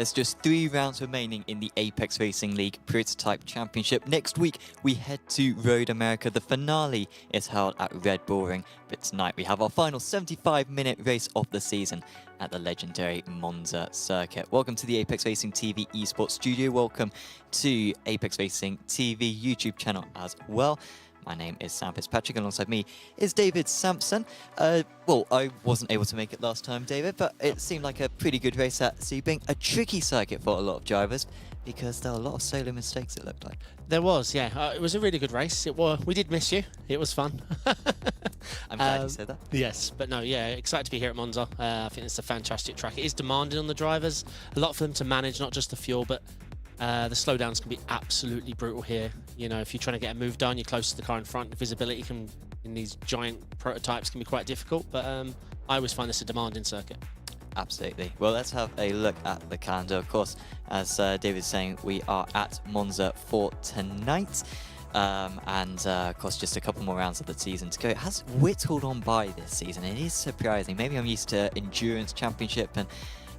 There's just 3 rounds remaining in the Apex Racing League Prototype Championship. Next week, we head to Road America. The finale is held at Red Bull Ring. But tonight, we have our final 75-minute race of the season at the legendary Monza circuit. Welcome to the Apex Racing TV esports studio. Welcome to Apex Racing TV YouTube channel as well. My name is Sam Fitzpatrick, and alongside me is David Sampson. Well, I wasn't able to make it last time, David, but it seemed like a pretty good race at Sebring. A tricky circuit for a lot of drivers because there were a lot of solo mistakes, it looked like. There was, yeah. It was a really good race. We did miss you. It was fun. I'm glad you said that. Yes, but no, yeah, excited to be here at Monza. I think it's a fantastic track. It is demanding on the drivers. A lot for them to manage, not just the fuel, but the slowdowns can be absolutely brutal here. You know, if you're trying to get a move done, you're close to the car in front. Visibility in these giant prototypes can be quite difficult, but I always find this a demanding circuit. Absolutely. Well, let's have a look at the calendar. Of course, as David's saying, we are at Monza for tonight. Of course, just a couple more rounds of the season to go. It has whittled on by this season. It is surprising. Maybe I'm used to Endurance Championship and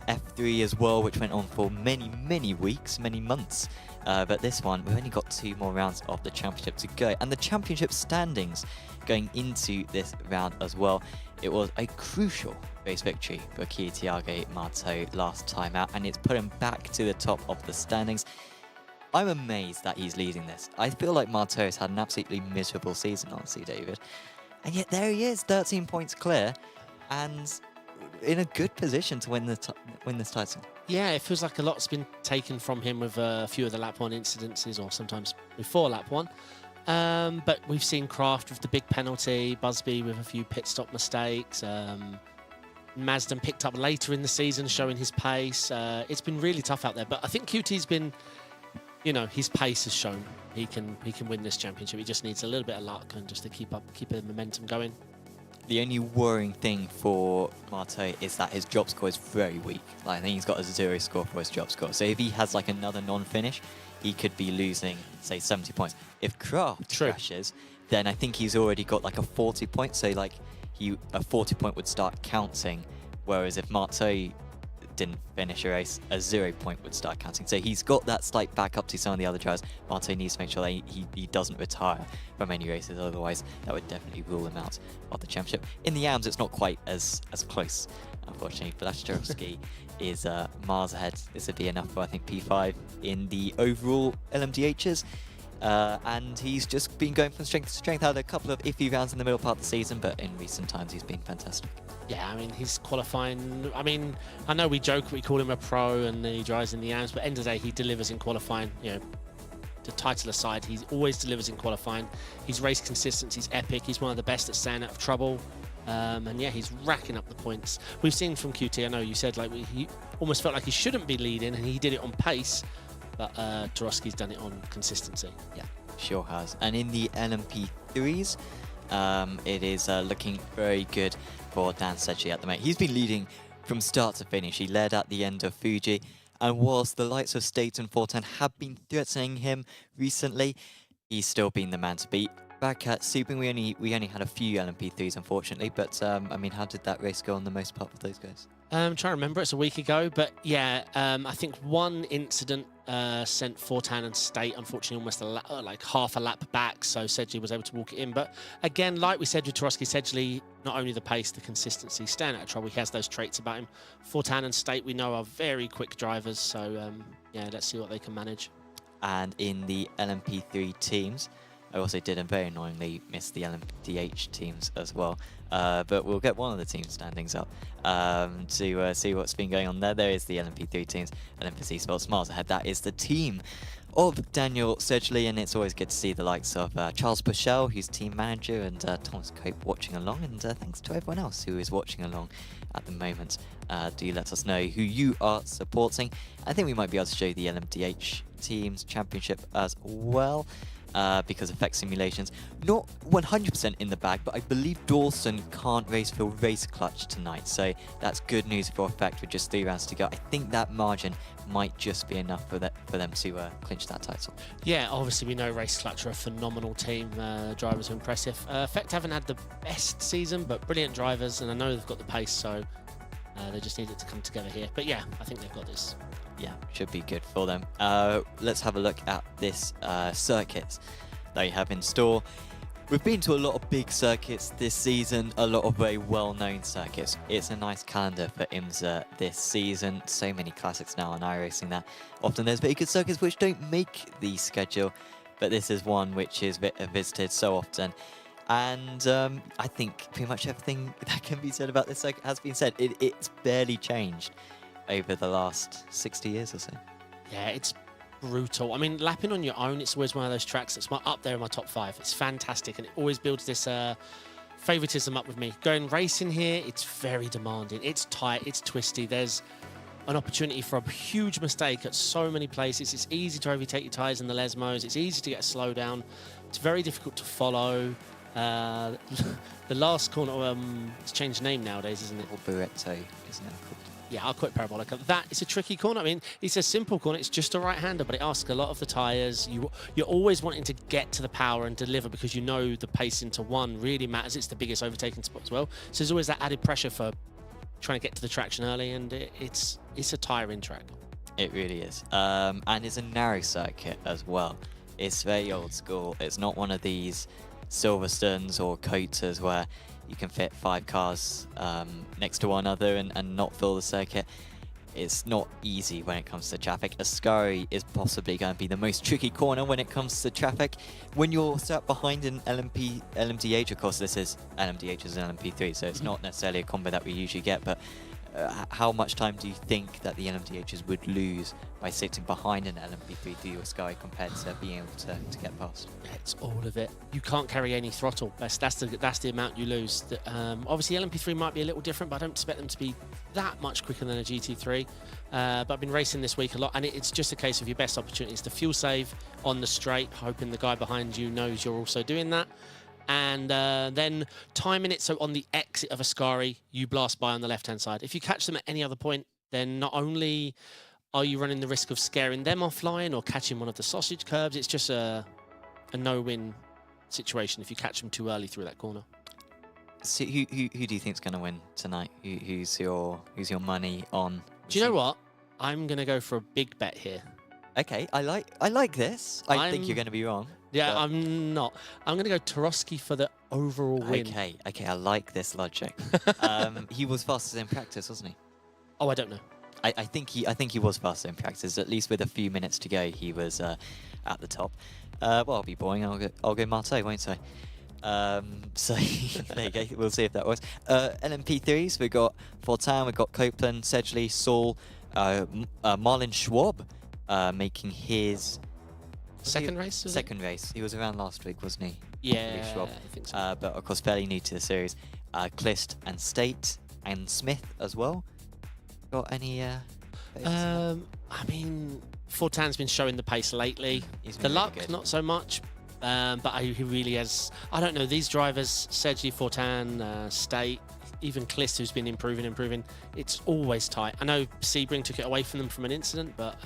F3 as well, which went on for many weeks, many months. But this one, we've only got 2 more rounds of the championship to go. And the championship standings going into this round as well. It was a crucial race victory for Thiago Marteau last time out, and it's put him back to the top of the standings. I'm amazed that he's leading this. I feel like Marteau has had an absolutely miserable season, honestly, David. And yet there he is, 13 points clear, and in a good position to win this title. Yeah, it feels like a lot's been taken from him with a few of the lap 1 incidences, or sometimes before lap 1. But we've seen Kraft with the big penalty, Busby with a few pit stop mistakes. Mazden picked up later in the season, showing his pace. It's been really tough out there, but I think QT's been, you know, his pace has shown he can win this championship. He just needs a little bit of luck and just to keep the momentum going. The only worrying thing for Marteau is that his drop score is very weak. Like, I think he's got a 0 score for his drop score. So if he has like another non-finish, he could be losing, say, 70 points. If Kraft crashes, then I think he's already got like a 40 point. So like a 40 point would start counting. Whereas if Marteau didn't finish a race, a 0 point would start counting. So he's got that slight back up to some of the other drivers. Marteau needs to make sure that he doesn't retire from any races, otherwise that would definitely rule him out of the championship. In the AMs, it's not quite as close, unfortunately. Blaszczykowski is miles ahead. This would be enough for, I think, P5 in the overall LMDHs. And he's just been going from strength to strength. Had a couple of iffy rounds in the middle part of the season, but in recent times he's been fantastic. Yeah, I mean, he's qualifying. I mean, I know we joke, we call him a pro and he drives in the AMs, but end of the day, he delivers in qualifying. You know, the title aside, he always delivers in qualifying. His race consistency is epic. He's one of the best at staying out of trouble. And yeah, he's racking up the points. We've seen from QT, I know you said like he almost felt like he shouldn't be leading, and he did it on pace. But Tarowski's done it on consistency. Yeah, sure has. And in the LMP3s, it is looking very good for Dan Sedgley at the moment. He's been leading from start to finish. He led at the end of Fuji, and whilst the likes of State and Fortan have been threatening him recently, he's still been the man to beat. Back at Sebring, we only had a few LMP3s, unfortunately, but I mean, how did that race go on the most part for those guys? I'm trying to remember, it's a week ago, but yeah, I think one incident sent Fortan and State, unfortunately, almost like half a lap back, so Sedgley was able to walk it in. But again, like we said with Tarowski, Sedgley, not only the pace, the consistency, staying out of trouble, he has those traits about him. Fortan and State, we know, are very quick drivers, so yeah, let's see what they can manage. And in the LMP3 teams, I also did, and very annoyingly, miss the LMDH teams as well. But we'll get one of the team standings up to see what's been going on there. There is the LMP3 teams, Olympus Esports, miles ahead. That is the team of Daniel Sedgley, and it's always good to see the likes of Charles Bushell, who's team manager, and Thomas Cope watching along. And thanks to everyone else who is watching along at the moment. Do let us know who you are supporting. I think we might be able to show the LMDH teams championship as well. Because of effect simulations. Not 100% in the bag, but I believe Dawson can't race for race clutch tonight, so that's good news for effect with just 3 rounds to go. I think that margin might just be enough for them to clinch that title. Yeah, obviously we know Race Clutch are a phenomenal team. Drivers are impressive. Effect haven't had the best season, but brilliant drivers, and I know they've got the pace, so They just need it to come together here. But yeah, I think they've got this. Yeah, should be good for them. Let's have a look at this circuits they have in store. We've been to a lot of big circuits this season, a lot of very well-known circuits. It's a nice calendar for IMSA this season. So many classics now on iRacing that often there's very good circuits which don't make the schedule, but this is one which is visited so often. And I think pretty much everything that can be said about this circuit has been said. It's barely changed over the last 60 years or so. Yeah, it's brutal. I mean, lapping on your own, it's always one of those tracks that's up there in my top 5. It's fantastic, and it always builds this favoritism up with me. Going racing here, it's very demanding. It's tight, it's twisty. There's an opportunity for a huge mistake at so many places. It's easy to overtake your tyres in the Lesmos. It's easy to get a slowdown. It's very difficult to follow. The last corner, it's changed name nowadays, isn't it? Or Buretto, isn't it called? Yeah, I'll quit Parabolica. That is a tricky corner. I mean, it's a simple corner. It's just a right-hander, but it asks a lot of the tyres. You're always wanting to get to the power and deliver because you know the pace into one really matters. It's the biggest overtaking spot as well. So there's always that added pressure for trying to get to the traction early, and it's a tiring track. It really is. And it's a narrow circuit as well. It's very old school. It's not one of these Silverstones or Coaters where you can fit 5 cars next to one another and not fill the circuit. It's not easy when it comes to traffic. Ascari is possibly going to be the most tricky corner when it comes to traffic. When you're sat behind an LMDH, of course this is LMDH is an LMP3, so it's not necessarily a combo that we usually get, but how much time do you think that the LMDHs would lose by sitting behind an LMP3 through your Sky compared to being able to get past? It's all of it. You can't carry any throttle. That's the amount you lose. Obviously, LMP3 might be a little different, but I don't expect them to be that much quicker than a GT3. But I've been racing this week a lot, and it's just a case of your best opportunity is to fuel save on the straight, hoping the guy behind you knows you're also doing that. And then timing it so on the exit of Ascari, you blast by on the left-hand side. If you catch them at any other point, then not only are you running the risk of scaring them offline or catching one of the sausage curbs, it's just a no-win situation if you catch them too early through that corner. So who do you think's going to win tonight? Who's your money on? Do you know what? I'm going to go for a big bet here. Okay, I like this. I think you're going to be wrong. Yeah, I'm not. I'm going to go Tarosky for the overall win. Okay, I like this logic. He was fastest in practice, wasn't he? Oh, I don't know. I think he was fastest in practice. At least with a few minutes to go, he was at the top. Well, I'll be boring. I'll go Marseille, won't I? So there you go. We'll see if that works. LMP3s. We've got Fortin. We've got Copeland, Sedgley, Saul, Marlon Schwab making his second race. Second race. He was around last week, wasn't he? Yeah, I think so. But of course, fairly new to the series. Clist and State and Smith as well. Got any? I mean, Fortin's been showing the pace lately. The luck, really not so much. But he really has. I don't know, these drivers, Sedgley, Fortin, State, even Clist, who's been improving. It's always tight. I know Sebring took it away from them from an incident, but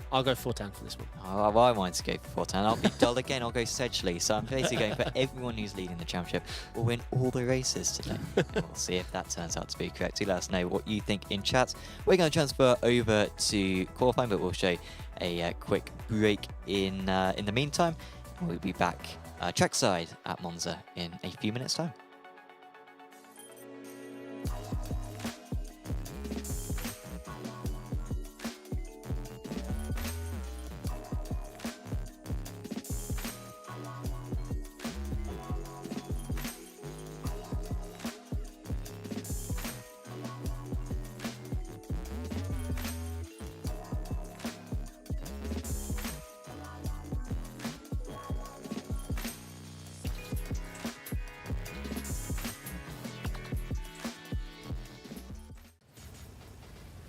I'll go Fortin for this one. Oh, well, I wanted to go for Fortin. I'll be dull again. I'll go Sedgley. So I'm basically going for everyone who's leading the championship will win all the races today. And we'll see if that turns out to be correct. Do let us know what you think in chat. We're going to transfer over to qualifying, but we'll show a quick break in the meantime. We'll be back trackside at Monza in a few minutes' time.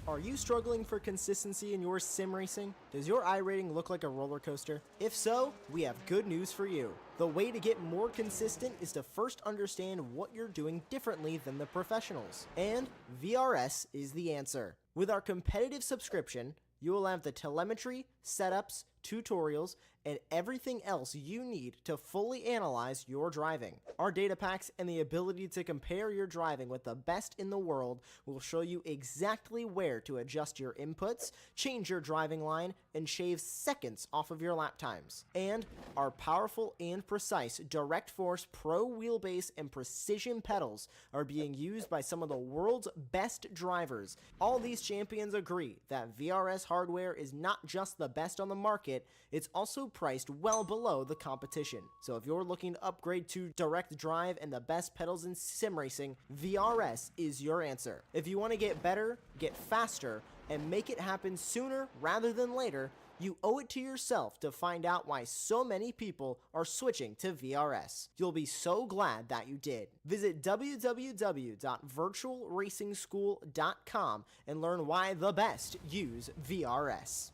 Are you struggling for consistency in your sim racing? Does your iRating look like a roller coaster? If so, we have good news for you. The way to get more consistent is to first understand what you're doing differently than the professionals. And VRS is the answer. With our competitive subscription, you will have the telemetry, setups, tutorials, and everything else you need to fully analyze your driving. Our data packs and the ability to compare your driving with the best in the world will show you exactly where to adjust your inputs, change your driving line, and shave seconds off of your lap times. And our powerful and precise Direct Force Pro wheelbase and precision pedals are being used by some of the world's best drivers. All these champions agree that VRS hardware is not just the best on the market, it's also priced well below the competition. So if you're looking to upgrade to direct drive and the best pedals in sim racing, VRS is your answer. If you want to get better, get faster, and make it happen sooner rather than later, you owe it to yourself to find out why so many people are switching to VRS. You'll be so glad that you did. Visit www.virtualracingschool.com and learn why the best use VRS.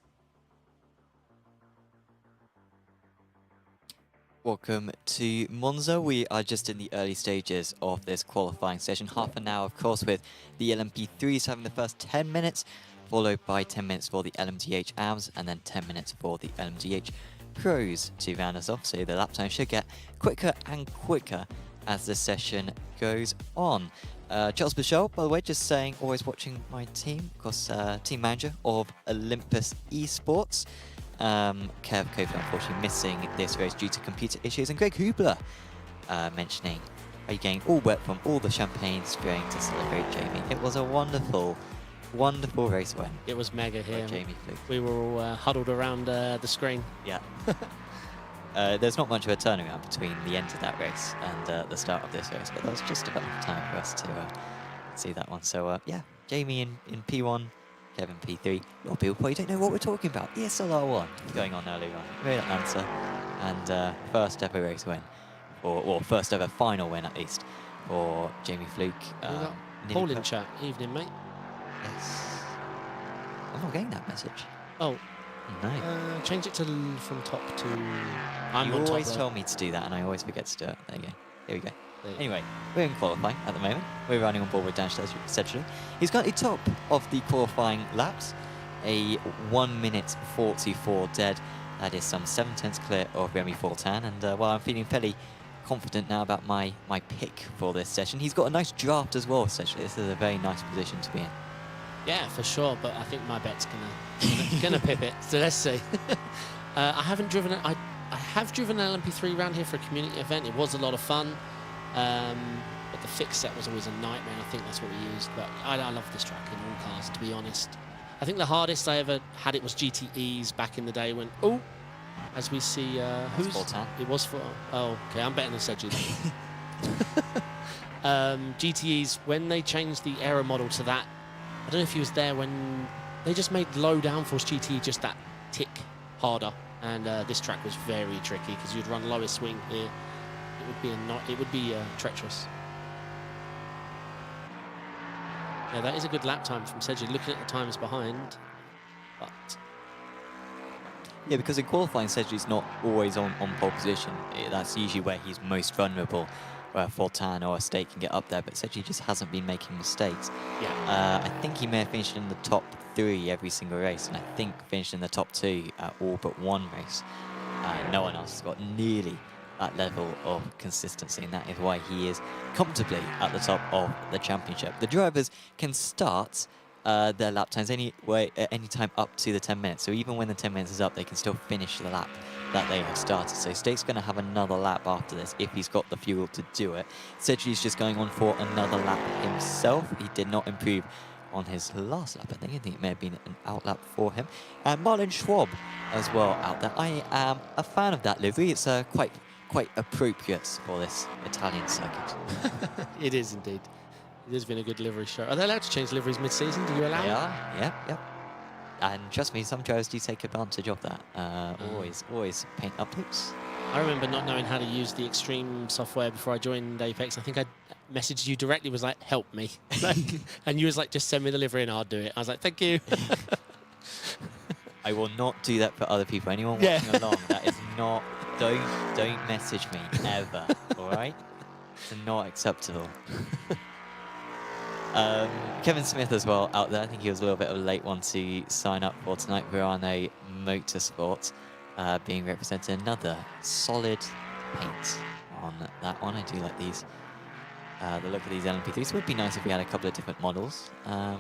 Welcome to Monza. We are just in the early stages of this qualifying session. Half an hour, of course, with the LMP3s having the first 10 minutes, followed by 10 minutes for the LMDH AMs, and then 10 minutes for the LMDH Pros to round us off. So the lap time should get quicker and quicker as the session goes on. Charles Bichel, by the way, just saying, always watching my team, of course, team manager of Olympus Esports. Kev Kofi unfortunately missing this race due to computer issues, and Greg Hubler mentioning, are you getting all wet from all the champagne spraying to celebrate Jamie? It was a wonderful, wonderful race win. It was mega here. Jamie Fluke. We were all huddled around the screen. Yeah. There's not much of a turnaround between the end of that race and the start of this race, but that was just about enough time for us to see that one. So yeah, Jamie in P1, Kevin P3. A lot of people probably don't know what we're talking about. ESLR1 going on earlier on. Great answer. And first ever race win, or first ever final win at least, for Jamie Fluke. Paul in chat. Evening, mate. Yes. I'm not getting that message. Oh. No. Change it to from top to... You always told me to do that, and I always forget to do it. There you go. Here we go. Anyway, we're in qualifying at the moment. We're running on board with Dan Sedgley. He's currently top of the qualifying laps, a 1 minute 44 dead. That is some 7/10 clear of Remy Fortin. And while I'm feeling fairly confident now about my pick for this session, he's got a nice draft as well, essentially. This is a very nice position to be in. Yeah, for sure, but I think my bet's gonna pip it. So let's see. I haven't driven it. I have driven an LMP3 around here for a community event. It was a lot of fun. But the fix set was always a nightmare. I think that's what we used. But I love this track in all cars, to be honest. I think the hardest I ever had it was GTEs back in the day when, as we see, who's it was for? Oh, okay, I'm betting on Sedgley. GTEs, when they changed the aero model to that, I don't know if he was there when they just made low downforce GTE just that tick harder, and this track was very tricky because you'd run lowest swing here. It would be treacherous. Yeah, that is a good lap time from Sedgley. Looking at the times behind, but yeah, because in qualifying, Sedgley's not always on pole position. That's usually where he's most vulnerable, where Fortin or Estate can get up there, but Sedgley just hasn't been making mistakes. Yeah. I think he may have finished in the top 3 every single race, and I think finished in the top 2 at all but one race. No one else has got nearly that level of consistency, and that is why he is comfortably at the top of the championship. The drivers can start their lap times any time up to the 10 minutes. So even when the 10 minutes is up, they can still finish the lap that they have started. So State's going to have another lap after this if he's got the fuel to do it. Sedgley's just going on for another lap himself. He did not improve on his last lap. I think it may have been an out lap for him. And Marlon Schwab as well out there. I am a fan of that livery. It's quite appropriate for this Italian circuit. It is indeed. It has been a good livery show. Are they allowed to change liveries mid-season? Do you allow? They are, yeah. And trust me, some drivers do take advantage of that. Always paint updates. I remember not knowing how to use the Extreme software before I joined Apex. I think I messaged you directly, was like, help me. And you was like, just send me the livery and I'll do it. I was like, thank you. I will not do that for other people. Anyone watching along, that is not... Don't message me ever, all right? It's not acceptable. Kevin Smith as well out there. I think he was a little bit of a late one to sign up for tonight. Verano Motorsport. being represented. Another solid paint on that one. I do like these. The look of these LMP3s. It would be nice if we had a couple of different models. Yeah,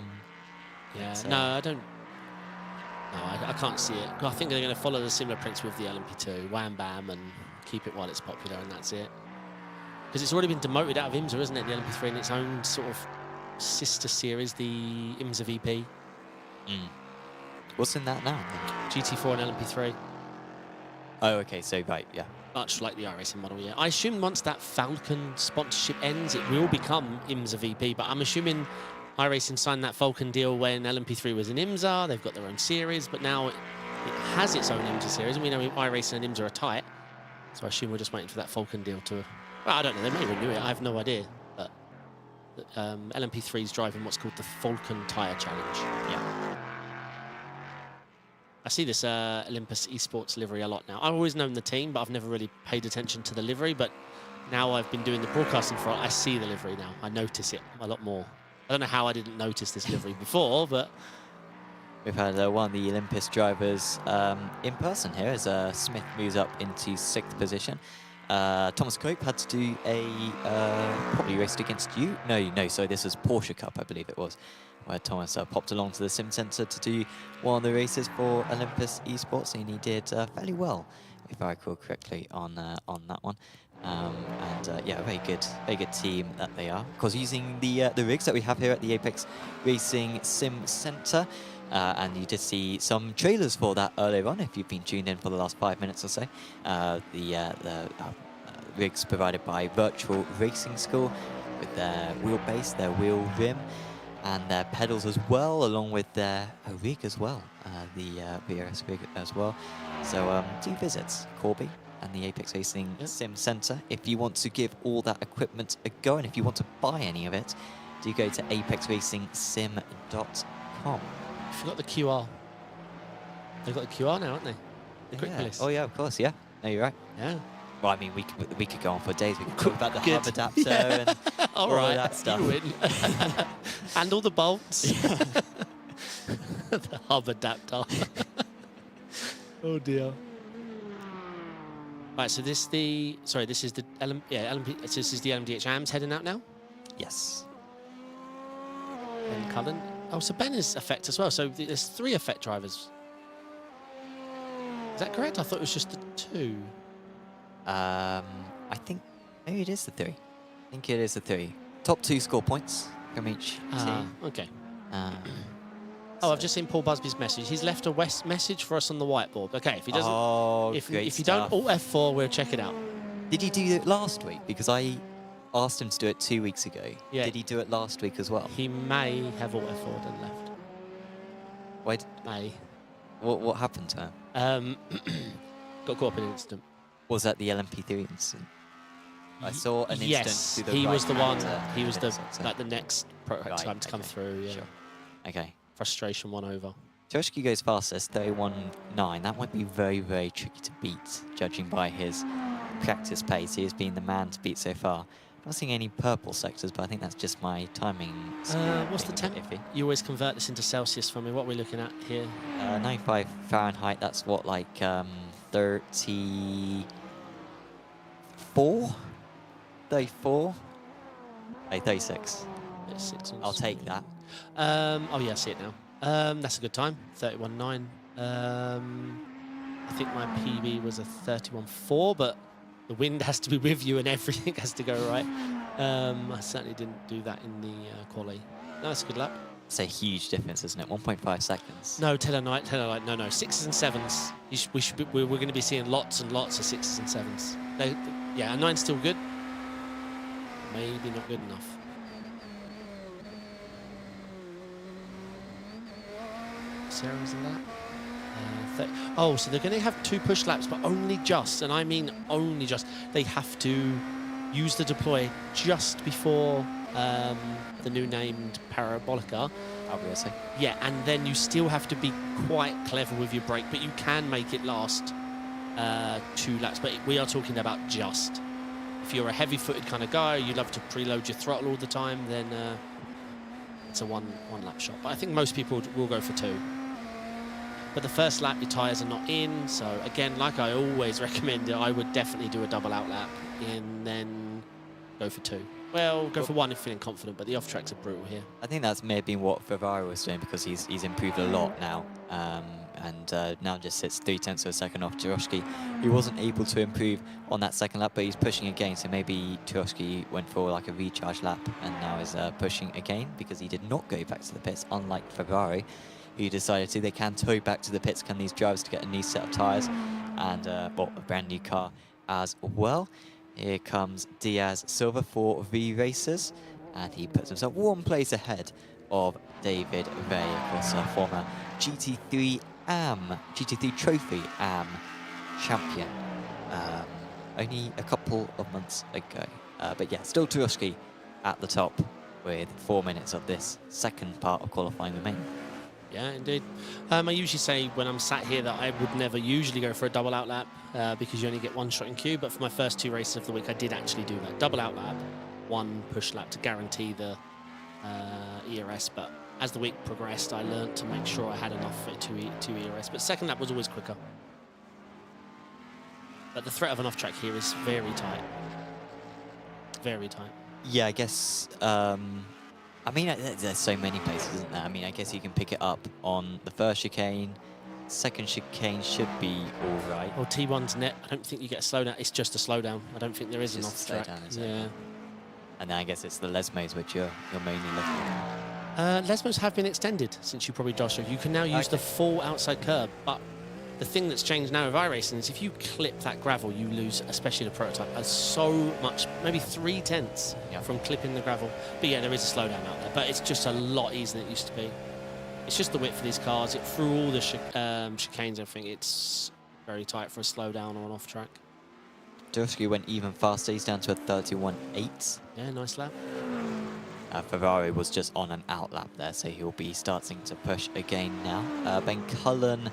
no, I don't. No, I can't see it. I think they're going to follow the similar principle of the LMP2, wham bam, and keep it while it's popular, and that's it. Because it's already been demoted out of IMSA, isn't it? The LMP3 in its own sort of sister series, the IMSA VP. What's in that now? GT4 and LMP3. Oh, okay. So right, yeah. Much like the iRacing model, yeah. I assume once that Falcon sponsorship ends, it will become IMSA VP, but I'm assuming iRacing signed that Falcon deal when LMP3 was in IMSA. They've got their own series, but now it has its own IMSA series, and we know iRacing and IMSA are tight. So I assume we're just waiting for that Falcon deal to... Well, I don't know. They may renew it. I have no idea. But LMP3 is driving what's called the Falcon Tyre Challenge. Yeah. I see this Olympus esports livery a lot now. I've always known the team, but I've never really paid attention to the livery. But now I've been doing the broadcasting for it, I see the livery now. I notice it a lot more. I don't know how I didn't notice this livery before, but... We've had one of the Olympus drivers in person here as Smith moves up into 6th position. Thomas Cope had to do probably raced against you. No, so this was Porsche Cup, I believe it was, where Thomas popped along to the sim center to do one of the races for Olympus Esports, and he did fairly well, if I recall correctly, on that one. Yeah, very good team that they are. Of course, using the rigs that we have here at the Apex Racing Sim Center. And you did see some trailers for that earlier on, if you've been tuned in for the last 5 minutes or so. The rigs provided by Virtual Racing School with their wheelbase, their wheel rim, and their pedals as well, along with their rig as well, the VRS rig as well. So do visit Corby and the Apex Racing Sim Center if you want to give all that equipment a go, and if you want to buy any of it, do go to apexracingsim.com. I forgot the QR. They've got the QR now, haven't they? The quick release. Oh yeah, of course, yeah. No, you're right. Yeah. Well, I mean, we could go on for days. We could talk about the hub adapter and all right, that stuff. You win. And all the bolts. The hub adapter. Oh dear. Right, so this is the LMP, so this is the LMDH AMS heading out now. Yes. Ben Cullen. Oh, so Ben is effect as well. So there's 3 effect drivers. Is that correct? I thought it was just the 2. I think maybe it is the 3. I think it is the 3. Top 2 score points from each team. Okay. So I've just seen Paul Busby's message. He's left a message for us on the whiteboard. Okay, if he doesn't, if you don't Alt F4, we'll check it out. Did he do it last week? Because I asked him to do it 2 weeks ago. Yeah. Did he do it last week as well? He may have Alt F4 and left. Wait. May. What happened to him? Got caught up in an incident. Was that the LMP3 incident? I saw an yes, incident. He was the one. He was the like the next prototype to come through. Yeah. Sure. Okay. Frustration won over. Joshki goes fastest, 31.9. That might be very, very tricky to beat, judging by his practice pace. He has been the man to beat so far. Not seeing any purple sectors, but I think that's just my timing. What's the temp? You always convert this into Celsius for me. What are we looking at here? 95 Fahrenheit. That's what, like 34? 34? Hey, 36. 36 I'll take that. Oh yeah, I see it now. That's a good time. 31.9. I think my PB was a 31.4, but the wind has to be with you and everything has to go right. I certainly didn't do that in the quali. No, that's a good lap. It's a huge difference, isn't it? 1.5 seconds. No, tell her night. No. 6s and 7s. We're going to be seeing lots and lots of 6s and 7s. Yeah, a 9's still good. Maybe not good enough. Sarah's in that. Oh, so they're going to have 2 push laps, but only just, and I mean only just. They have to use the deploy just before the new named Parabolica. Obviously. Yeah, and then you still have to be quite clever with your brake, but you can make it last 2 laps. But we are talking about just. If you're a heavy-footed kind of guy, you love to preload your throttle all the time, then it's a one lap shot. But I think most people will go for 2. But the first lap, your tyres are not in. So again, like I always recommend, I would definitely do a double out lap and then go for 2. Well, go for 1 if feeling confident, but the off tracks are brutal here. I think that's may have been what Ferrari was doing, because he's improved a lot now, and now just sits 0.3 of a second off Turoski. He wasn't able to improve on that second lap, but he's pushing again, so maybe Turoski went for like a recharge lap and now is pushing again, because he did not go back to the pits, unlike Ferrari, who decided to. They can tow back to the pits, can these drivers, to get a new set of tyres and bought a brand new car as well. Here comes Diaz Silva for V-Racers, and he puts himself 1 place ahead of David Ray, of course, a former GT3 Trophy AM champion, only a couple of months ago. But yeah, still Turoski at the top with 4 minutes of this second part of qualifying remaining. Yeah, indeed. I usually say when I'm sat here that I would never usually go for a double out lap because you only get 1 shot in queue, but for my first 2 races of the week, I did actually do that. Double out lap, 1 push lap to guarantee the ERS, but as the week progressed, I learned to make sure I had enough for 2 ERS, but second lap was always quicker. But the threat of an off-track here is very tight. Very tight. Yeah, I guess, I mean, there's so many places, isn't there? I mean, I guess you can pick it up on the first chicane. Second chicane should be all right. Well, T1's net, I don't think you get a slowdown. It's just a slowdown. I don't think there is an off-track. Yeah. And then I guess it's the Lesmos, which you're mainly looking at. Lesmos have been extended since you probably Josh. You can now use the full outside curb, but the thing that's changed now with iRacing is if you clip that gravel, you lose, especially the prototype, so much, maybe 3/10 from clipping the gravel. But yeah, there is a slowdown out there, but it's just a lot easier than it used to be. It's just the width for these cars. Through all the chicanes, I think it's very tight for a slowdown or an off track. Turoski went even faster. He's down to a 31.8. Yeah, nice lap. Ferrari was just on an out lap there, so he'll be starting to push again now. Ben Cullen,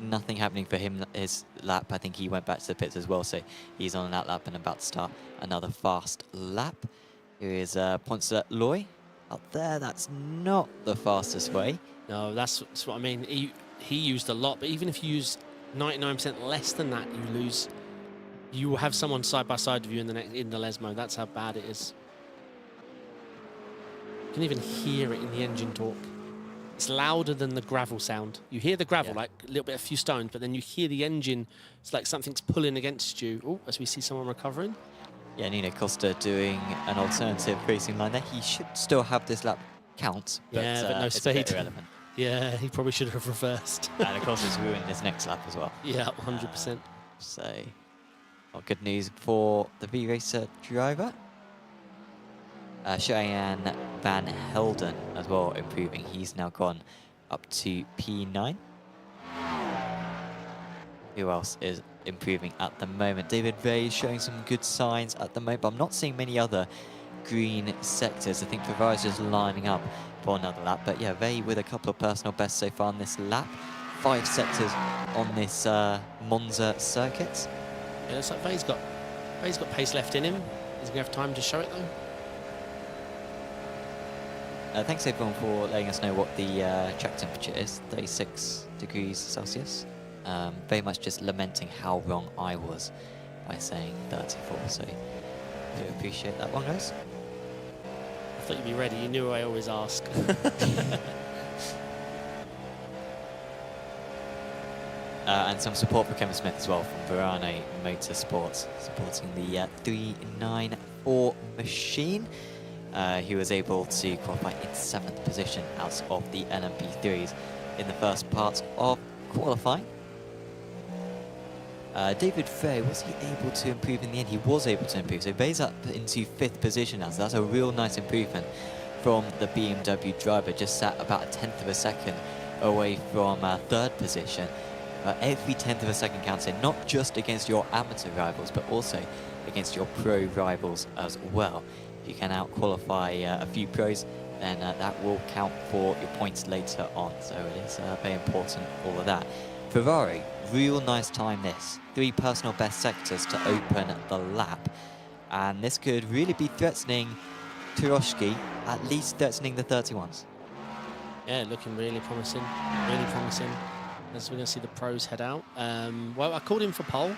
nothing happening for him his lap. I think he went back to the pits as well, so he's on an out lap and about to start another fast lap. Here is Ponce Loy up there. That's not the fastest way. No, that's what I mean. He used a lot, but even if you use 99% less than that, you lose. You will have someone side by side of you in the Lesmo. That's how bad it is. You can even hear it in the engine torque. It's louder than the gravel sound. You hear the gravel, like a little bit, a few stones, but then you hear the engine. It's like something's pulling against you. Oh, as we see someone recovering. Yeah, Nino Costa doing an alternative racing line there. He should still have this lap count, but, but no it's speed. A bit irrelevant. Yeah, he probably should have reversed. And of course, it's ruined this next lap as well. Yeah, 100%. So, well, good news for the V-Racer driver. Cheyenne Van Helden as well improving. He's now gone up to P9. Who else is improving at the moment? David Ray is showing some good signs at the moment, but I'm not seeing many other green sectors. I think Ferrari's just lining up for another lap. But yeah, Ray with a couple of personal bests so far on this lap. 5 sectors on this Monza circuit. Yeah, looks like Ray's got pace left in him. He's going to have time to show it though. Thanks everyone for letting us know what the track temperature is, 36 degrees Celsius. Very much just lamenting how wrong I was by saying 34, so I do appreciate that one, guys. I thought you'd be ready, you knew I always ask. And some support for Kevin Smith as well from Verano Motorsports, supporting the 394 machine. He was able to qualify in 7th position out of the LMP3s in the first part of qualifying. David Frey, was he able to improve in the end? He was able to improve, so Bay's up into 5th position now, so that's a real nice improvement from the BMW driver, just sat about a 10th of a second away from 3rd position. Every 10th of a second counts in, not just against your amateur rivals, but also against your pro rivals as well. If you can out-qualify a few pros, then that will count for your points later on. So it is very important, all of that. Ferrari, real nice time this. 3 personal best sectors to open the lap. And this could really be threatening Turoski, at least threatening the 31s. Yeah, looking really promising, really promising. as we're going to see the pros head out. Well, I called him for pole.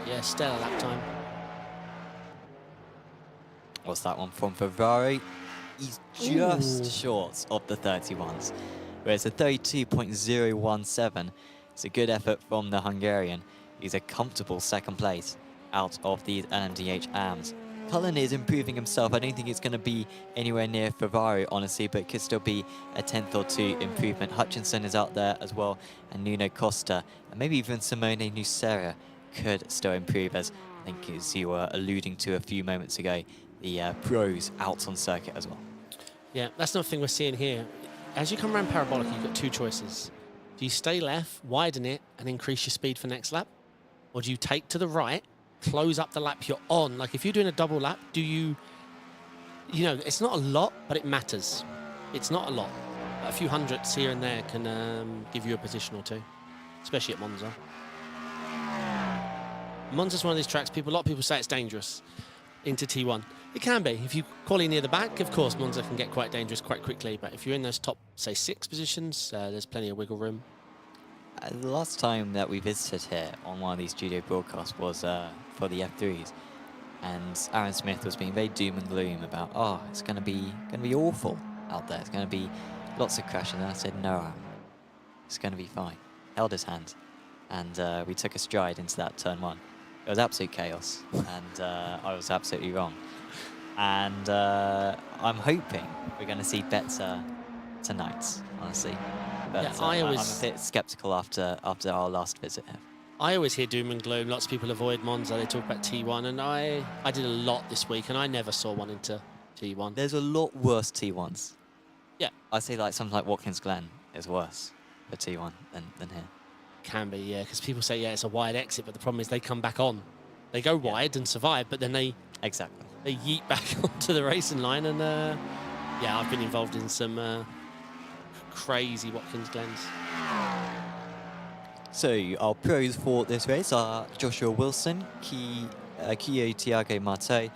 Yeah, stellar lap time. What's that one from Ferrari? He's just short of the 31s, whereas a 32.017. It's a good effort from the Hungarian. He's a comfortable second place out of these LMDH AMs. Cullen is improving himself. I don't think it's going to be anywhere near Ferrari, honestly, but it could still be a 10th or 2 improvement. Hutchinson is out there as well, and Nuno Costa, and maybe even Simone Nucera could still improve, as I think as you were alluding to a few moments ago, the pros out on circuit as well. Yeah, that's another thing we're seeing here. As you come around parabolic, you've got 2 choices. Do you stay left, widen it, and increase your speed for next lap? Or do you take to the right, close up the lap you're on? Like if you're doing a double lap, do you know, it's not a lot, but it matters. It's not a lot. A few hundredths here and there can give you a position or 2, especially at Monza. Monza's one of these tracks, a lot of people say it's dangerous into T1. It can be. If you quality near the back, of course, Monza can get quite dangerous quite quickly. But if you're in those top, say, 6 positions, there's plenty of wiggle room. The last time that we visited here on one of these studio broadcasts was for the F3s, and Aaron Smith was being very doom and gloom about, oh, it's going to be awful out there. It's going to be lots of crashes. And I said, no, Aaron, it's going to be fine. Held his hand, and we took a stride into that turn 1. It was absolute chaos, and I was absolutely wrong. And I'm hoping we're going to see better tonight, honestly. But yeah, I'm a bit sceptical after our last visit here. I always hear doom and gloom. Lots of people avoid Monza. They talk about T1, and I did a lot this week, and I never saw one into T1. There's a lot worse T1s. Yeah. I'd say like something like Watkins Glen is worse for T1 than here. Can be, yeah, because people say, yeah, it's a wide exit, but the problem is they come back on. They go wide and survive, but then they yeet back onto the racing line, and yeah, I've been involved in some crazy Watkins Glens. So our pros for this race are Joshua Wilson, Kiyo Tiago Marteau,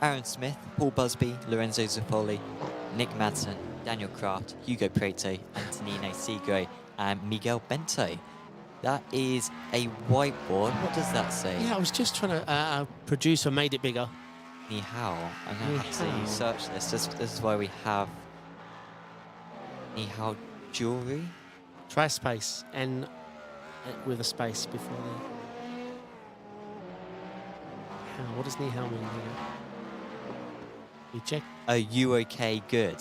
Aaron Smith, Paul Busby, Lorenzo Zappoli, Nick Madsen, Daniel Kraft, Hugo Preto, Antonino Segre, and Miguel Bento. That is a whiteboard. What does that say? Yeah, I was just trying to producer made it bigger. Ni hao. I'm going to have to search this. This is why we have Ni hao jewelry. Try a space, N with a space before the... How? What does Ni hao mean here? You check. Are you okay? Good.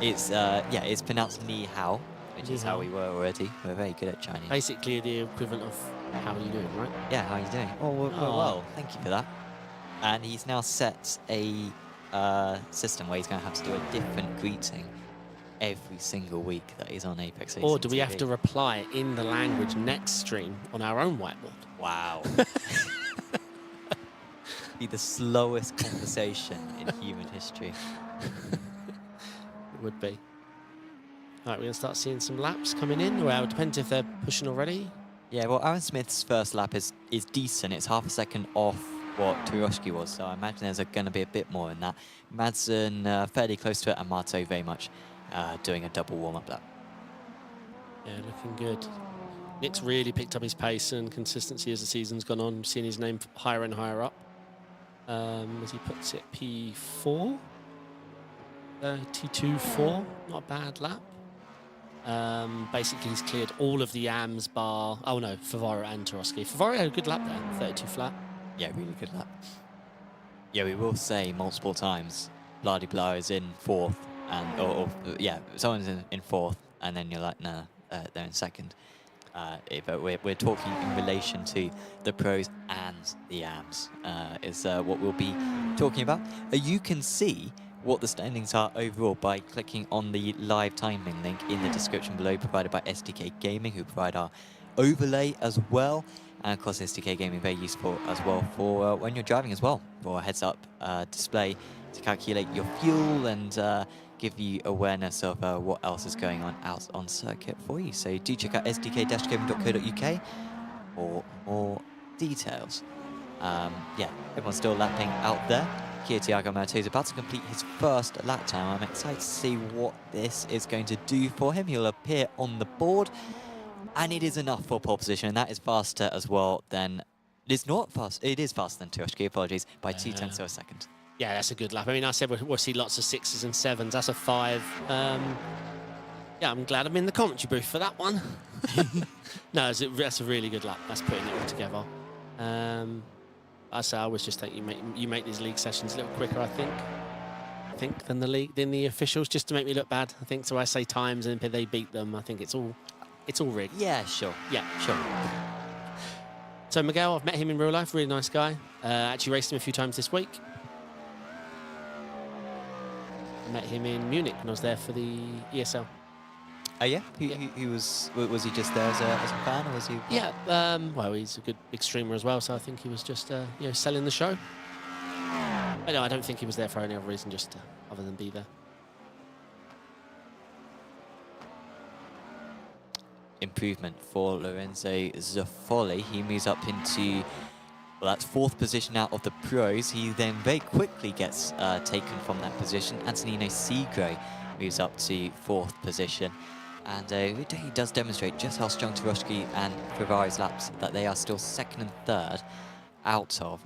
It's yeah, it's pronounced Ni hao, which is how we were already. We're very good at Chinese. Basically the equivalent of how are you doing, right? Yeah, how are you doing? Oh, we're well. Thank you for that. And he's now set a system where he's going to have to do a different greeting every single week that he's on Apex Racing Or do we TV. have to reply in the language next stream on our own whiteboard? Wow. Be the slowest conversation in human history. It would be. All right, we're going to start seeing some laps coming in. Well, it depends if they're pushing already. Yeah, well, Aaron Smith's first lap is decent. It's half a second off what Turoshki was, so I imagine there's going to be a bit more in that. Madsen fairly close to it, and Marto very much doing a double warm-up lap. Yeah, looking good. Nick's really picked up his pace and consistency as the season's gone on, seeing his name higher and higher up. As he puts it, P4? T2-4, not a bad lap. Basically, he's cleared all of the AMs bar... Oh, no, Favaro and Turoshki. Favaro had a good lap there, 32 flat. Yeah, really good lap. Yeah, we will say multiple times, Blah Blah is in 4th, and or yeah, someone's in 4th, and then you're like, nah, they're in 2nd. But we're talking in relation to the pros and the AMs is what we'll be talking about. You can see what the standings are overall by clicking on the live timing link in the description below, provided by SDK Gaming, who provide our overlay as well. And of course, SDK Gaming very useful as well for when you're driving as well, for a heads-up display to calculate your fuel and give you awareness of what else is going on out on circuit for you. So do check out sdk-gaming.co.uk for more details. Yeah, everyone's still lapping out there. Thiago Martins about to complete his first lap time. I'm excited to see what this is going to do for him. He'll appear on the board, and it is enough for pole position. And that is faster as well than... It's not fast. It is faster than Turoshki, apologies, by 0.2 of a second. Yeah, that's a good lap. I mean, I said we'll see lots of 6s and 7s. That's a 5. Yeah, I'm glad I'm in the commentary booth for that one. No, that's a really good lap. That's putting it all together. I always just think you make these league sessions a little quicker, I think, than the officials, just to make me look bad. I think so. I say times and if they beat them, I think it's all rigged. Yeah, sure. Yeah, sure. So Miguel, I've met him in real life. Really nice guy. Actually raced him a few times this week. I met him in Munich when I was there for the ESL. Oh yeah? He was he just there as a fan, or was he? Yeah, well, he's a good big streamer as well, so I think he was just selling the show. But no, I don't think he was there for any other reason, just other than be there. Improvement for Lorenzo Zoffoli. He moves up into, well, that's 4th position out of the pros. He then very quickly gets taken from that position. Antonino Segro moves up to 4th position. And he does demonstrate just how strong Turoshki and Ferrari's laps, that they are still 2nd and 3rd out of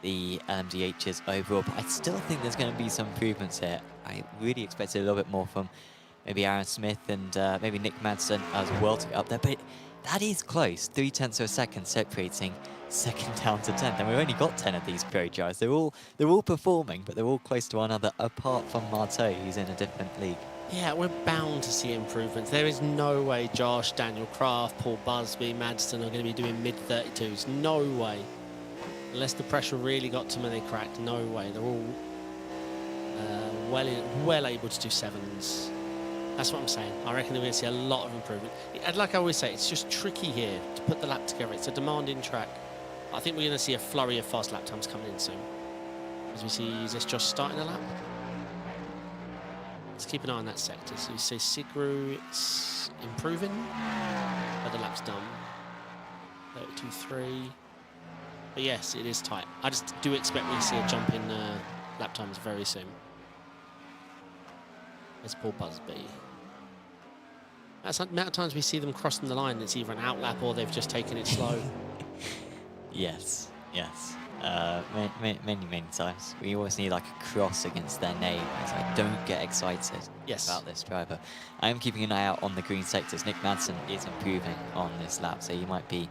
the LMDHs overall. But I still think there's going to be some improvements here. I really expected a little bit more from maybe Aaron Smith and maybe Nick Madsen as well to get up there. But that is close. 0.3 of a second separating 2nd down to 10th. And we've only got 10 of these pro drivers. They're all performing, but they're all close to one another, apart from Marteau, who's in a different league. Yeah, we're bound to see improvements. There is no way Josh, Daniel Kraft, Paul Busby, Madsen are going to be doing mid-32s. No way. Unless the pressure really got to them and they cracked. No way. They're all well able to do 7s. That's what I'm saying. I reckon we're going to see a lot of improvement. And like I always say, it's just tricky here to put the lap together. It's a demanding track. I think we're going to see a flurry of fast lap times coming in soon. As we see, is this Josh starting the lap? Let's keep an eye on that sector. So you say Sigru, it's improving, but the lap's done. 32.3. But yes, it is tight. I just do expect me to see a jump in lap times very soon. There's Paul Busby. That's the amount of times we see them crossing the line. It's either an outlap or they've just taken it slow. Yes. Many times. We always need like a cross against their name. So I don't get excited about this driver. I am keeping an eye out on the green sectors. Nick Madsen is improving on this lap, so he might be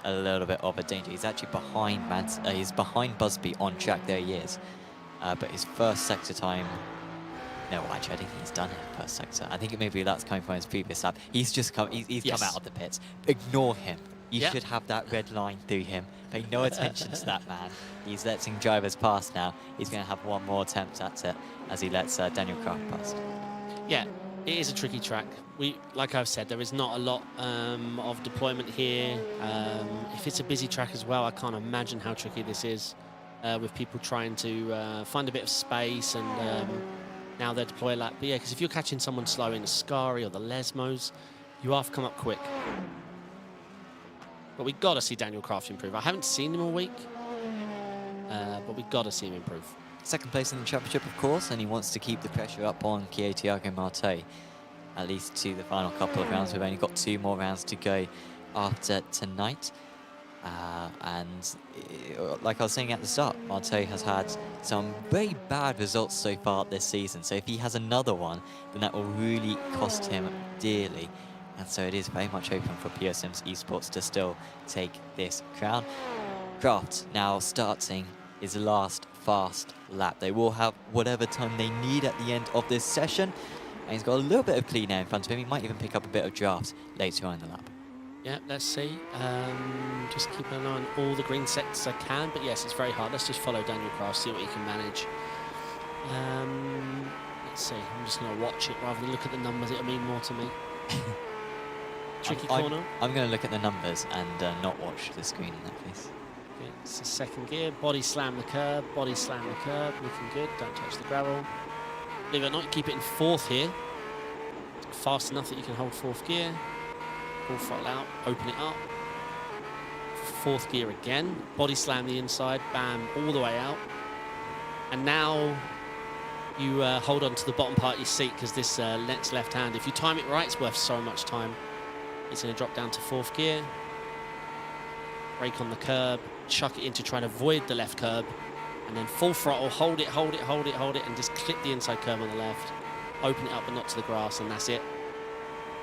a little bit of a danger. He's actually behind he's behind Busby on track. There he is. But his first sector time. No, actually, I don't think he's done it first sector. I think maybe that's coming from his previous lap. He's just come. He's come out of the pits. Ignore him. You should have that red line through him. Pay no attention to that man. He's letting drivers pass now. He's going to have one more attempt at it as he lets Daniel Kraft pass. Yeah, it is a tricky track. Like I've said, there is not a lot of deployment here. If it's a busy track as well, I can't imagine how tricky this is with people trying to find a bit of space and now they're deploy lap. But yeah, because if you're catching someone slow in the Scari or the Lesmos, you have to come up quick. But we've got to see Daniel Kraft improve. I haven't seen him all week, but we've got to see him improve. 2nd place in the championship, of course, and he wants to keep the pressure up on Thiago Marteau, at least to the final couple of rounds. We've only got 2 more rounds to go after tonight. And like I was saying at the start, Marteau has had some very bad results so far this season. So if he has another one, then that will really cost him dearly. And so it is very much open for Pure Sims Esports to still take this crown. Kraft now starting his last fast lap. They will have whatever time they need at the end of this session. And he's got a little bit of clean air in front of him. He might even pick up a bit of draft later on in the lap. Yeah, let's see. Just keeping an eye on all the green sectors I can. But yes, it's very hard. Let's just follow Daniel Kraft, see what he can manage. Let's see. I'm just going to watch it rather than look at the numbers. It'll mean more to me. Tricky corner. I'm going to look at the numbers and not watch the screen in that case. Okay, it's the 2nd gear. Body slam the curb. Body slam the curb. Looking good. Don't touch the gravel. Believe it or not, keep it in 4th here. Fast enough that you can hold 4th gear. Pull throttle out. Open it up. 4th gear again. Body slam the inside. Bam. All the way out. And now you hold on to the bottom part of your seat because this next left hand, if you time it right, it's worth so much time. It's going to drop down to 4th gear. Brake on the curb, chuck it in to try and avoid the left curb, and then full throttle, hold it, and just clip the inside curb on the left. Open it up, but not to the grass, and that's it.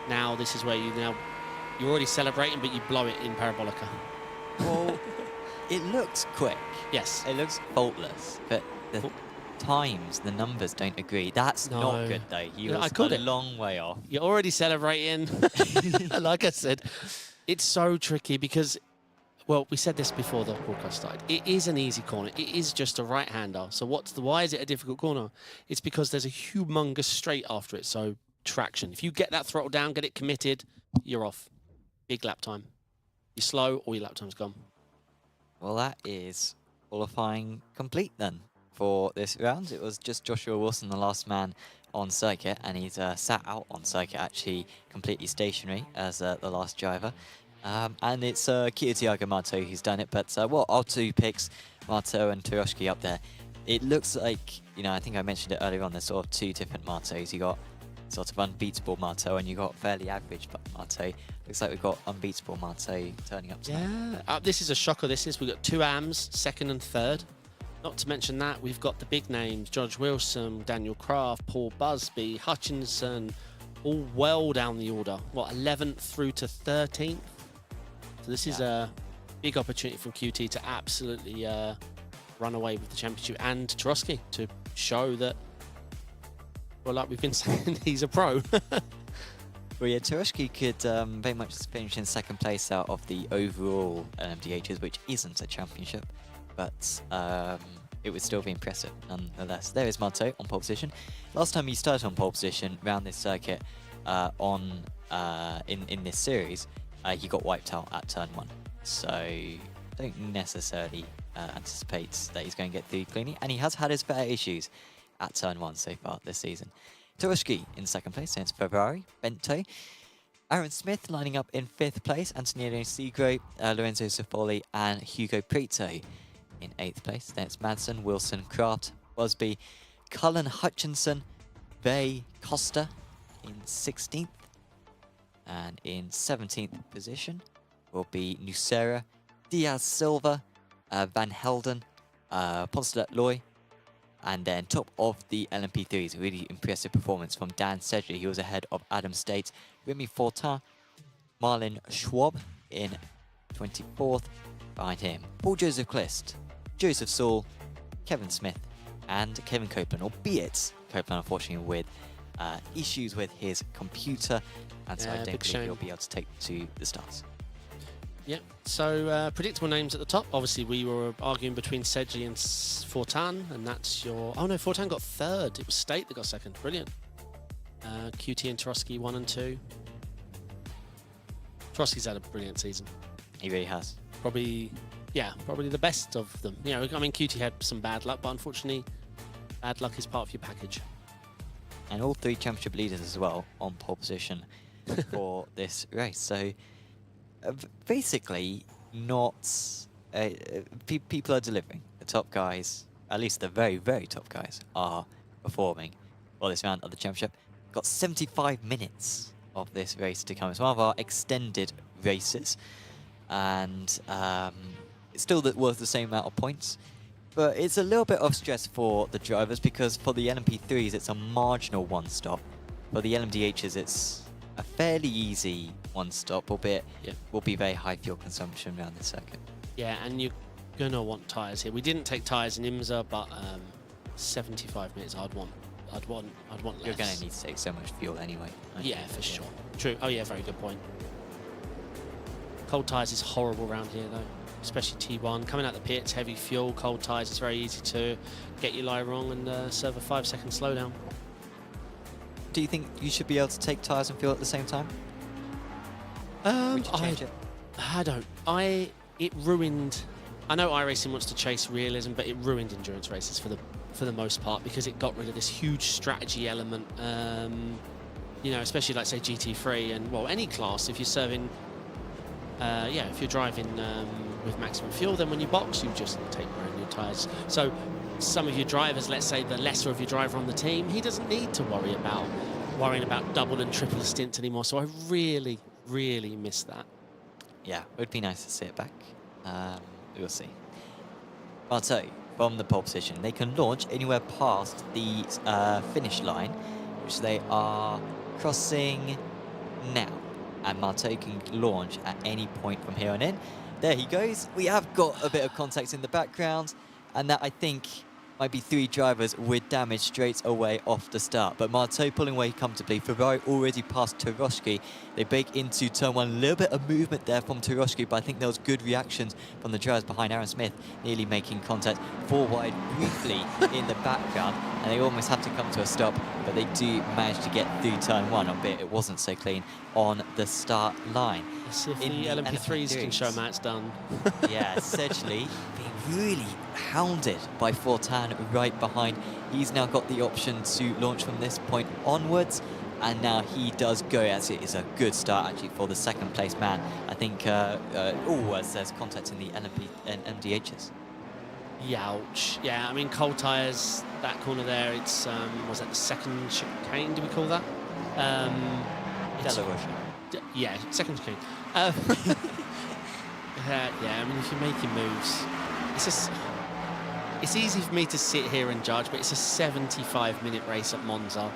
Now this is where you're already celebrating, but you blow it in Parabolica. Well, it looks quick. Yes. It looks faultless, but the times, the numbers don't agree. That's not good, though. You I was called a it. long way off. You're already celebrating. Like I said, it's so tricky because, well, we said this before the broadcast started. It is an easy corner. It is just a right-hander. So why is it a difficult corner? It's because there's a humongous straight after it. So traction. If you get that throttle down, get it committed, you're off. Big lap time. You're slow, all your lap time's gone. Well, that is qualifying complete then for this round. It was just Joshua Wilson, the last man on circuit, and he's sat out on circuit, actually completely stationary as the last driver. And it's Thiago Marto who's done it, but our 2 picks, Marto and Turoshki up there. It looks like, I think I mentioned it earlier on, there's sort of 2 different Martos. You got sort of unbeatable Marto, and you got fairly average Marto. Looks like we've got unbeatable Marto turning up tonight. Yeah, this is a shocker. We've got 2 AMs, 2nd and 3rd. Not to mention that, we've got the big names, George Wilson, Daniel Craft, Paul Busby, Hutchinson, all well down the order. 11th through to 13th? So this is a big opportunity from QT to absolutely run away with the championship, and Turoski to show that, well, like we've been saying, he's a pro. Well, yeah, Turoshki could very much finish in 2nd place out of the overall LMDHs, which isn't a championship, but it would still be impressive nonetheless. There is Marto on pole position. Last time he started on pole position around this circuit in this series, he got wiped out at turn 1. So don't necessarily anticipate that he's going to get through cleanly, and he has had his fair issues at turn 1 so far this season. Turoshki in 2nd place, then it's Ferrari, Bento. Aaron Smith lining up in 5th place, Antonino Segro, Lorenzo Sofoli, and Hugo Prieto in 8th place. Then it's Madsen, Wilson, Kraft, Busby, Cullen Hutchinson, Bay, Costa in 16th. And in 17th position will be Nucera, Diaz Silva, Van Helden, Poncelet Loy. And then top of the LMP3s, a really impressive performance from Dan Sedgley. He was ahead of Adam State, Remy Fortin, Marlin Schwab in 24th. Behind him, Paul Joseph Clist, Joseph Saul, Kevin Smith, and Kevin Copeland, albeit Copeland unfortunately with issues with his computer, and so I don't believe he'll be able to take to the starts. Yep, so predictable names at the top. Obviously, we were arguing between Sedgley and Fortin, and that's your... Oh no, Fortin got 3rd. It was State that got 2nd. Brilliant. QT and Turoski 1 and 2. Turoski's had a brilliant season. He really has. Probably the best of them. QT had some bad luck, but unfortunately, bad luck is part of your package. And all 3 championship leaders as well on pole position for this race. So basically, people are delivering. The top guys, at least the very, very top guys, are performing for this round of the championship. Got 75 minutes of this race to come. It's one of our extended races, and it's still worth the same amount of points. But it's a little bit of stress for the drivers, because for the LMP3s, it's a marginal 1-stop. For the LMDHs, it's a fairly easy 1-stop, albeit will be very high fuel consumption around the circuit. Yeah, and you're going to want tyres here. We didn't take tyres in IMSA, but 75 minutes I'd want less. You're going to need to take so much fuel anyway. Yeah, for sure. True. Oh yeah, very good point. Cold tyres is horrible around here though, especially T1. Coming out the pits, heavy fuel, cold tyres, it's very easy to get your lie wrong and serve a 5-second slowdown. Do you think you should be able to take tyres and fuel at the same time? Would you change it? I don't. It ruined... I know iRacing wants to chase realism, but it ruined endurance races for the most part, because it got rid of this huge strategy element. Especially like say GT3 and any class. If you're serving, if you're driving with maximum fuel, then when you box, you just take brand new tyres. So some of your drivers, let's say the lesser of your driver on the team, he doesn't need to worrying about double and triple stints anymore. So I really, really miss that. Yeah, it would be nice to see it back. We'll see. Marteau, from the pole position, they can launch anywhere past the finish line, which they are crossing now. And Marteau can launch at any point from here on in. There he goes. We have got a bit of contact in the background, and that, I think, might be 3 drivers with damage straight away off the start. But Marteau pulling away comfortably. Ferrari already past Turoshki. They break into turn 1. A little bit of movement there from Turoshki, but I think there was good reactions from the drivers behind. Aaron Smith nearly making contact 4 wide briefly in the background, and they almost have to come to a stop, but they do manage to get through turn 1, albeit it wasn't so clean on the start line. Let's see if the LMP3s can show Matt's done. Yeah, Sedgley being really hounded by Fortan right behind. He's now got the option to launch from this point onwards, and now he does go, as it is a good start actually for the second place man. I think, as there's contact in the LMP and MDHs. Youch. Yeah, I mean, cold tyres, that corner there, it's, was that the second chicane, do we call that? Yeah, second chicane. Yeah, I mean, if you're making moves, it's easy for me to sit here and judge, but it's a 75-minute race at Monza.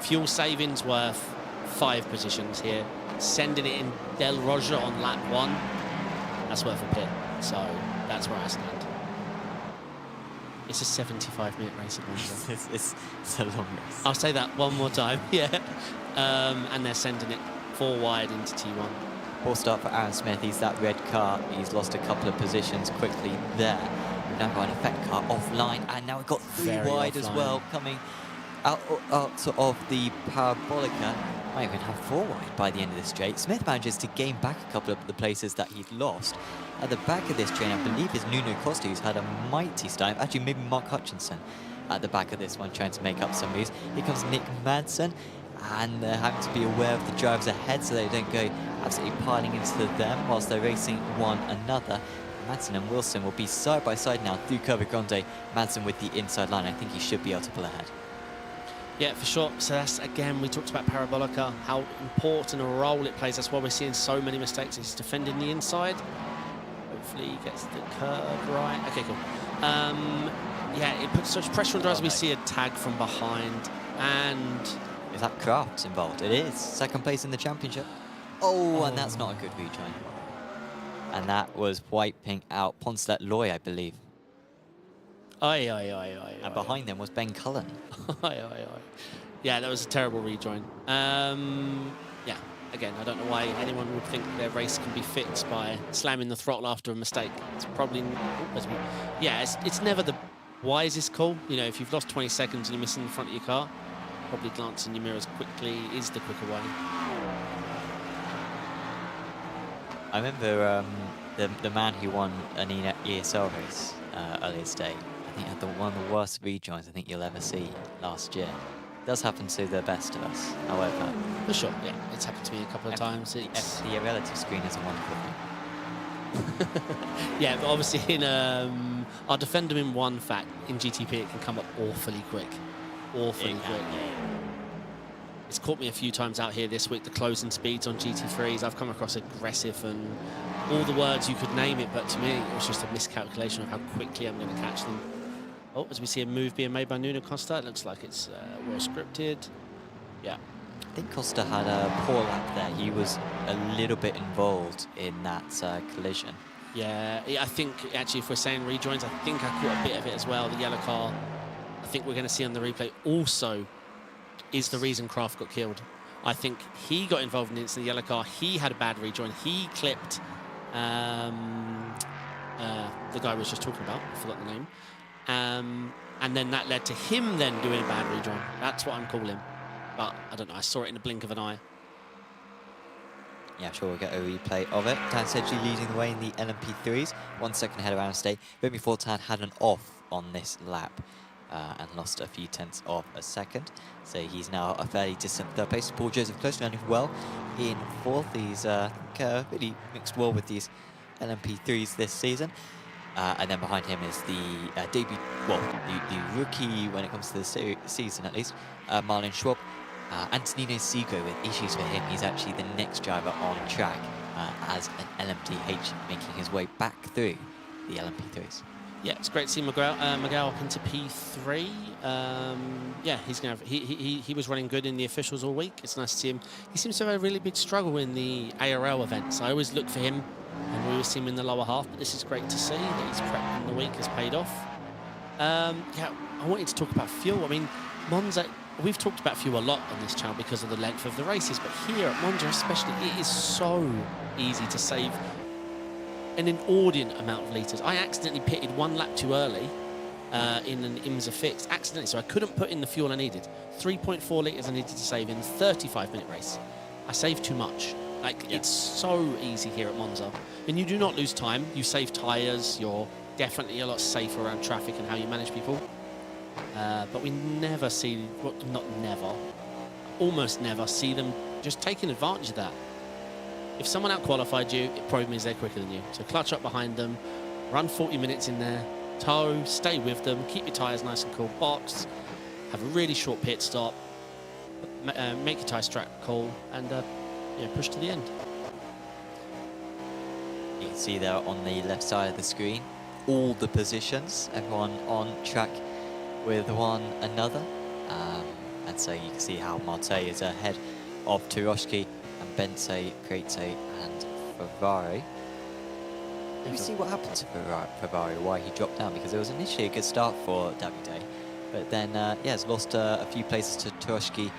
Fuel savings worth 5 positions here. Sending it in Del Roger on lap 1, that's worth a pit. So that's where I stand. It's a 75-minute race at Monza. it's a long race. I'll say that one more time, yeah. And they're sending it 4 wide into T1. Poor start for Aaron Smith. He's that red car. He's lost a couple of positions quickly there. We've now got an effect car offline, and now we've got 3 wide as well, coming out of the Parabolica. Might even have 4 wide by the end of this straight. Smith manages to gain back a couple of the places that he's lost. At the back of this train, I believe, is Nuno Costa, who's had a mighty start. Actually, maybe Mark Hutchinson at the back of this one, trying to make up some moves. Here comes Nick Madsen, and they're having to be aware of the drivers ahead so they don't go absolutely piling into them whilst they're racing one another. Madsen and Wilson will be side by side now through Curva Grande. Madsen with the inside line. I think he should be able to pull ahead. Yeah, for sure. So that's, again, we talked about Parabolica, how important a role it plays. That's why we're seeing so many mistakes. He's defending the inside. Hopefully he gets the curve right. Okay, cool. Yeah, it puts such pressure on drivers. We see a tag from behind, and... Is that Kraft's involved? It is. Second place in the championship. Oh, and that's not a good rejoin. And that was wiping out Poncelet Loy, I believe. And behind them was Ben Cullen. Yeah, that was a terrible rejoin. Yeah, again, I don't know why anyone would think their race can be fixed by slamming the throttle after a mistake. It's probably... Yeah, it's never the wisest call. You know, if you've lost 20 seconds and you're missing the front of your car, probably glancing in your mirrors quickly is the quicker way. I remember the man who won an ESL race earlier today. I think had one of the worst rejoins I think you'll ever see last year. It does happen to the best of us, however. For sure, yeah. It's happened to me a couple of times. The relative screen is a wonderful thing. Yeah, but obviously in our defender in 1 fact, in GTP it can come up awfully quick. Awfully quick. It's caught me a few times out here this week, the closing speeds on GT3s. I've come across aggressive and all the words you could name it, but to me it was just a miscalculation of how quickly I'm going to catch them. Oh, as we see a move being made by Nuno Costa, it looks like it's well scripted. Yeah. I think Costa had a poor lap there. He was a little bit involved in that collision. Yeah, I think actually if we're saying rejoins, I think I caught a bit of it as well. The yellow car, I think we're going to see on the replay also is the reason Kraft got killed. I think he got involved in the incident, the yellow car. He had a bad rejoin. He clipped the guy we was just talking about. I forgot the name. And then that led to him then doing a bad rejoin. That's what I'm calling. But I don't know. I saw it in the blink of an eye. Yeah, sure, we'll get a replay of it. Dan Sedgley leading the way in the LMP3s. 1 second ahead of Aaron State. Remy Fortan had an off on this lap. And lost a few tenths of a second. So he's now a fairly distant third place. Paul Joseph close running well in 4th. He's really mixed well with these LMP3s this season. And then behind him is the debut, well, the rookie when it comes to the season at least, Marlon Schwab. Antonino Seago, with issues for him, he's actually the next driver on track as an LMDH, making his way back through the LMP3s. Yeah, it's great to see Miguel up into P3. Yeah, he's gonna have, he was running good in the officials all week. It's nice to see him. He seems to have a really big struggle in the ARL events. I always look for him, and we always see him in the lower half. But this is great to see that his prep in the week has paid off. Yeah, I wanted to talk about fuel. I mean, Monza. We've talked about fuel a lot on this channel because of the length of the races, but here at Monza especially, it is so easy to save an inordinate amount of litres. I accidentally pitted 1 lap too early in an IMSA fix, accidentally, so I couldn't put in the fuel I needed. 3.4 litres I needed to save in a 35-minute race. I saved too much. Like, it's so easy here at Monza. And you do not lose time. You save tyres. You're definitely a lot safer around traffic and how you manage people. But we never see, well, not never, almost never see them just taking advantage of that. If someone out-qualified you, it probably means they're quicker than you. So clutch up behind them, run 40 minutes in there, tow, stay with them, keep your tyres nice and cool, box, have a really short pit stop, make your tyre strap cool, and push to the end. You can see there on the left side of the screen, all the positions, everyone on track with one another, and so you can see how Marte is ahead of Turoshki and Bente, Crete and Favaro. Let me see what happened to Favaro, why he dropped down, because it was initially a good start for Davide, but then has lost a few places to Turoshki,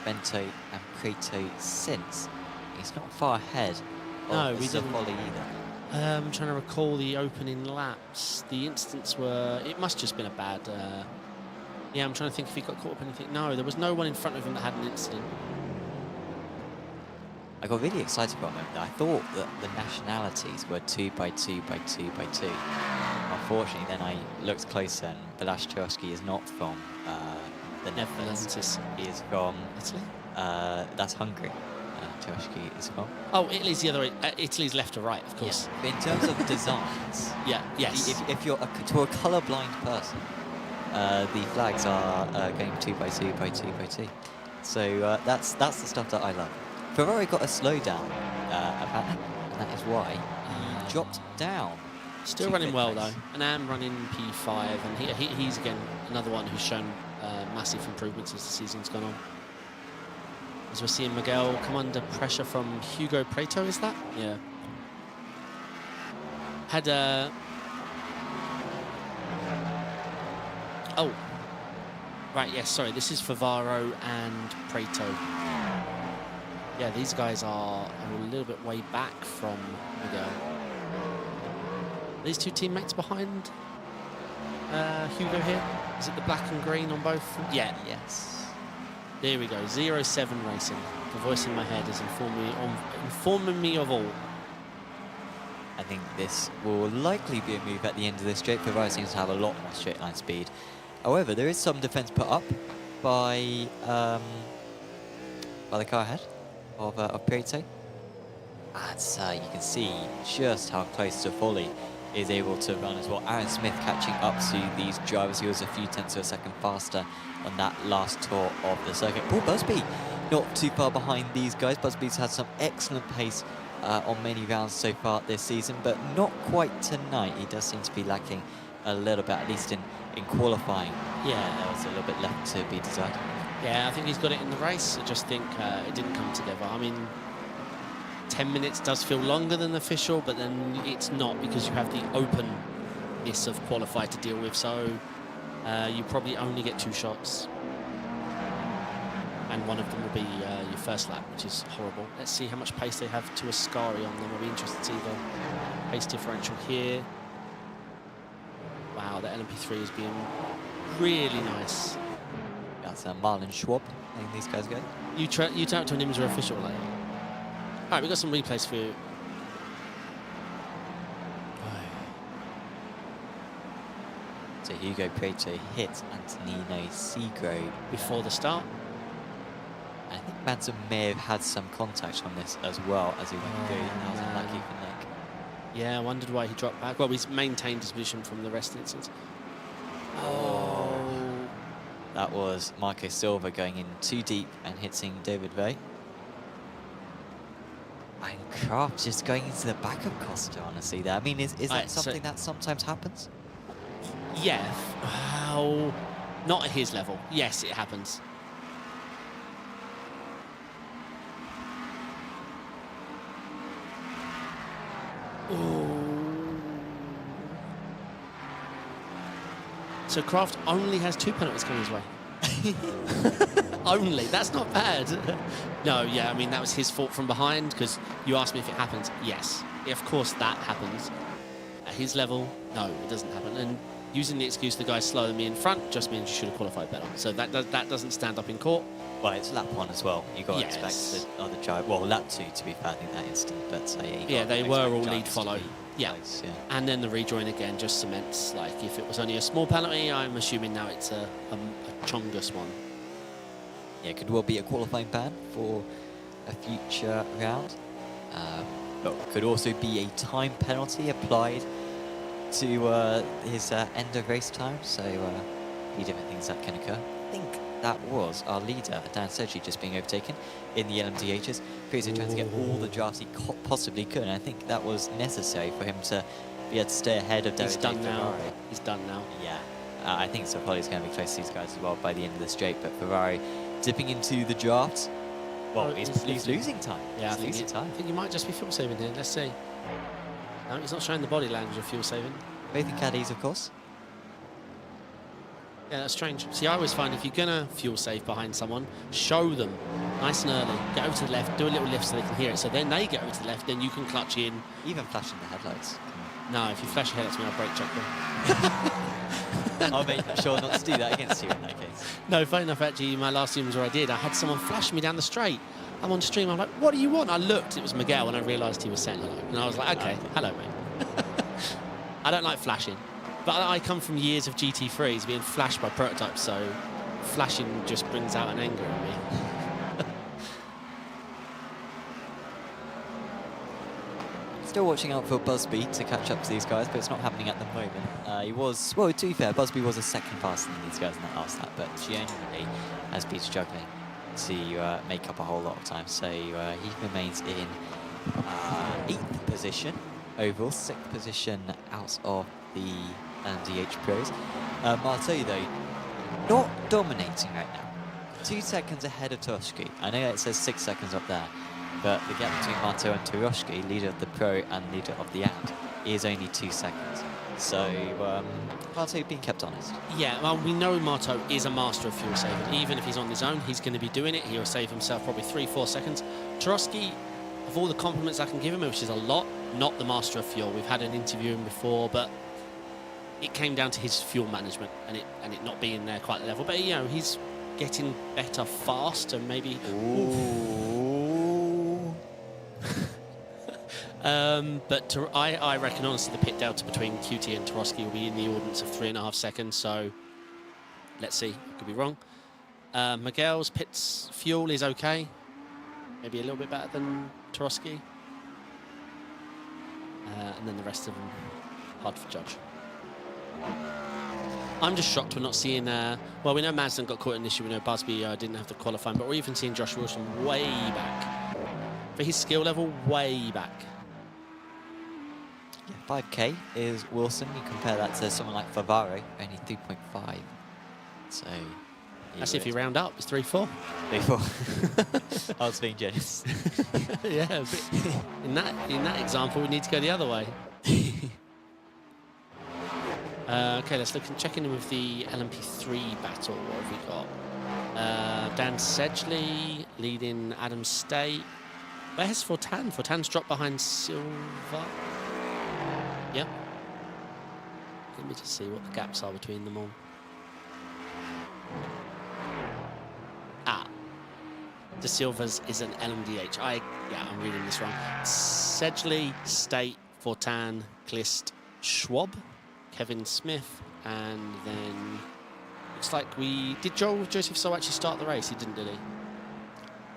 Bente and Crete since. He's not far ahead of Zappoli either. I'm trying to recall the opening laps. The incidents were, it must just been a bad, yeah, I'm trying to think if he got caught up in anything. No, there was no one in front of him that had an incident. I got really excited about him. I thought that the nationalities were 2 by 2 by 2 by 2. Unfortunately, then I looked closer, and Balázs Turoshki is not from the Netherlands. He is from Italy. That's Hungary. Turoshki is from. Oh, Italy's the other way. Italy's left to right, of course. Yeah. In terms of designs, yes. If you're to a colour-blind person, the flags are going 2 by 2 by 2 by 2. So that's the stuff that I love. Ferrari got a slowdown, apparently, and that is why he dropped down. Still running well though, and I'm running P5, and he's again another one who's shown massive improvements as the season's gone on. As we're seeing Miguel come under pressure from Hugo Preto, is that? Yeah. Had a... Oh. Right, yes, sorry, this is Favaro and Preto. Yeah, these guys are a little bit way back from Miguel. These two teammates behind Hugo here? Is it the black and green on both? Yeah. Yes. There we go, 07 Racing. The voice in my head is informing me of all. I think this will likely be a move at the end of this straight. Ferrari seems to have a lot more straight line speed. However, there is some defence put up by the car ahead of Prieto. And so you can see just how close to Folly is able to run as well. Aaron Smith catching up to these drivers. He was a few tenths of a second faster on that last tour of the circuit. Paul Busby not too far behind these guys. Busby's had some excellent pace on many rounds so far this season, but not quite tonight. He does seem to be lacking a little bit, at least in qualifying. Yeah, there was a little bit left to be desired. Yeah, I think he's got it in the race. I just think it didn't come together. I mean, 10 minutes does feel longer than official, but then it's not, because you have the openness of qualified to deal with, so you probably only get 2 shots. And one of them will be your first lap, which is horrible. Let's see how much pace they have to Ascari on them. I'll be interested to see the pace differential here. Wow, the LMP3 is being really nice. That's Marlon Schwab letting these guys go. You talked to an IMSA official later. All right, we've got some replays for you. So Hugo Prieto hit Antonino Seagrove before the start. I think Manson may have had some contact on this as well as he went through. That was unlucky for Nick. Yeah, I wondered why he dropped back. Well, he's maintained his position from the rest of the instance. Oh. That was Marco Silva going in too deep and hitting David Vey. And Kraft just going into the back of Costa, honestly, there. I mean, is that something that sometimes happens? Yeah. Well, not at his level. Yes, it happens. Ooh. So Kraft only has 2 penalties coming his way. Only. That's not bad. No, yeah, I mean, that was his fault from behind, because you asked me if it happens. Yes, of course that happens. At his level, no, it doesn't happen. And using the excuse the guy's slower than me in front just means you should have qualified better. So that doesn't stand up in court. Well, it's lap 1 as well. You got to expect the other drive. Well, lap 2 to be fair in that instant, but yeah, they were all lead follow. Yeah. Close, yeah, and then the rejoin again just cements. Like, if it was only a small penalty, I'm assuming now it's a chongus one. Yeah, it could well be a qualifying ban for a future round. But it could also be a time penalty applied to his end of race time. So, a few different things that can occur. I think that was our leader, Dan Sedgley, just being overtaken in the LMDHs. Crazy trying to get all the drafts he possibly could, and I think that was necessary for him to be able to stay ahead of David. He's done now. He's done now. Yeah, I think so. Probably is going to be close to these guys as well by the end of the straight. But Ferrari dipping into the drafts. Well, he's losing time. Yeah, he's losing time. I think he might just be fuel saving here. Let's see. No, he's not showing the body language of fuel saving. Both in caddies, of course. Yeah, that's strange. See, I always find if you're going to fuel save behind someone, show them nice and early. Get over to the left, do a little lift so they can hear it. So then they get over to the left, then you can clutch in. Even flashing the headlights. No, if you flash your headlights, I'll brake check them. I'll make sure not to do that against you in that case. No, funny enough, actually, my last stream was where I did. I had someone flash me down the straight. I'm on stream, I'm like, what do you want? I looked, it was Miguel, and I realised he was saying hello. And I was like, okay, hello, mate. I don't like flashing. But I come from years of GT3s being flashed by prototypes, so flashing just brings out an anger in me. Still watching out for Busby to catch up to these guys, but it's not happening at the moment. He was, well, to be fair, Busby was a second faster than these guys in that last lap, but generally has been struggling to make up a whole lot of time. So he remains in 8th position overall, 6th position out of the DH Pros. Marteau, though, not dominating right now. 2 seconds ahead of Toshki. I know it says 6 seconds up there, but the gap between Marteau and Turoshki, leader of the Pro and leader of the AND, is only 2 seconds. So, Marteau being kept honest. Yeah, well, we know Marteau is a master of fuel saving. Even if he's on his own, he's going to be doing it. He'll save himself probably 3-4 seconds. Turoshki, of all the compliments I can give him, which is a lot, not the master of fuel. We've had an interview him before, but it came down to his fuel management and it not being there quite the level. But, you know, he's getting better fast and maybe... Ooh. But I reckon, honestly, the pit delta between QT and Turoshki will be in the ordinance of 3.5 seconds. So let's see. Could be wrong. Miguel's pit's fuel is okay. Maybe a little bit better than Turoshki. And then the rest of them, hard to judge. I'm just shocked we're not seeing... well, we know Madsden got caught in an issue. We know Busby didn't have the qualifying, but we're even seeing Josh Wilson way back. For his skill level, way back. Yeah, 5K is Wilson. You compare that to someone like Favaro, only 3.5. So... That's if you round up, it's 3-4. 3-4. I was being generous. Yeah, but in that example, we need to go the other way. Okay, let's look and check in with the LMP3 battle. What have we got? Dan Sedgley leading Adam State. Where's Fortan? Fortan's dropped behind Silva. Yep. Let me just see what the gaps are between them all. De Silva's is an LMDH. Yeah, I'm reading this wrong. Sedgley, State, Fortan, Klist, Schwab, Kevin Smith, and then looks like did Joseph So actually start the race? He didn't, did he?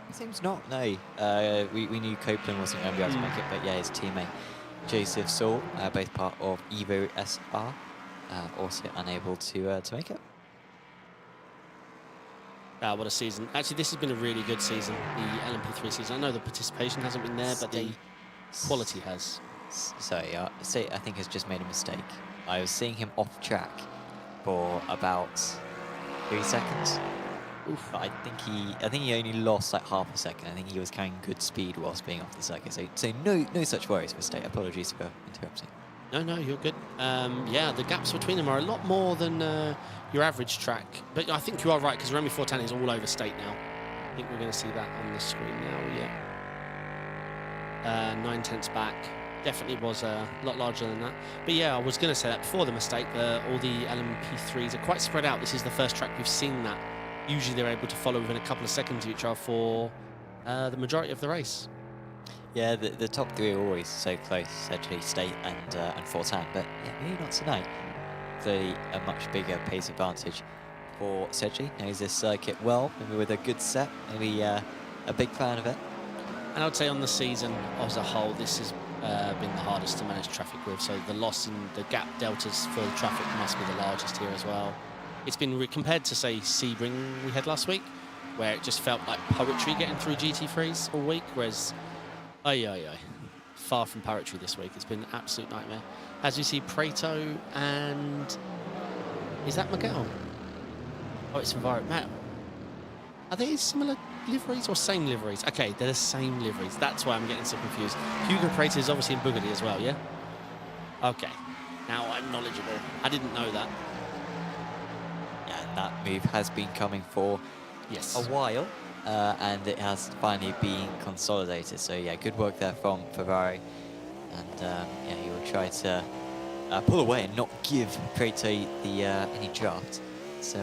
It seems not, no. We knew Copeland wasn't going to be able to make it, but yeah, his teammate Joseph Saul, both part of Evo SR, also unable to make it. What a season. Actually, this has been a really good season, the LMP3 season. I know the participation hasn't been there, but the quality has. Sorry, State I think has just made a mistake. I was seeing him off track for about 3 seconds. Oof. But I think he only lost like half a second. I think he was carrying good speed whilst being off the circuit. So no such worries for State. Apologies for interrupting. No, you're good. Yeah, the gaps between them are a lot more than your average track. But I think you are right, because Remy Fortan is all over State now. I think we're going to see that on the screen now, yeah. 9/10 back. Definitely was a lot larger than that. But yeah, I was going to say that before the mistake, all the LMP3s are quite spread out. This is the first track we've seen that. Usually they're able to follow within a couple of seconds of each other for the majority of the race. Yeah, the top three are always so close, actually, State and Fortan. But yeah, maybe not tonight. Clearly a much bigger pace advantage for Sedgley. Knows this circuit well, maybe with a good set, maybe a big fan of it. And I would say on the season as a whole, this has been the hardest to manage traffic with. So the loss in the gap deltas for the traffic must be the largest here as well. It's been compared to, say, Sebring we had last week, where it just felt like poetry getting through GT3s all week, whereas far from poetry this week. It's been an absolute nightmare. As we see, Prato and... Is that Miguel? Oh, it's Favaro. Matt, are they similar liveries or same liveries? Okay, they're the same liveries. That's why I'm getting so confused. Hugo Prato is obviously in Bugatti as well, yeah? Okay. Now I'm knowledgeable. I didn't know that. Yeah, that move has been coming for a while. And it has finally been consolidated. So yeah, good work there from Favaro, and yeah, he will try to pull away and not give Prato the any draft. So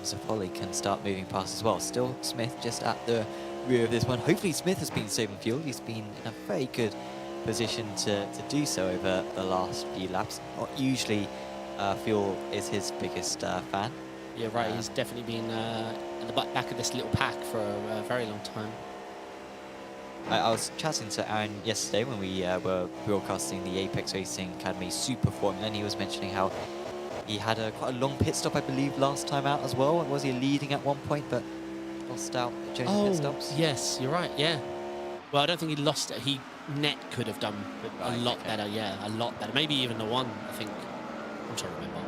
Zapoli can start moving past as well. Still Smith just at the rear of this one. Hopefully Smith has been saving fuel. He's been in a very good position to do so over the last few laps. Not usually fuel is his biggest fan. Yeah, right. He's definitely been at the back of this little pack for a very long time. I was chatting to Aaron yesterday when we were broadcasting the Apex Racing Academy Super Formula, and he was mentioning how he had quite a long pit stop, I believe, last time out as well. Was he leading at one point, but lost out during the pit stops? Yes, you're right, yeah. Well, I don't think he lost it. Net could have done a lot better, yeah, a lot better. Maybe even the one, I think. I'm trying to remember.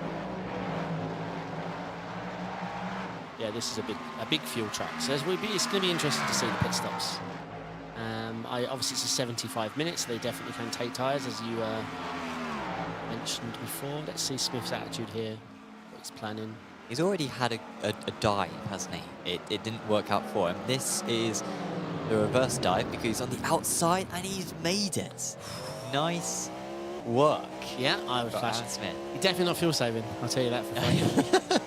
Yeah, this is a big fuel track. So it's going to be interesting to see the pit stops. Obviously, it's a 75 minutes, so they definitely can take tyres, as you mentioned before. Let's see Smith's attitude here, what he's planning. He's already had a dive, hasn't he? It didn't work out for him. This is the reverse dive because he's on the outside and he's made it. Nice work. Yeah, I would flash Smith. He's definitely not fuel saving, I'll tell you that for free.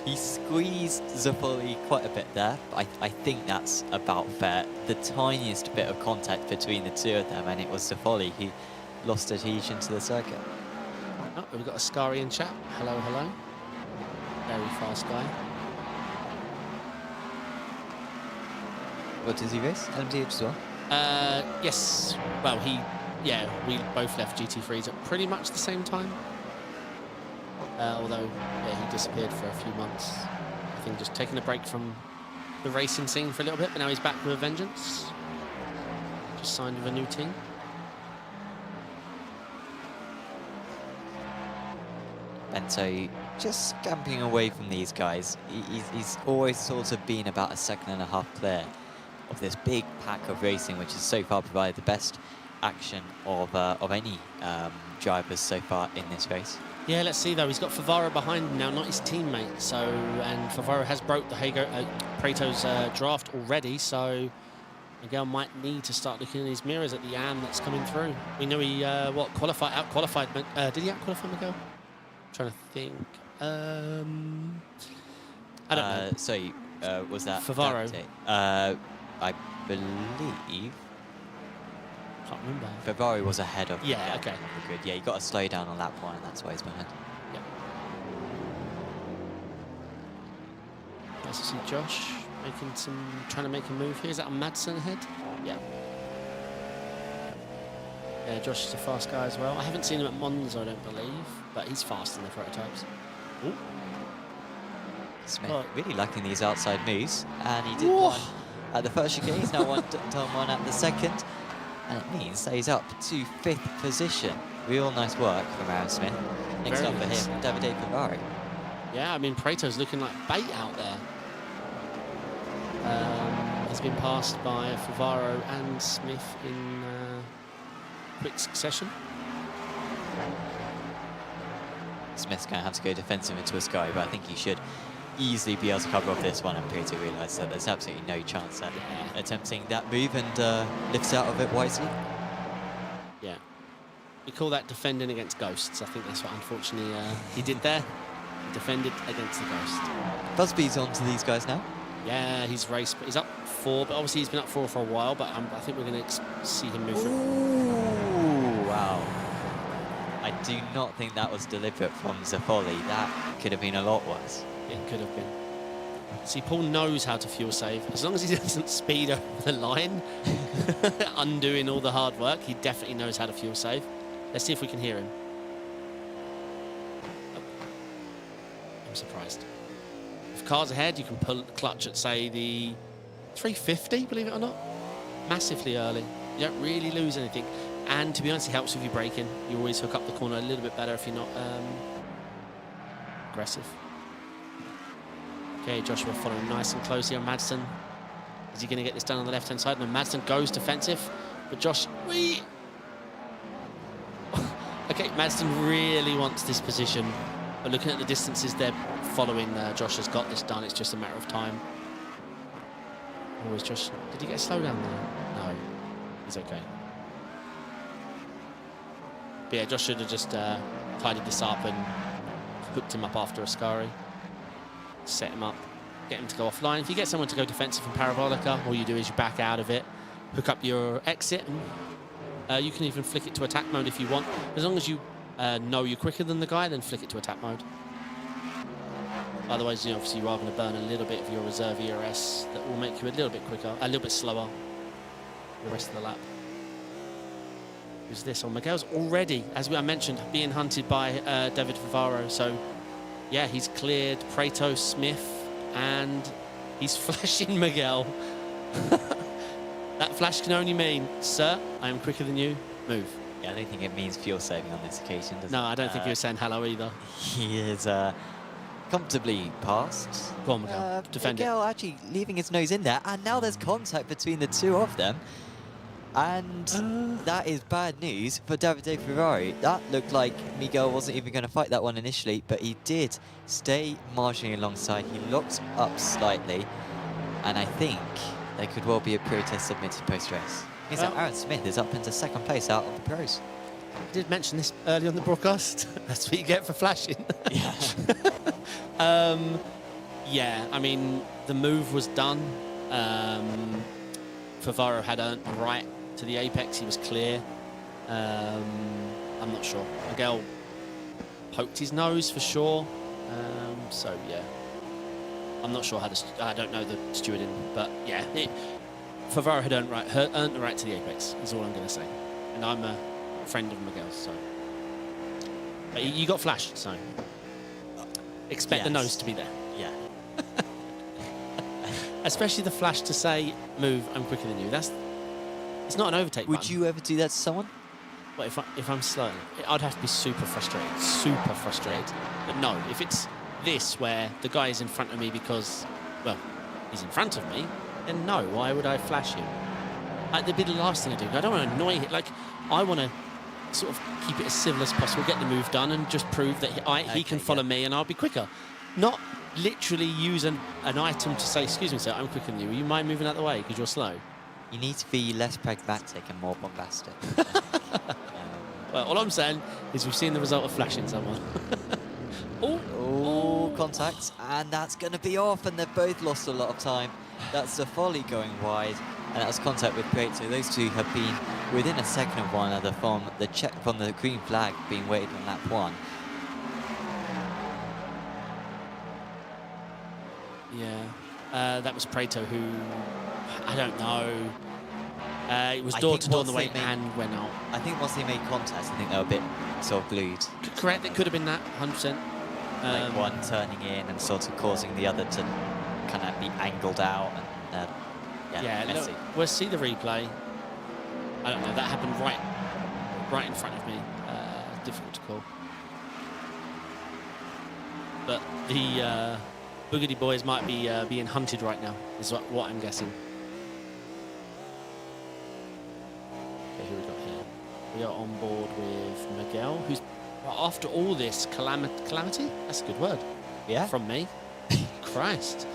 He squeezed Zapoli quite a bit there, but I think that's about fair. The tiniest bit of contact between the two of them, and it was Zapoli who lost adhesion to the circuit. Oh, we've got a Scary in chat. Hello. Very fast guy. What does he race? LMDH as well? Yes. Well, we both left GT3s at pretty much the same time. Although, yeah, he disappeared for a few months. I think just taking a break from the racing scene for a little bit, but now he's back with a vengeance. Just signed with a new team. Bento just scamping away from these guys. He's always sort of been about a second and a half clear of this big pack of racing, which has so far provided the best action of any drivers so far in this race. Yeah, let's see though. He's got Favaro behind him now, not his teammate. So, and Favaro has broke the Prato's draft already. So, Miguel might need to start looking in his mirrors at the AM that's coming through. We know he out-qualified. Did he out-qualify Miguel? I'm trying to think. I don't know. Was that Favaro? I believe. Can't remember. Favaro was ahead of. Yeah, okay. Good. Yeah, you got to slow down on lap one, and that's why he's behind. Yeah. Nice to see Josh trying to make a move here. Is that a Madsen ahead? Yeah. Yeah, Josh is a fast guy as well. I haven't seen him at Monza, I don't believe, but he's fast in the prototypes. Ooh. Smith Oh. really liking these outside moves, and he did Whoa. one at the first chicane. He's now done one at the second, and it means that he's up to 5th position. Real nice work from Aaron Smith. Next Very up for nice. him, Davide Ferrari. Yeah, I mean, Prato's looking like bait out there. He's been passed by Favaro and Smith in quick succession. Smith's going to have to go defensive into a sky, but I think he should easily be able to cover off this one, and Prieto realised that there's absolutely no chance at attempting that move, and lifts out of it wisely. Yeah. We call that defending against ghosts. I think that's what, unfortunately, he did there. He defended against the ghost. Busby's on to these guys now. Yeah, he's raced, but he's up 4, but obviously he's been up 4 for a while, but I think we're going to see him move through. Ooh, wow. I do not think that was deliberate from Zaffoli. That could have been a lot worse. It could have been. See, Paul knows how to fuel save. As long as he doesn't speed over the line, undoing all the hard work, he definitely knows how to fuel save. Let's see if we can hear him. Oh. I'm surprised. If cars ahead, you can pull the clutch at, say, the 350, believe it or not. Massively early. You don't really lose anything. And to be honest, it helps with your braking. You always hook up the corner a little bit better if you're not aggressive. Okay, Joshua following nice and close here on Madsen. Is he going to get this done on the left-hand side? No, Madsen goes defensive, but Josh... Whee! Okay, Madsen really wants this position, but looking at the distances they're following, Josh has got this done. It's just a matter of time. Oh, is Josh... Did he get a slowdown there? No, he's okay. But yeah, Josh should have just tidied this up and hooked him up after Ascari. Set him up, get him to go offline. If you get someone to go defensive from Parabolica, all you do is you back out of it, hook up your exit, and you can even flick it to attack mode if you want. As long as you know you're quicker than the guy, then flick it to attack mode. Otherwise, obviously you are going to burn a little bit of your reserve ERS that will make you a little bit quicker, a little bit slower the rest of the lap. Who's this? Oh, Miguel's already, as I mentioned, being hunted by David Favaro. So, yeah, he's cleared Prato, Smith, and he's flashing Miguel. That flash can only mean, sir, I am quicker than you, move. Yeah, I don't think it means fuel saving on this occasion, does it? No, I don't think he was saying hello either. He is comfortably passed. Go on, Miguel, defend it. Miguel actually leaving his nose in there, and now there's contact between the two of them. And that is bad news for Davide Ferrari. That looked like Miguel wasn't even going to fight that one initially, but he did stay marginally alongside. He locked up slightly, and I think there could well be a protest submitted post-race. Means that Aaron Smith is up into 2nd place out of the pros. I did mention this early on the broadcast. That's what you get for flashing. Yeah. Yeah, I mean, the move was done. Favaro had earned the right to the apex. He was clear. I'm not sure. Miguel poked his nose for sure. So, yeah. I'm not sure how to... I don't know the stewarding, but, yeah. Favaro had earned the right to the apex, is all I'm going to say. And I'm a friend of Miguel's, so... But you got flashed, so... Expect the nose to be there. Yeah. Especially the flash to say, move, I'm quicker than you. It's not an overtake Would button. you ever do that to someone? Well, if I'm slow, I'd have to be super frustrated. But no, if it's this where the guy is in front of me because, well, he's in front of me, then no, why would I flash him? That'd be the last thing I do. I don't want to annoy him. Like, I want to sort of keep it as civil as possible, get the move done, and just prove that he can follow me and I'll be quicker. Not literally use an item to say, excuse me, sir, I'm quicker than you. Will you mind moving out of the way because you're slow? You need to be less pragmatic and more bombastic. Well, all I'm saying is we've seen the result of flashing someone. Oh, contact, and that's going to be off, and they've both lost a lot of time. That's the Folly going wide, and that was contact with Prieto. Those two have been within a second of one another from the green flag being waited on lap 1. Yeah, that was Prieto who, I don't know. It was I door think to door on the once way they made- and went out. I think once they made contact, I think they were a bit sort of glued. Correct, it could have been that, 100%. Like one turning in and sort of causing the other to kind of be angled out. And Yeah, messy. look, we'll see the replay. I don't know, that happened right in front of me. Difficult to call. But the Boogity Boys might be being hunted right now, is what I'm guessing. Okay, who we got here? We are on board with Miguel, who's, well, after all this calamity? That's a good word. Yeah. From me. Christ.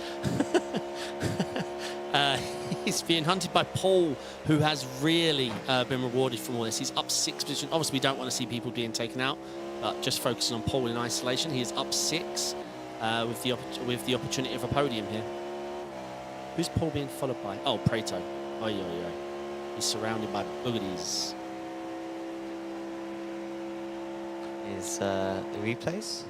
He's being hunted by Paul, who has really been rewarded from all this. He's up 6 positions. Obviously, we don't want to see people being taken out, but just focusing on Paul in isolation. He is up 6 with the opportunity of a podium here. Who's Paul being followed by? Oh, Prato. Oi, oi, oi. He's surrounded by boogies. Is the replays?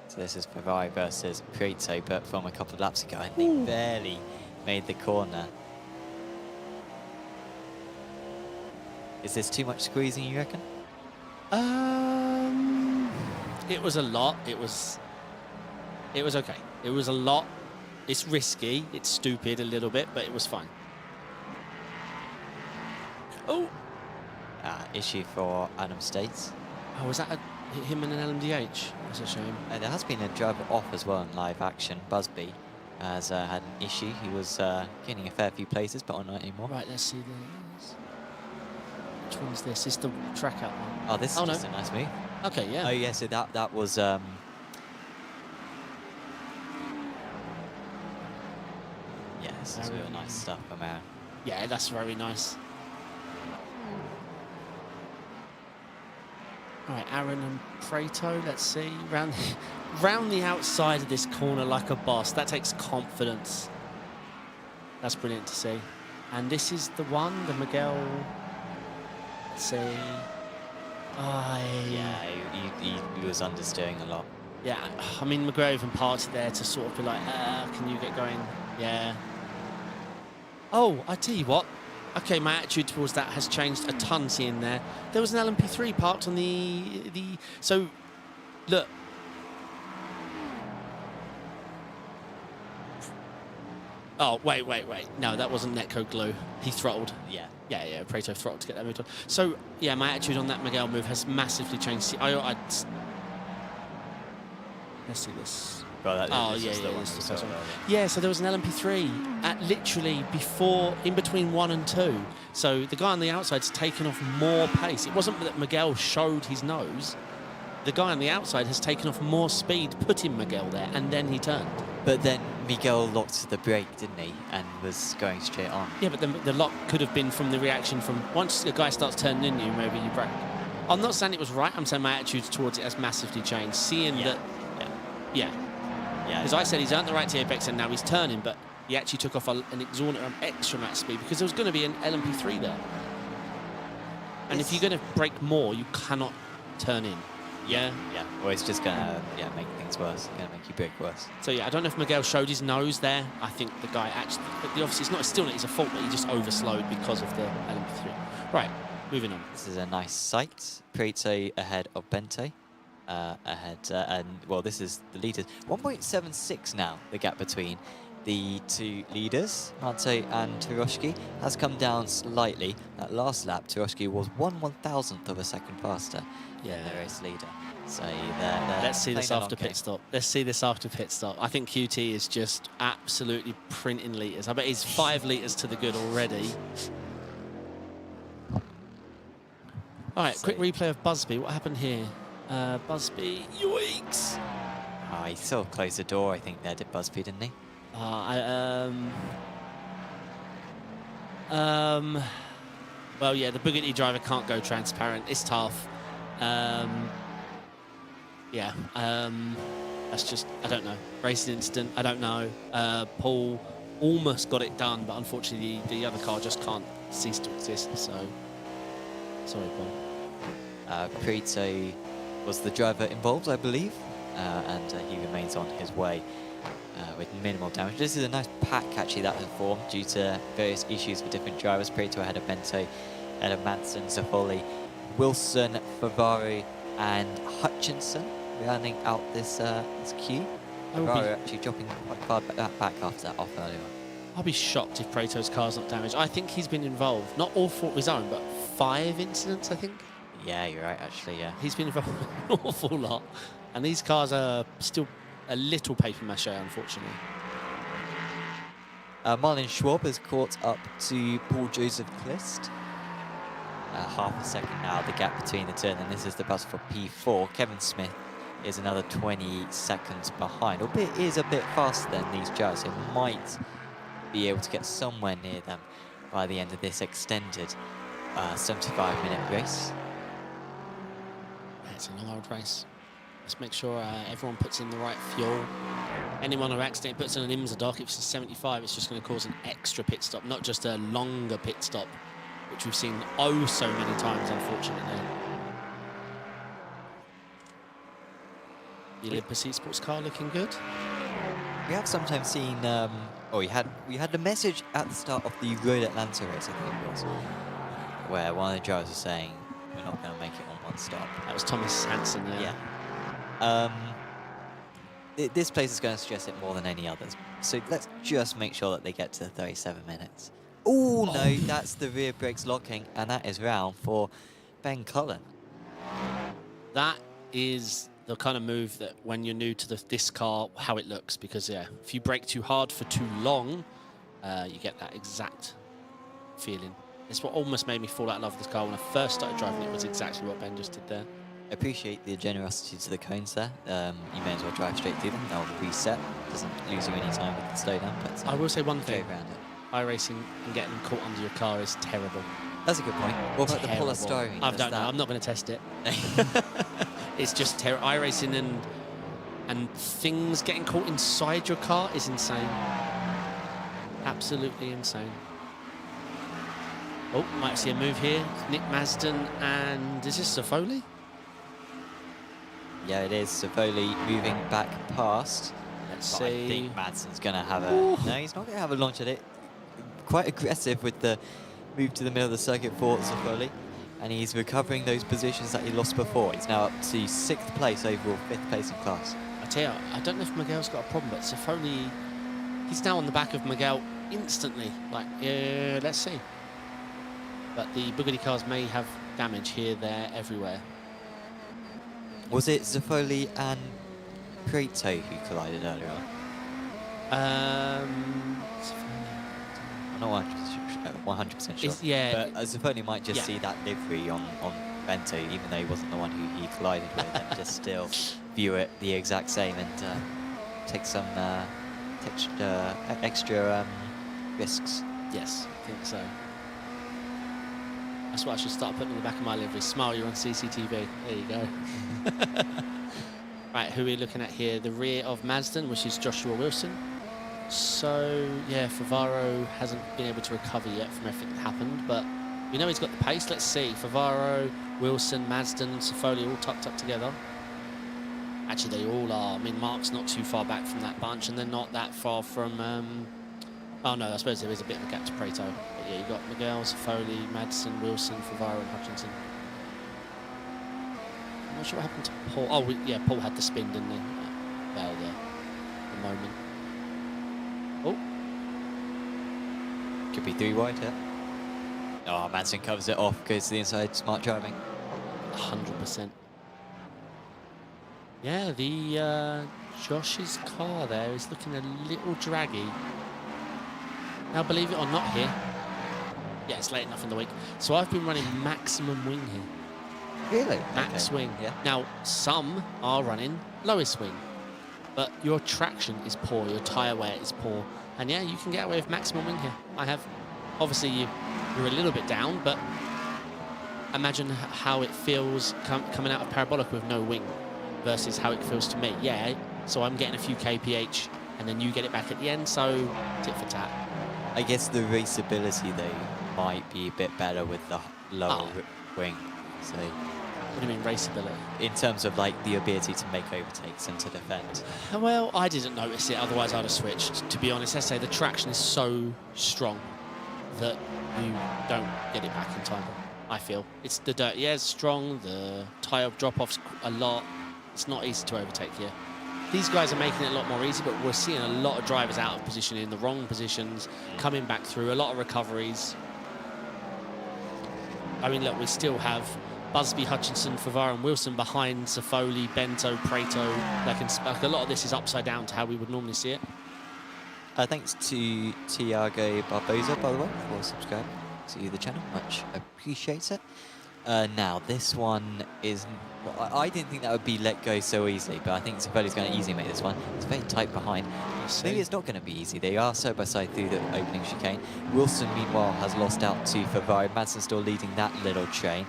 So this is Ferrari versus Prieto, but from a couple of laps ago, and they barely made the corner. Is this too much squeezing, you reckon? It was a lot. It was okay. It was a lot. It's risky. It's stupid a little bit, but it was fine. Oh. Issue for Adam States. Oh, was that him and an LMDH? That's a shame. There has been a driver off as well in live action. Busby has had an issue. He was getting a fair few places, but not anymore. Right, let's see this. Which one's this? Is the track out one? Oh, this is just a nice move. Okay, yeah. Oh, yeah, so that was... yeah, this is real nice stuff from Aaron. Yeah, that's very nice. All right, Aaron and Prato, let's see. Round the outside of this corner like a boss. That takes confidence. That's brilliant to see. And this is the one, the Miguel. Let's see. Yeah, he was understeering a lot. Yeah, I mean, McGraw even parted there to sort of be like, can you get going? Yeah. Oh, I tell you what. Okay, my attitude towards that has changed a ton seeing there. There was an LMP3 parked on the... So, look. Oh, wait. No, that wasn't Netco Glue. He throttled. Yeah. Yeah, Prato throttled to get that move on. So, yeah, my attitude on that Miguel move has massively changed. See, let's see this. Well, Oh, this yeah, was the yeah, one this we is saw the first one. earlier. Yeah, so there was an LMP3 at literally in between 1 and 2. So the guy on the outside's taken off more pace. It wasn't that Miguel showed his nose. The guy on the outside has taken off more speed, putting Miguel there, and then he turned. But then Miguel locked the brake, didn't he? And was going straight on. Yeah, but the lock could have been from the reaction from once the guy starts turning in you, maybe you brake. I'm not saying it was right. I'm saying my attitude towards it has massively changed. Seeing that, yeah. Because I said he's earned the right to apex and now he's turning, but he actually took off an exorbitant extra max speed because there was going to be an LMP3 there. And if you're going to brake more, you cannot turn in. Yeah? Yeah, or it's just going to make things worse. Going to make you brake worse. So, yeah, I don't know if Miguel showed his nose there. I think the guy actually... Obviously, it's not still not his fault, but he just overslowed because of the LMP3. Right, moving on. This is a nice sight. Prieto ahead of Bente. Well, this is the leaders. 1.76 now, the gap between the two leaders. Mate and Turoshki has come down slightly. That last lap, Turoshki was 1/1000th of a second faster than the race leader. So Let's see this after pit stop. Let's see this after pit stop. I think QT is just absolutely printing litres. I bet he's 5 litres to the good already. All right, quick replay of Busby. What happened here? Busby, yoinks! Oh, he sort of closed the door, I think, there, did Busby, didn't he? Well, yeah, the Bugatti driver can't go transparent. It's tough. That's just, I don't know. Racing incident, I don't know. Paul almost got it done, but unfortunately the other car just can't cease to exist, so... Sorry, Paul. Prieto was the driver involved, I believe, and he remains on his way. with minimal damage. This is a nice pack actually that has formed due to various issues with different drivers. Prato ahead of Bento, ahead of Manson, Zafoli, Wilson, Favaro and Hutchinson rounding out this queue. Favaro actually dropping quite far back after that off earlier on. I'll be shocked if Prato's car's not damaged. I think he's been involved, not all for his own, but 5 incidents, I think. Yeah, you're right, actually, yeah. He's been involved in an awful lot. And these cars are still a little paper mache, unfortunately. Marlon Schwab has caught up to Paul Joseph Clist. Half a second now, the gap between the two, and this is the bus for P4. Kevin Smith is another 20 seconds behind, albeit is a bit faster than these drivers, so might be able to get somewhere near them by the end of this extended 75-minute race. Yeah, it's a long old race. Let's make sure everyone puts in the right fuel. Anyone who accidentally puts in an IMSA dock, if it's 75, it's just going to cause an extra pit stop, not just a longer pit stop, which we've seen oh so many times, unfortunately. The Olympus Esports car looking good. We have sometimes seen, we had the message at the start of the Road Atlanta race, I think it was, where one of the drivers was saying, we're not going to make it on one stop. That was Thomas Hansen there. Yeah. This place is going to stress it more than any others. So let's just make sure that they get to the 37 minutes. Ooh, no, that's the rear brakes locking, and that is round for Ben Cullen. That is the kind of move that when you're new to this car, how it looks, because yeah, if you brake too hard for too long, you get that exact feeling. It's what almost made me fall out of love with this car when I first started driving it. Was exactly what Ben just did there. Appreciate the generosity to the cones there. You may as well drive straight through them. They'll reset. Doesn't lose you any time with the slowdown. But I will say one thing. Around it. iRacing and getting caught under your car is terrible. That's a good point. What about the polystyrene? I don't know. I'm not going to test it. It's just terrible. iRacing and things getting caught inside your car is insane. Absolutely insane. Oh, might see a move here. Nick Marsden and is this Zafoli? Yeah, it is. Zafoli moving back past. Let's see. I think Madsen's going to have a... Ooh. No, he's not going to have a launch at it. Quite aggressive with the move to the middle of the circuit for Zafoli. And he's recovering those positions that he lost before. He's now up to 6th place overall, 5th place in class. I tell you, I don't know if Miguel's got a problem, but Zafoli, he's now on the back of Miguel instantly. Like, let's see. But the Bugatti cars may have damage here, there, everywhere. Was it Zafoli and Prato who collided earlier on? I'm not 100% sure. Yeah. But Zafoli might just see that livery on Bento, even though he wasn't the one who he collided with, and just still view it the exact same and take some extra risks. Yes, I think so. That's what I should start putting on the back of my livery. Smile, you're on CCTV. There you go. Right, who are we looking at here? The rear of Marsden, which is Joshua Wilson. So, yeah, Favaro hasn't been able to recover yet from everything that happened, but we know he's got the pace. Let's see. Favaro, Wilson, Marsden, Zafoli all tucked up together. Actually, they all are. I mean, Mark's not too far back from that bunch, and they're not that far from... oh, no, I suppose there is a bit of a gap to Prato. But, yeah, you've got Miguel, Zafoli, Madsen, Wilson, Favaro, and Hutchinson. I'm not sure what happened to Paul. Oh, yeah, Paul had the spin, didn't he? There, the moment. Oh. Could be 3 wide here. Oh, Madsen covers it off, goes to the inside, smart driving. 100%. Yeah, the Josh's car there is looking a little draggy. Now, believe it or not here, yeah, it's late enough in the week. So I've been running maximum wing here. Really? Max Okay. wing. Yeah. Now, some are running lowest wing, but your traction is poor, your tyre wear is poor. And yeah, you can get away with maximum wing here. I have, obviously you're a little bit down, but imagine how it feels coming out of parabolic with no wing versus how it feels to me. Yeah, so I'm getting a few kph and then you get it back at the end, so tit for tat. I guess the raceability though might be a bit better with the lower wing. So What do you mean, raceability? In terms of like the ability to make overtakes and to defend. Well, I didn't notice it, otherwise I'd have switched. To be honest, let's say the traction is so strong that you don't get it back in time, I feel. It's the dirt, yeah, it's strong, the tyre drop-off's a lot. It's not easy to overtake here. These guys are making it a lot more easy, but we're seeing a lot of drivers out of position in the wrong positions, coming back through, a lot of recoveries. I mean, look, we still have Busby, Hutchinson, Favara and Wilson behind Safoli, Bento, Prato. Like a lot of this is upside down to how we would normally see it. Thanks to Tiago Barbosa, by the way, for subscribing to the channel. Much appreciate it. Now, this one is... I didn't think that would be let go so easily, but I think Safoli's going to easily make this one. It's very tight behind. Maybe it's not going to be easy. They are side by side through the opening chicane. Wilson, meanwhile, has lost out to Favara. Madsen still leading that little train.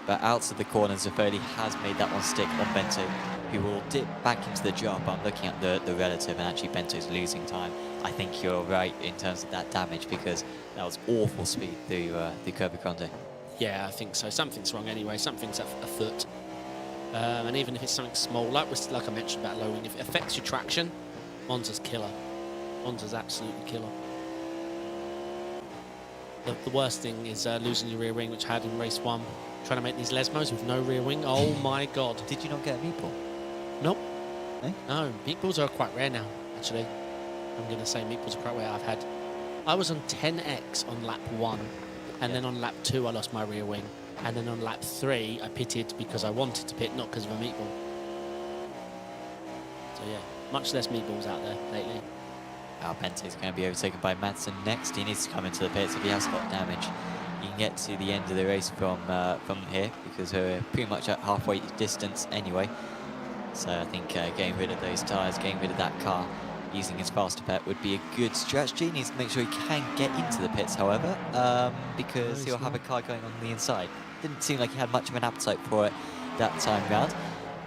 But out of the corner, Safoli has made that one stick on Bento, who will dip back into the jump. I'm looking at the relative, and actually Bento's losing time. I think you're right in terms of that damage, because that was awful speed through Corby Conde. Yeah, I think so. Something's wrong anyway. Something's afoot. And even if it's something small, like I mentioned about low wing, if it affects your traction, Monza's killer. Monza's absolutely killer. The worst thing is losing your rear wing, which I had in race 1. Trying to make these Lesmos with no rear wing. Oh my god. Did you not get a meatball? Nope. Eh? No, meatballs are quite rare now, actually. I'm going to say meatballs are quite rare. I was on 10x on lap 1, and then on lap 2 I lost my rear wing. And then on lap 3, I pitted because I wanted to pit, not because of a meatball. So yeah, much less meatballs out there lately. Bento's going to be overtaken by Madsen next. He needs to come into the pits. If he has got damage, he can get to the end of the race from here, because we're pretty much at halfway distance anyway. So I think getting rid of those tyres, getting rid of that car, using his faster pet would be a good strategy. He needs to make sure he can get into the pits, however, because he'll have a car going on the inside. Didn't seem like he had much of an appetite for it that time round.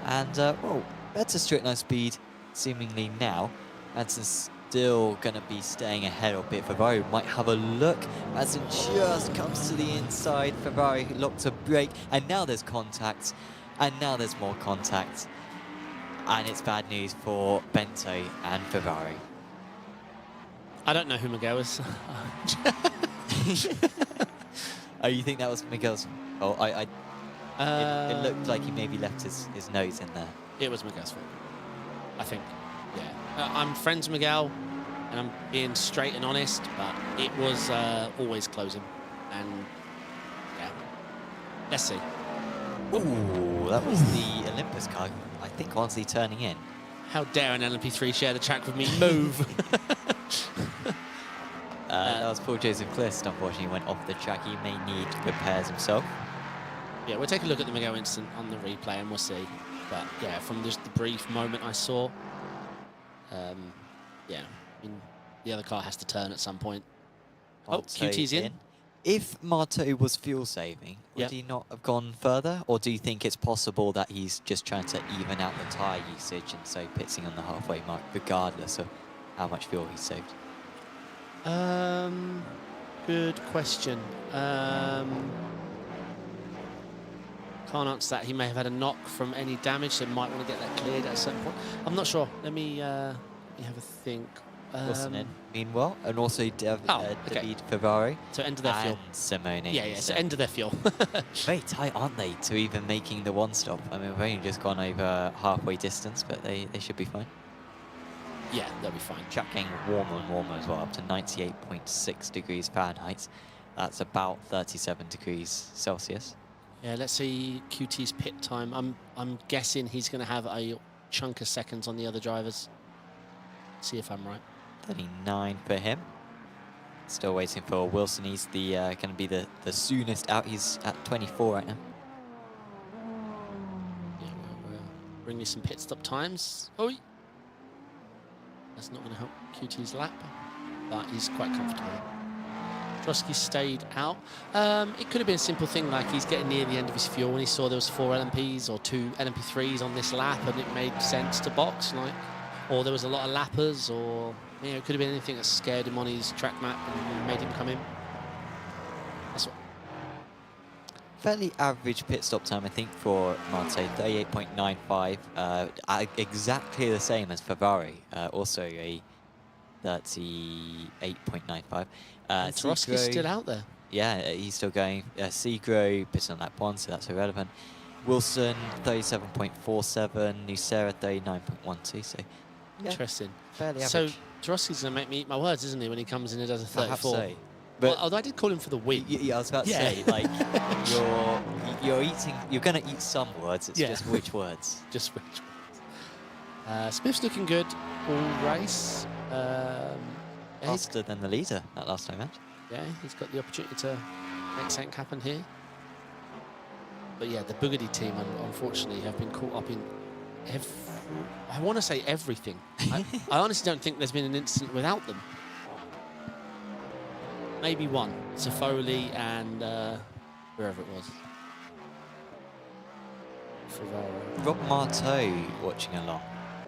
And, well, better straight line speed, seemingly now. Madsen's still going to be staying ahead of it. Ferrari might have a look. Madsen just comes to the inside. Ferrari locks a brake, and now there's contact, and now there's more contact. And it's bad news for Bento and Ferrari. I don't know who Miguel is. Oh, you think that was Miguel's? Oh, it looked like he maybe left his nose in there. It was Miguel's fault, I think. Yeah, I'm friends with Miguel, and I'm being straight and honest, but it was always closing, and yeah, let's see. Ooh, that was the Olympus car, I think, honestly turning in. How dare an LMP3 share the track with me? Move! That was Paul Joseph Clist, unfortunately, went off the track. He may need repairs himself. Yeah, we'll take a look at the Miguel incident on the replay and we'll see. But yeah, from just the brief moment I saw, yeah, I mean, the other car has to turn at some point. Oh, QT's in. If Marto was fuel saving, would Yep. he not have gone further? Or do you think it's possible that he's just trying to even out the tyre usage and so pitching on the halfway mark, regardless of how much fuel he saved? Good question. Can't answer that. He may have had a knock from any damage, so might want to get that cleared at a certain point. I'm not sure. Let me have a think. Wilson in, meanwhile, and also David Ferrari. So end of their fuel. And Simone. Yeah, so end of their fuel. Very tight, aren't they, to even making the one stop? I mean, we've only just gone over halfway distance, but they should be fine. Yeah, they'll be fine. Track getting warmer and warmer as well, up to 98.6 degrees Fahrenheit. That's about 37 degrees Celsius. Yeah, let's see QT's pit time. I'm guessing he's going to have a chunk of seconds on the other drivers. See if I'm right. 39 for him. Still waiting for Wilson. He's the going to be the soonest out. He's at 24 right now. Yeah, we'll bring you some pit stop times. Oh, that's not going to help QT's lap, but he's quite comfortable. Drosky stayed out. It could have been a simple thing like he's getting near the end of his fuel and he saw there was 4 LMPs or 2 LMP3s on this lap and it made sense to box, like, or there was a lot of lappers, or you know, it could have been anything that scared him on his track map and made him come in. That's what. fairly average pit stop time, I think, for Monza, 38.95. Exactly the same as Ferrari, also a 38.95. And Tarowski's still out there. Yeah, he's still going. Segro pitted on lap 1, so that's irrelevant. Wilson, 37.47. Nucera, 39.12. So, yeah, Interesting. fairly So average. Tarowski's going to make me eat my words, isn't he, when he comes in and does a 34? Perhaps so. But But although I did call him for the win. yeah, I was about to Yeah. say, like, you're going to eat some words. It's Yeah. just which words. Just which ones. Smith's looking good all race. Yeah, Faster than the leader that last time out. he's got the opportunity to make something happen here. But yeah, the Bugatti team, unfortunately, have been caught up in, I want to say everything. I honestly don't think there's been an incident without them. Maybe one, Safoli and whoever it was. Ferraro. Rob Marteau watching along.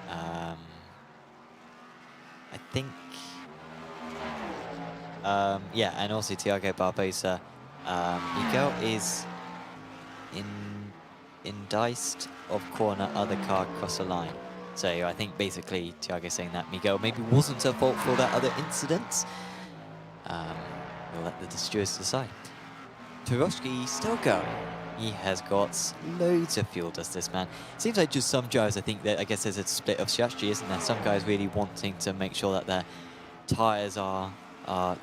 I think. Yeah, and also Tiago Barbosa. Miguel is indiced of corner other car across the line. So I think basically Tiago saying that Miguel maybe wasn't at fault for that other incident. We'll let the stewards decide. Tarowski still going. He has got loads of fuel, does this man. Seems like just some drivers, I think that, I guess there's a split of strategy, isn't there? Some guys really wanting to make sure that their tyres are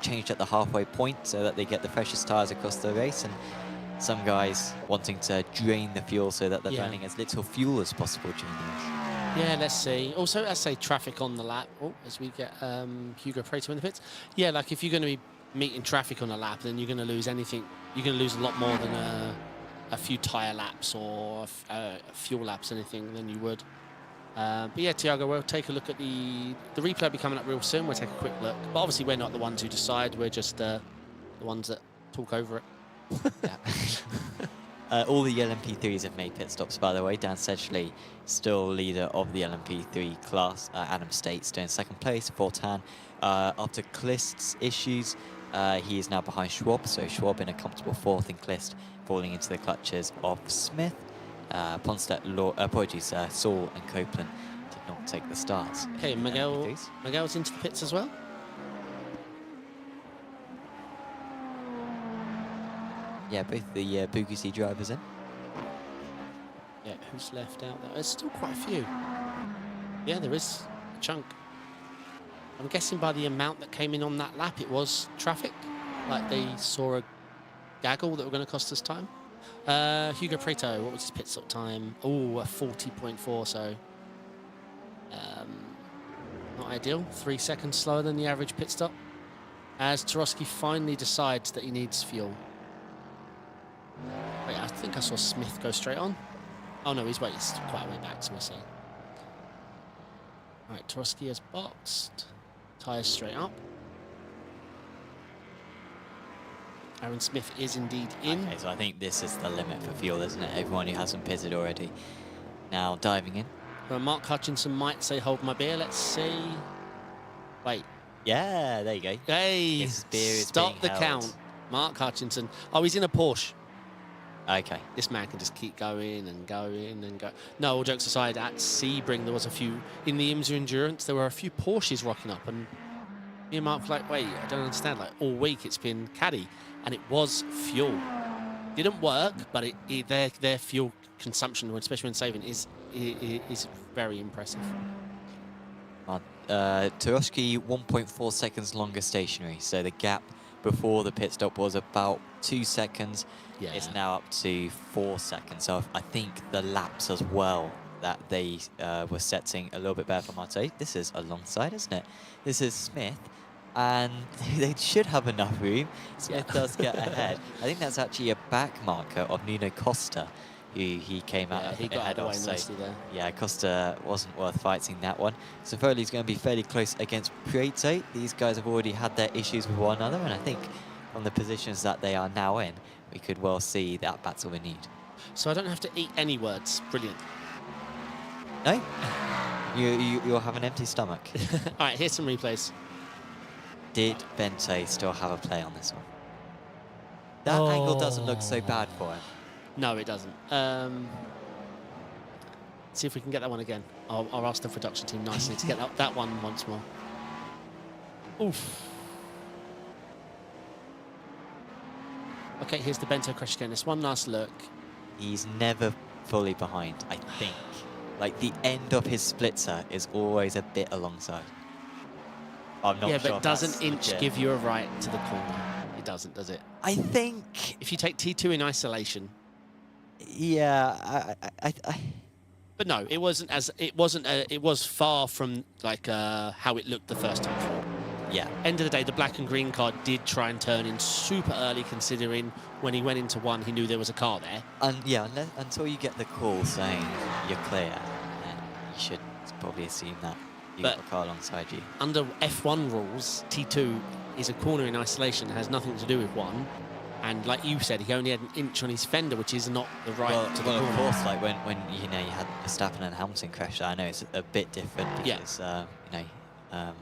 changed at the halfway point so that they get the freshest tyres across the race, and some guys wanting to drain the fuel so that they're burning as little fuel as possible during the race. Yeah, let's see. Also, let's say traffic on the lap. Oh, as we get Hugo Prato in the pits. Yeah, like if you're going to be meeting traffic on a lap, then you're going to lose anything. You're going to lose a lot more than a few tyre laps or fuel laps, anything, than you would. But yeah, Tiago, we'll take a look at the replay will be coming up real soon. We'll take a quick look. But obviously, we're not the ones who decide. We're just the ones that talk over it. All the LMP3s have made pit stops, by the way. Dan Sedgley, still leader of the LMP3 class. Adam States doing second place, Fortan. After Klist's issues, he is now behind Schwab. So Schwab in a comfortable fourth, and Klist falling into the clutches of Smith. Ponstead, Saul and Copeland did not take the starts. Okay, Miguel's into the pits as well. Yeah, both the Bugatti drivers in. Yeah, who's left out there? There's still quite a few. Yeah, there is a chunk. I'm guessing by the amount that came in on that lap, it was traffic. Like they saw a gaggle that were going to cost us time. Hugo Prato, what was his pit stop time? Oh, a 40.4, so not ideal. 3 seconds slower than the average pit stop. As Tarowski finally decides that he needs fuel. Wait, I think I saw Smith go straight on. Oh no, he's quite a way back, so we'll see. Right, Tarowski has boxed. Tyres straight up. Aaron Smith is indeed in. Okay, so I think this is the limit for fuel, isn't it? Everyone who hasn't pitted already now diving in. Well, Mark Hutchinson might say, hold my beer. Let's see. Wait. Yeah, there you go. Hey, His beer is stop being the held. count. Mark Hutchinson. Oh, he's in a Porsche. Okay. This man can just keep going and going and go. No, all jokes aside, at Sebring, there was a few, in the IMSA Endurance, there were a few Porsches rocking up. And me and Mark were like, wait, I don't understand. Like, all week it's been caddy. And it was fuel. Didn't work, but their fuel consumption, especially when saving, is very impressive. Tarowski 1.4 seconds longer stationary. So the gap before the pit stop was about 2 seconds. Yeah. It's now up to 4 seconds. So I think the laps as well that they were setting a little bit better for Marte. This is alongside, isn't it? This is Smith. And they should have enough room. Smith does get ahead. I think that's actually a back marker of Nuno Costa, who he came out he got ahead away of. nicely there. Yeah, Costa wasn't worth fighting that one. So Foley's going to be fairly close against Prieto. These guys have already had their issues with one another, and I think from the positions that they are now in, we could well see that battle we need. So I don't have to eat any words. Brilliant. No? You'll have an empty stomach. All right, here's some replays. Did Bente still have a play on this one? That angle doesn't look so bad for him. No, it doesn't. See if we can get that one again. I'll ask the production team nicely to get that one once more. Oof. Okay, here's the Bento crash again. It's one last look. He's never fully behind, I think. Like, the end of his splitzer is always a bit alongside. I'm not yeah, sure but if doesn't that's inch legit. give you a right to the corner? It doesn't, does it? I think... If you take T2 in isolation. Yeah, But no, it wasn't as it was far from like how it looked the first time through. yeah. End of the day, the black and green car did try and turn in super early, considering when he went into one, he knew there was a car there. Yeah, until you get the call saying you're clear, then you should probably assume that you've got a car alongside you. Under F1 rules, T2 is a corner in isolation, has nothing to do with one. And like you said, he only had an inch on his fender, which is not the right to the corner. Of course, like when you know you had Verstappen and Hamilton crash, I know it's a bit different because you know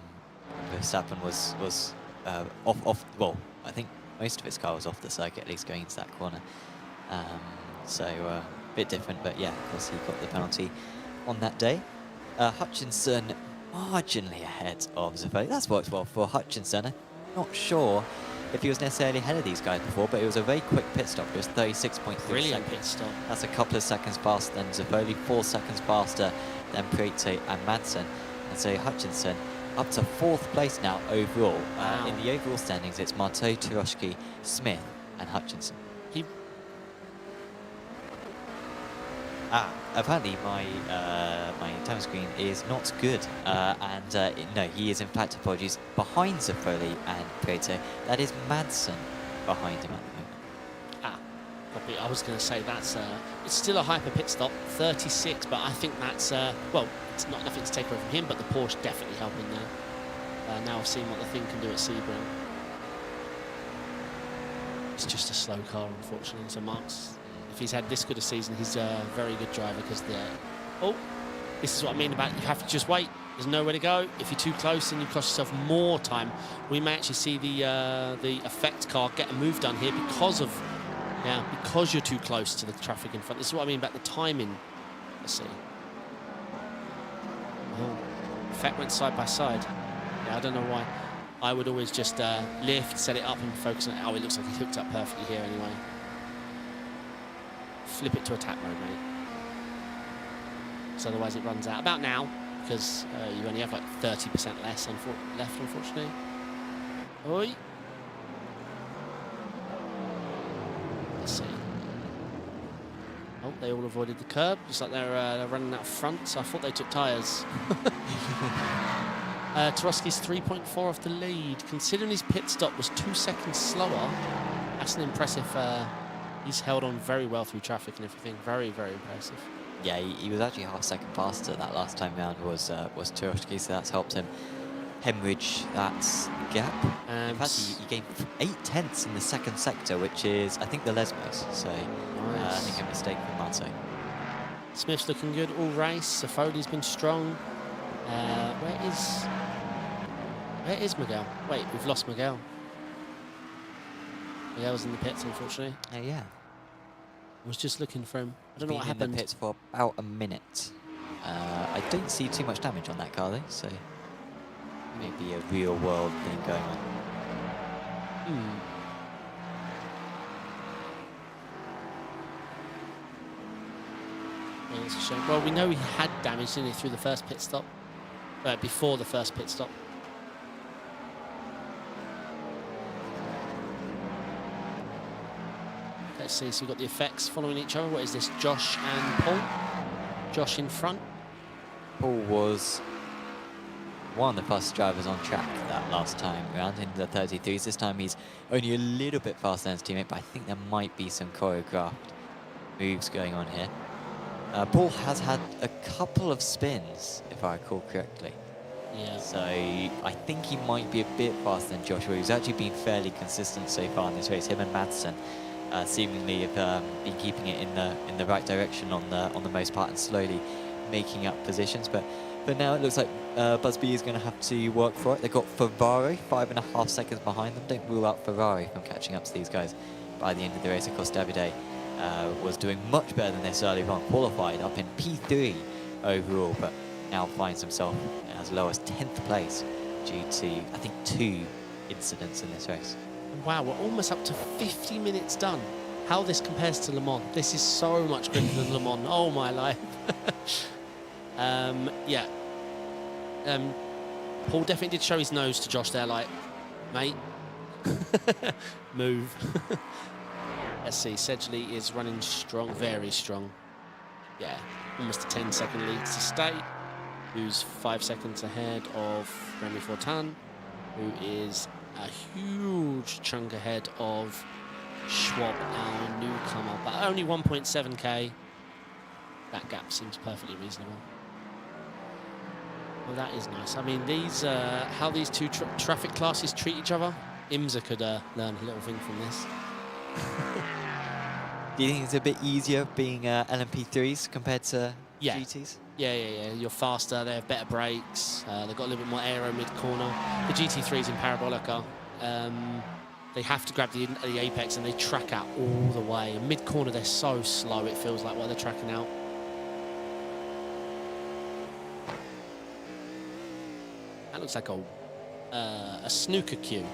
Verstappen was off. Well, I think most of his car was off the circuit, at least going into that corner. So a bit different, but yeah, of course he got the penalty on that day. Hutchinson marginally ahead of Zafoli. That's worked well for Hutchinson. I'm not sure if he was necessarily ahead of these guys before, but it was a very quick pit stop. It was 36.3 Brilliant seconds. pit stop. That's a couple of seconds faster than Zafoli, 4 seconds faster than Prieto and Madsen. And so Hutchinson up to 4th place now overall. Wow. In the overall standings, it's Marteau, Turoshki, Smith, and Hutchinson. Apparently my time screen is not good, no, he is in fact, apologies, behind Zafoli and Prieto. That is Madsen behind him at the moment. Copy. I was going to say that's it's still a hyper pit stop, 36, but I think that's well, it's not nothing to take away from him, but the Porsche definitely helping there. Now I've seen what the thing can do at Sebring. It's just a slow car, unfortunately. So Mark's, if he's had this good a season, he's a very good driver because this is what I mean about you have to just wait. There's nowhere to go. If you're too close, then you cost yourself more time. We may actually see the effect car get a move done here because you're too close to the traffic in front. This is what I mean about the timing. Let's see. Oh, effect went side by side. Yeah, I don't know why. I would always just lift, set it up, and focus on it. Oh, it looks like he hooked up perfectly here anyway. Flip it to attack mode, mate. Because otherwise it runs out about now, because you only have like 30% less left, unfortunately. Oi. Let's see. Oh, they all avoided the curb. Looks like they're running out front, so I thought they took tyres. Tarowski's 3.4 off the lead. Considering his pit stop was 2 seconds slower, that's an impressive... he's held on very well through traffic and everything. Very, very impressive. Yeah, he was actually half a second faster that last time round was Turoshki, so that's helped him hemorrhage that gap. In fact, he gained 8/10 in the second sector, which is, I think, the Lesmos. So I think a mistake from Marteau. Smith's looking good all race. Safodi's been strong. Where is Miguel? Wait, we've lost Miguel. Miguel's in the pits, unfortunately. Yeah. I was just looking for him. I don't know what Been in happened. the pits for about a minute. I don't see too much damage on that car though, so maybe a real world thing going on. Yeah, it's a shame. Well, we know he had damage, didn't he, through the first pit stop? Before the first pit stop. Let's see, so we've got the effects following each other. What is this, Josh and Paul? Josh in front. Paul was one of the fastest drivers on track that last time round in the 33s. This time he's only a little bit faster than his teammate, but I think there might be some choreographed moves going on here. Paul has had a couple of spins, if I recall correctly. Yeah. So I think he might be a bit faster than Joshua. He's actually been fairly consistent so far in this race. Him and Madsen seemingly have been keeping it in the right direction on the most part and slowly making up positions. But now it looks like Busby is going to have to work for it. They've got Ferrari 5.5 seconds behind them. Don't rule out Ferrari from catching up to these guys by the end of the race. Of course, Davide was doing much better than this earlier on, qualified up in P3 overall, but now finds himself as low as 10th place due to, I think, 2 incidents in this race. Wow, we're almost up to 50 minutes done. How this compares to Le Mans. This is so much quicker than Le Mans. Oh, my life. Yeah. Paul definitely did show his nose to Josh there, like, mate, move. Let's see, Sedgley is running strong, very strong. Yeah, almost a 10-second lead to State, who's 5 seconds ahead of Remy Fortin, who is a huge chunk ahead of Schwab, our newcomer, but only 1.7k. That gap seems perfectly reasonable. Well, that is nice. I mean, these how these two traffic classes treat each other. IMSA could learn a little thing from this. Do you think it's a bit easier being LMP3s compared to GTs? Yeah. You're faster, they have better brakes, they've got a little bit more aero mid-corner. The GT3s in Parabolica, they have to grab the apex and they track out all the way. And mid-corner, they're so slow, it feels like, while they're tracking out. That looks like a snooker cue.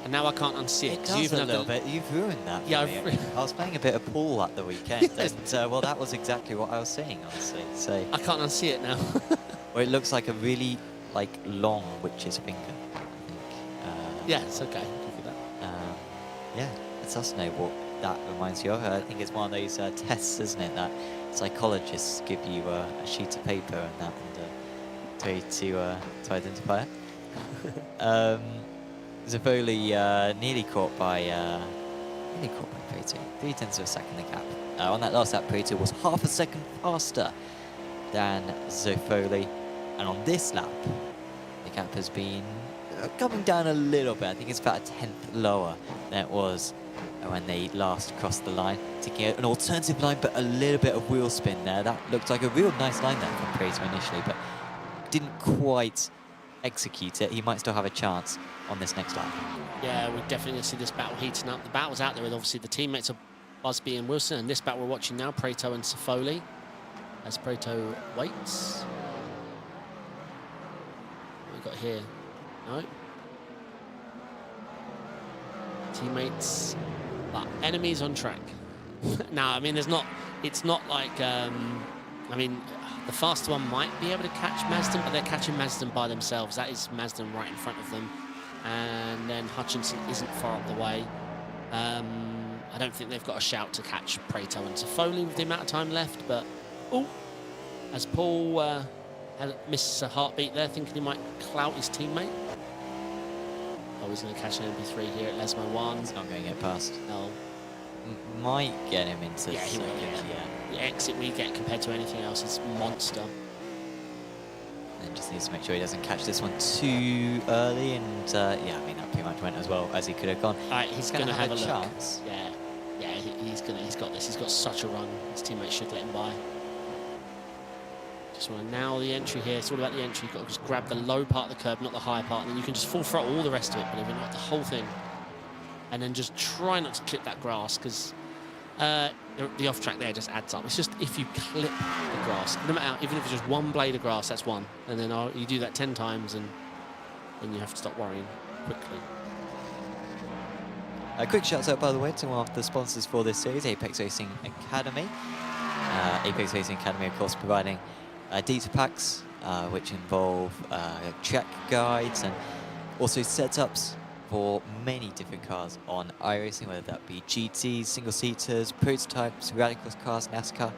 And now I can't unsee it. It does a little bit. You've ruined that for yeah, me. I was playing a bit of pool at the weekend, and well, that was exactly what I was seeing, honestly. So I can't unsee it now. well, it looks like a really long witch's finger, I think. Yeah, it's okay. I'll give you that. Yeah, let us know what that reminds you of. I think it's one of those tests, isn't it, that psychologists give you a sheet of paper and that, and tell you to identify it. Zafoli nearly caught by Prato. 0.3 of a second the gap. On that last lap, Prato was half a second faster than Zafoli, and on this lap, the gap has been coming down a little bit. I think it's about a 10th lower than it was when they last crossed the line. Taking an alternative line, but a little bit of wheel spin there. That looked like a real nice line there from Prato initially, but didn't quite execute it. He might still have a chance on this next lap. Yeah, we definitely see this battle heating up. The battle's out there with obviously the teammates of Busby and Wilson, and this battle we're watching now, Prato and Safoli, as Prato waits. What we got here? No. Teammates, but enemies on track. Now, I mean, it's not like, I mean, the faster one might be able to catch Mazden, but they're catching Mazden by themselves. That is Mazden right in front of them. And then Hutchinson isn't far up the way. I don't think they've got a shout to catch Prato and Safoli with the amount of time left, but as Paul had missed a heartbeat there, thinking he might clout his teammate. Oh, he's going to catch an MP3 here at Lesmo 1. He's not going to get past. No. Might get him into he will, The exit we get compared to anything else is monster. And just needs to make sure he doesn't catch this one too early, and yeah, I mean, that pretty much went as well as he could have gone. All right, he's going to have a chance. Look. Yeah, he's got this. He's got such a run. His teammates should let him by. Just want to nail the entry here. It's all about the entry. You've got to just grab the low part of the curb, not the high part, and then you can just full throttle all the rest of it, believe it or not, the whole thing. And then just try not to clip that grass, because the off track there just adds up. It's just if you clip the grass, no matter, even if it's just one blade of grass, that's one. And then you do that 10 times, and then you have to stop worrying quickly. A quick shout out, by the way, to one of the sponsors for this series, Apex Racing Academy. Apex Racing Academy, of course, providing data packs, which involve track guides and also setups for many different cars on iRacing, whether that be GTs, single-seaters, prototypes, rallycross cars, NASCAR.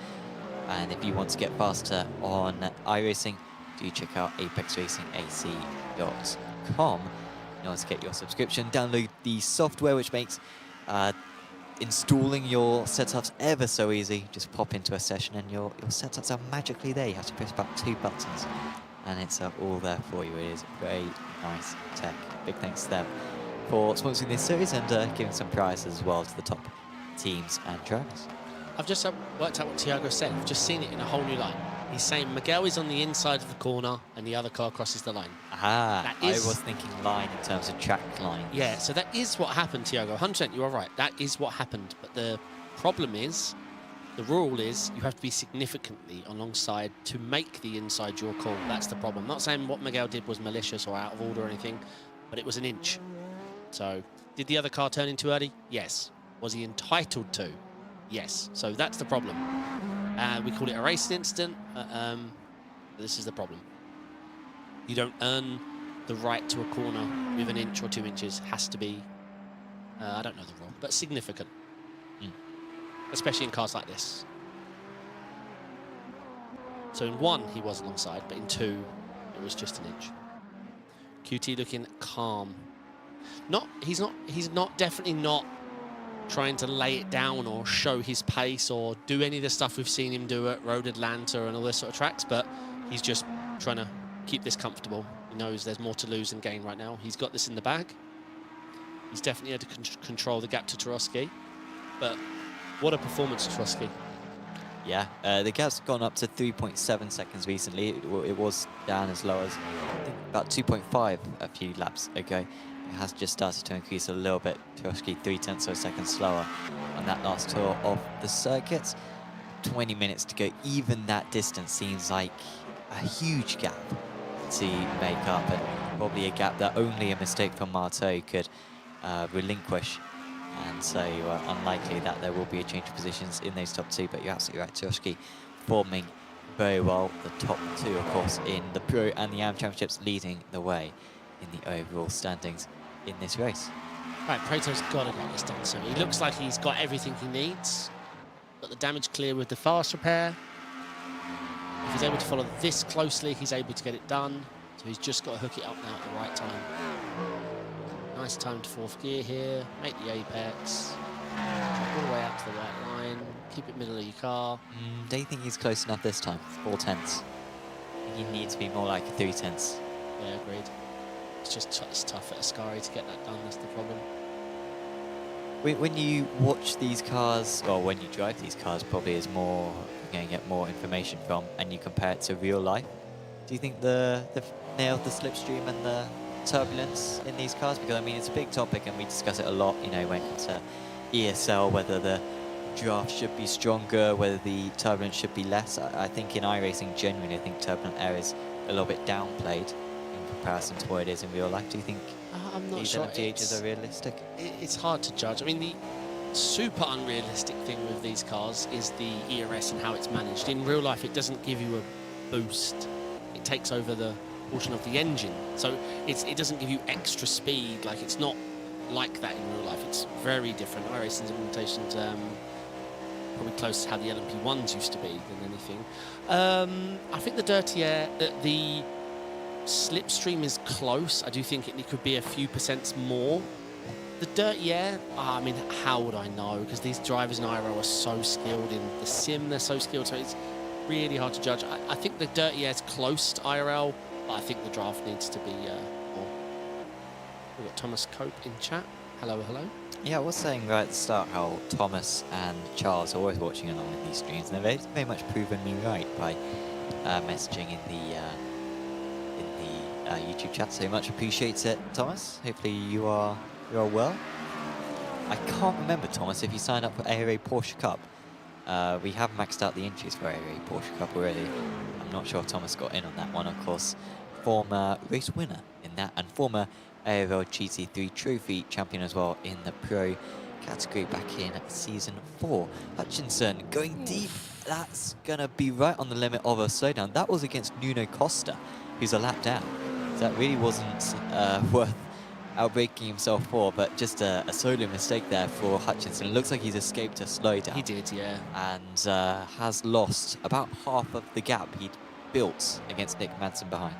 And if you want to get faster on iRacing, do check out apexracingac.com in order to get your subscription. Download the software, which makes installing your setups ever so easy. Just pop into a session and your setups are magically there. You have to press about 2 buttons and it's all there for you. It is very nice tech. Big thanks to them for sponsoring this series and giving some prizes as well to the top teams and drivers. I've just worked out what Tiago said. I've just seen it in a whole new light. He's saying Miguel is on the inside of the corner and the other car crosses the line. Ah, I was thinking line in terms of track line. Yeah, so that is what happened, Tiago. 100%, you are right. That is what happened. But the problem is, the rule is you have to be significantly alongside to make the inside your call. That's the problem. I'm not saying what Miguel did was malicious or out of order or anything, but it was an inch. So, did the other car turn in too early? Yes. Was he entitled to? Yes. So that's the problem. We call it a racing incident. This is the problem. You don't earn the right to a corner with an inch or 2 inches. Has to be, I don't know the rule, but significant. Especially in cars like this. So in 1, he was alongside, but in 2, it was just an inch. QT looking calm. He's definitely not trying to lay it down or show his pace or do any of the stuff we've seen him do at Road Atlanta and all this sort of tracks, but he's just trying to keep this comfortable. He knows there's more to lose than gain right now. He's got this in the bag. He's definitely had to control the gap to Tarowski, but what a performance, Tarowski. Yeah, the gap's gone up to 3.7 seconds recently. It was down as low as, I think, about 2.5 a few laps ago. It has just started to increase a little bit. Tarowski 0.3 of a second slower on that last tour of the circuit. 20 minutes to go. Even that distance seems like a huge gap to make up, and probably a gap that only a mistake from Marteau could relinquish. And so unlikely that there will be a change of positions in those top 2, but you're absolutely right. Tarowski forming very well. The top 2, of course, in the Pro and the AM Championships, leading the way in the overall standings in this race. Right, Prato's got to get this done. So he looks like he's got everything he needs. Got the damage clear with the fast repair. If he's able to follow this closely, he's able to get it done. So he's just got to hook it up now at the right time. Nice timed 4th gear here. Make the apex. All the way out to the right line. Keep it middle of your car. Don't you think he's close enough this time? 4/10. He needs to be more like 3/10. Yeah, agreed. It's tough at Ascari to get that done. That's the problem. When you watch these cars, or when you drive these cars, probably is more you're going to get more information from, and you compare it to real life. Do you think they've nailed the slipstream and the turbulence in these cars? Because I mean, it's a big topic, and we discuss it a lot. You know, when it comes to ESL, whether the draft should be stronger, whether the turbulence should be less. I think in iRacing, genuinely, I think turbulent air is a little bit downplayed in comparison to what it is in real life. Do you think I'm not these sure LMDHs are realistic? It's hard to judge. I mean, the super unrealistic thing with these cars is the ERS and how it's managed. In real life, it doesn't give you a boost. It takes over the portion of the engine, so it doesn't give you extra speed. Like, it's not like that in real life. It's very different. iRacing's implementation's probably close to how the LMP1s used to be than anything. I think the dirty air, the slipstream is close. I do think it could be a few % more. The dirty air, I mean, how would I know? Because these drivers in IRL are so skilled. In the sim, they're so skilled, so it's really hard to judge. I think the dirty air is close to IRL, but I think the draft needs to be more. We've got Thomas Cope in chat. Hello, hello. Yeah, I was saying right at the start how Thomas and Charles are always watching along with these streams, and they've very much proven me right by messaging in the YouTube chat. So much appreciates it, Thomas. Hopefully you are well. I can't remember, Thomas, if you signed up for ARA Porsche Cup. We have maxed out the entries for ARA Porsche Cup already. I'm not sure if Thomas got in on that one. Of course, former race winner in that, and former ARL GT3 trophy champion as well in the pro category back in season 4. Hutchinson going deep. That's gonna be right on the limit of a slowdown. That was against Nuno Costa, who's a lap down. So that really wasn't worth outbreaking himself for, but just a solo mistake there for Hutchinson. It looks like he's escaped a slowdown. He did, yeah. And has lost about half of the gap he'd built against Nick Madsen behind.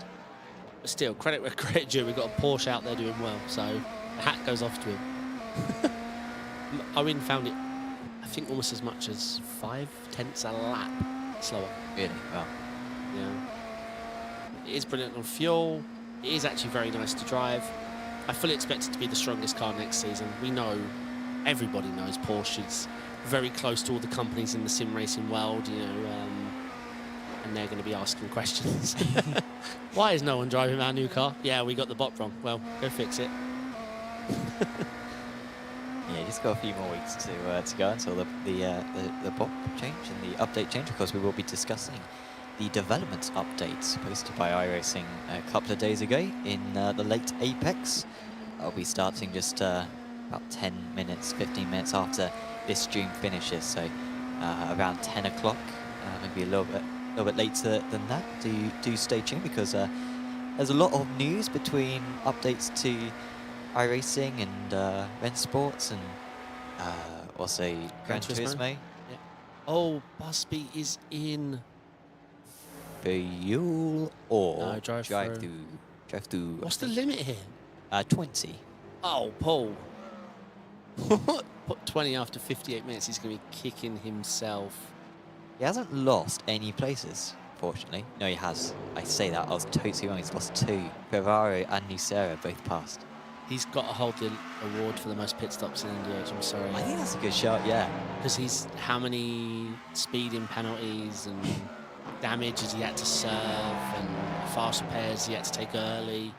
But still, credit where credit due. We've got a Porsche out there doing well, so the hat goes off to him. Owen found it, I think, almost as much as 0.5 a lap slower. Really? Wow. Yeah. It is brilliant on fuel. It is actually very nice to drive. I fully expect it to be the strongest car next season. We know, everybody knows Porsche's very close to all the companies in the sim racing world, you know, and they're going to be asking questions. Why is no one driving our new car? Yeah, we got the bot wrong. Well, go fix it. Yeah, he's got a few more weeks to go until the pop change and the update change. Of course, we will be discussing the development updates posted by iRacing a couple of days ago in the late Apex. I'll be starting just about 10 minutes, 15 minutes after this stream finishes, so around 10 o'clock, maybe a little bit later than that. Do stay tuned, because there's a lot of news between updates to iRacing and Rennsport and also Gran Turismo. Yeah. Oh, Busby is in. Fuel or No, drive through. Drive through. What's the limit here? 20. Oh, Paul. Put 20 after 58 minutes. He's going to be kicking himself. He hasn't lost any places, fortunately. No, he has. I say that, I was totally wrong. He's lost 2. Ferraro and Nucera both passed. He's got to hold the award for the most pit stops in NDH, I'm sorry. I think that's a good shot, yeah. Because he's how many speeding penalties and damage has he had to serve and fast repairs he had to take early.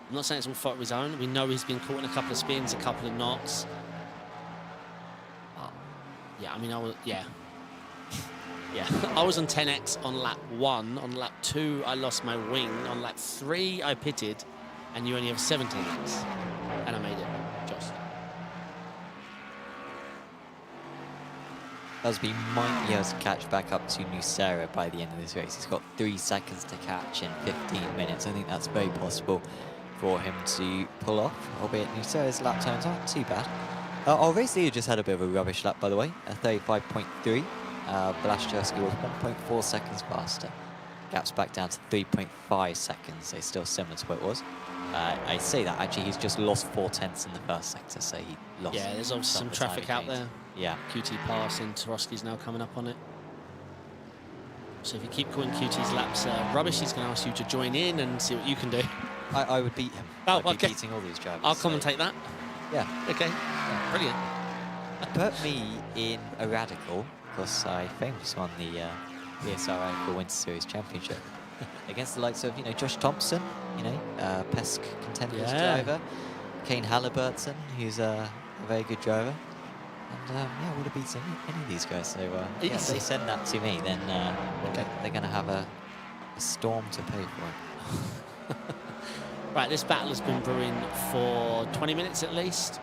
I'm not saying it's all fault of his own. We know he's been caught in a couple of spins, a couple of knots. Yeah, I mean, yeah. I was on 10x on lap 1. On lap 2, I lost my wing. On lap 3, I pitted, and you only have 17x. And I made it, just. Busby might be able to catch back up to Nucera by the end of this race. He's got 3 seconds to catch in 15 minutes. I think that's very possible for him to pull off, albeit Nucera's lap times aren't too bad. Our race leader just had a bit of a rubbish lap, by the way, a 35.3. Blaszczewski was 1.4 seconds faster. Gap's back down to 3.5 seconds, so still similar to what it was. I say that, actually, he's just lost 4/10 in the first sector, so he lost. Yeah, there's obviously some traffic out there. Yeah. QT pass, and Tarowski's now coming up on it. So if you keep calling QT's laps rubbish, he's going to ask you to join in and see what you can do. I would beat him. Oh, I'd be okay. beating all these drivers. I'll commentate that. Yeah. Okay. Yeah. Brilliant. Put me in a radical, because I famously won the SRL Winter Series Championship against the likes of, Josh Thompson, PESC contenders driver, Kane Halliburton, who's a very good driver, and I would have beaten any of these guys. So if they send that to me, then they're going to have a storm to pay for. Right, this battle has been brewing for 20 minutes at least.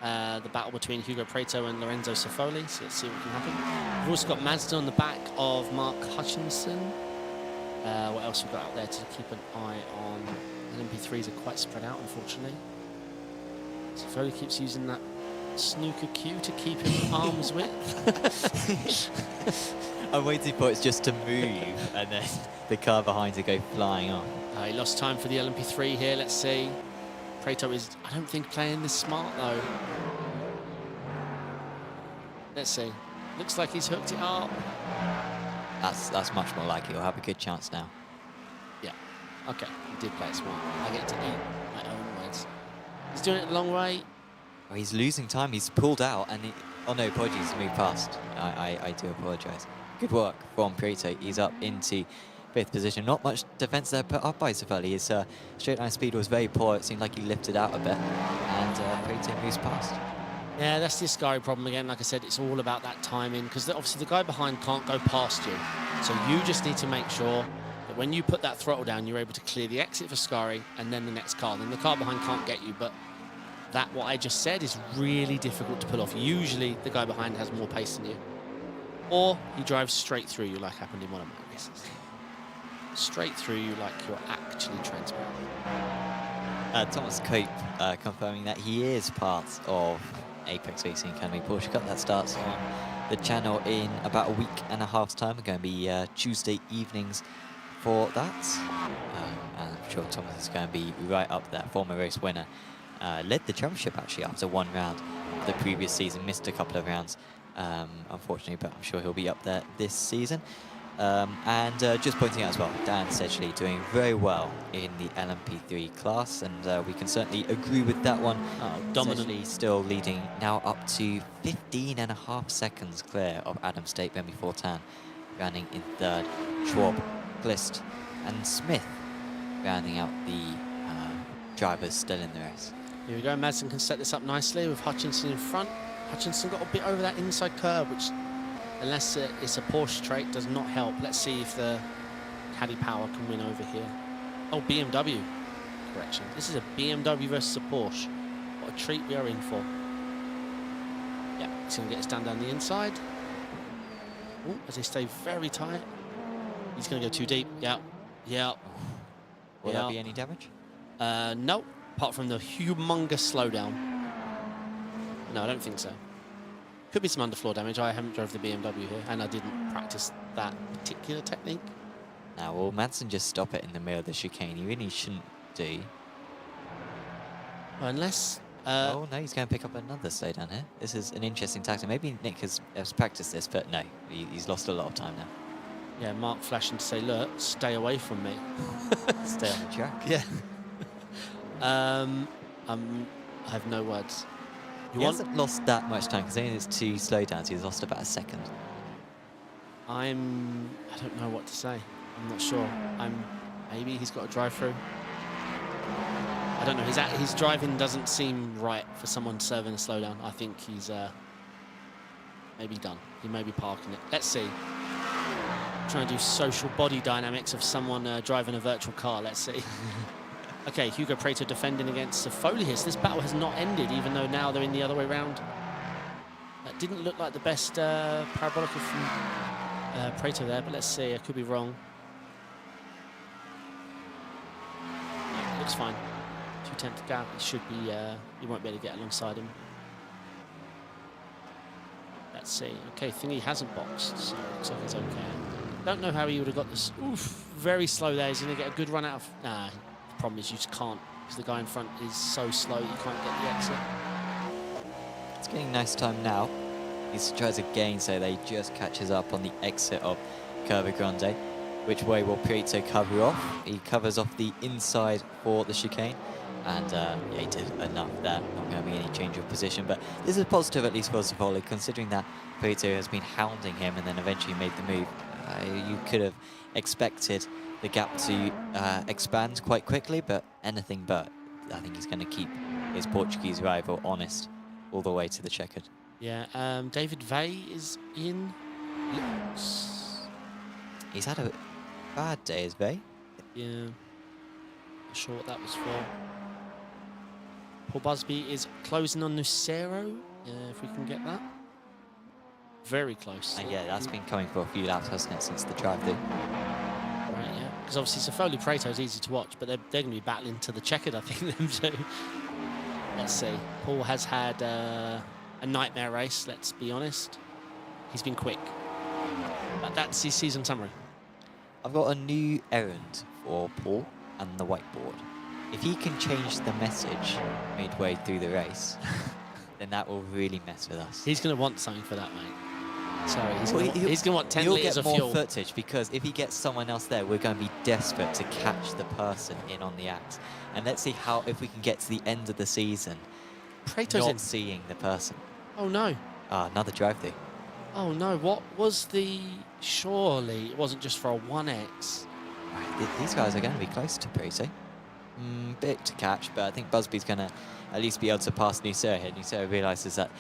The battle between Hugo Preto and Lorenzo Sofoli, so let's see what can happen. We've also got Mazda on the back of Mark Hutchinson. What else we've got out there to keep an eye on? LMP3s are quite spread out, unfortunately. Sofoli keeps using that snooker cue to keep him arm's width. I'm waiting for it just to move and then the car behind to go flying off. He lost time for the LMP3 here, let's see. Preto is, I don't think, playing this smart though. Let's see. Looks like he's hooked it up. That's much more likely. He'll have a good chance now. Yeah. Okay. He did play it smart. I get to eat my own words. He's doing it the long way. Oh, he's losing time. He's pulled out and oh no, apologies, he's moved past. I do apologise. Good work from Preto. He's up into 5th position. Not much defence there put up by Sofoli. His straight line speed was very poor. It seemed like he lifted out a bit, and Preto moves past. Yeah, that's the Ascari problem again. Like I said, it's all about that timing, because obviously the guy behind can't go past you. So you just need to make sure that when you put that throttle down, you're able to clear the exit for Ascari and then the next car. Then the car behind can't get you, but that, what I just said, is really difficult to pull off. Usually the guy behind has more pace than you. Or he drives straight through you, like happened in one of my races. Straight through you like you're actually transparent. Thomas Cope confirming that he is part of Apex Racing Academy Porsche Cup. That starts on the channel in about a week and a half's time. We're going to be Tuesday evenings for that. And I'm sure Thomas is going to be right up there. Former race winner. Led the championship actually after one round the previous season. Missed a couple of rounds, unfortunately, but I'm sure he'll be up there this season. And just pointing out as well, Dan Sedgley doing very well in the LMP3 class, and we can certainly agree with that one. Dominantly still leading, now up to 15.5 seconds clear of Adam State, Remy Fortin rounding in 3rd. Schwab, Glist and Smith rounding out the drivers still in the race. Here we go. Madsen can set this up nicely with Hutchinson in front. Hutchinson got a bit over that inside curve, which, unless it's a Porsche trait, does not help. Let's see if the Caddy Power can win over here. Oh, BMW. Correction. This is a BMW versus a Porsche. What a treat we are in for. Yeah, he's going to get us down the inside. Ooh, as they stay very tight. He's going to go too deep. Yeah. Yeah. Will there be any damage? No, apart from the humongous slowdown. No, I don't think so. Could be some underfloor damage. I haven't drove the BMW here, and I didn't practice that particular technique. Now, will Madsen just stop it in the middle of the chicane? He really shouldn't do. Well, unless... oh, no, he's going to pick up another slowdown here. This is an interesting tactic. Maybe Nick has practiced this, but no, he's lost a lot of time now. Yeah, Mark flashing to say, look, stay away from me. Stay on the track. Yeah. I have no words. He hasn't lost that much time, because only there's 2 slowdowns. He's lost about a second. I don't know what to say. I'm not sure. Maybe he's got a drive-through. I don't know. His driving doesn't seem right for someone serving a slowdown. I think he's maybe done. He may be parking it. Let's see. Trying to do social body dynamics of someone driving a virtual car. Let's see. Okay, Hugo Prato defending against Folius. This battle has not ended, even though now they're in the other way round. That didn't look like the best parabolic from Prato there, but let's see. I could be wrong. No, looks fine. 2/10 gap. It should be. You won't be able to get alongside him. Let's see. Okay, Thingy hasn't boxed, so it looks like it's okay. Don't know how he would have got this. Oof, very slow there. He's going to get a good run out of. Nah, the problem is you just can't, because the guy in front is so slow you can't get the exit. It's getting nice time now. He tries again, so they just catches up on the exit of Curva Grande. Which way will Prieto cover off? He covers off the inside for the chicane. And yeah, he did enough there. Not going to be any change of position, but this is positive at least for Zavoli, considering that Prieto has been hounding him and then eventually made the move. You could have expected the gap to expand quite quickly, but anything but. I think he's going to keep his Portuguese rival honest all the way to the checkered. Yeah, David Vey is in. He's had a bad day, is Vey? Yeah. Not sure what that was for. Paul Busby is closing on Nucero, if we can get that. Very close. And yeah, that's been coming for a few laps, hasn't it, since the drive-through. Right, yeah. Because obviously Sofoli Prato is easy to watch, but they're going to be battling to the checkered, I think, them too. Let's see. Paul has had a nightmare race, let's be honest. He's been quick. But that's his season summary. I've got a new errand for Paul and the whiteboard. If he can change the message midway through the race, then that will really mess with us. He's going to want something for that, mate. Sorry, he's going to want 10 litres of fuel. He'll get more fuel. footage, because if he gets someone else there, we're going to be desperate to catch the person in on the act. And let's see if we can get to the end of the season Prato's not in. seeing the person. Oh, no. Another drive-through. Oh, no. What was the... Surely it wasn't just for a 1x. Right, these guys are going to be close to Prieto. Bit to catch, but I think Busby's going to at least be able to pass Nucero here. Nucero realises that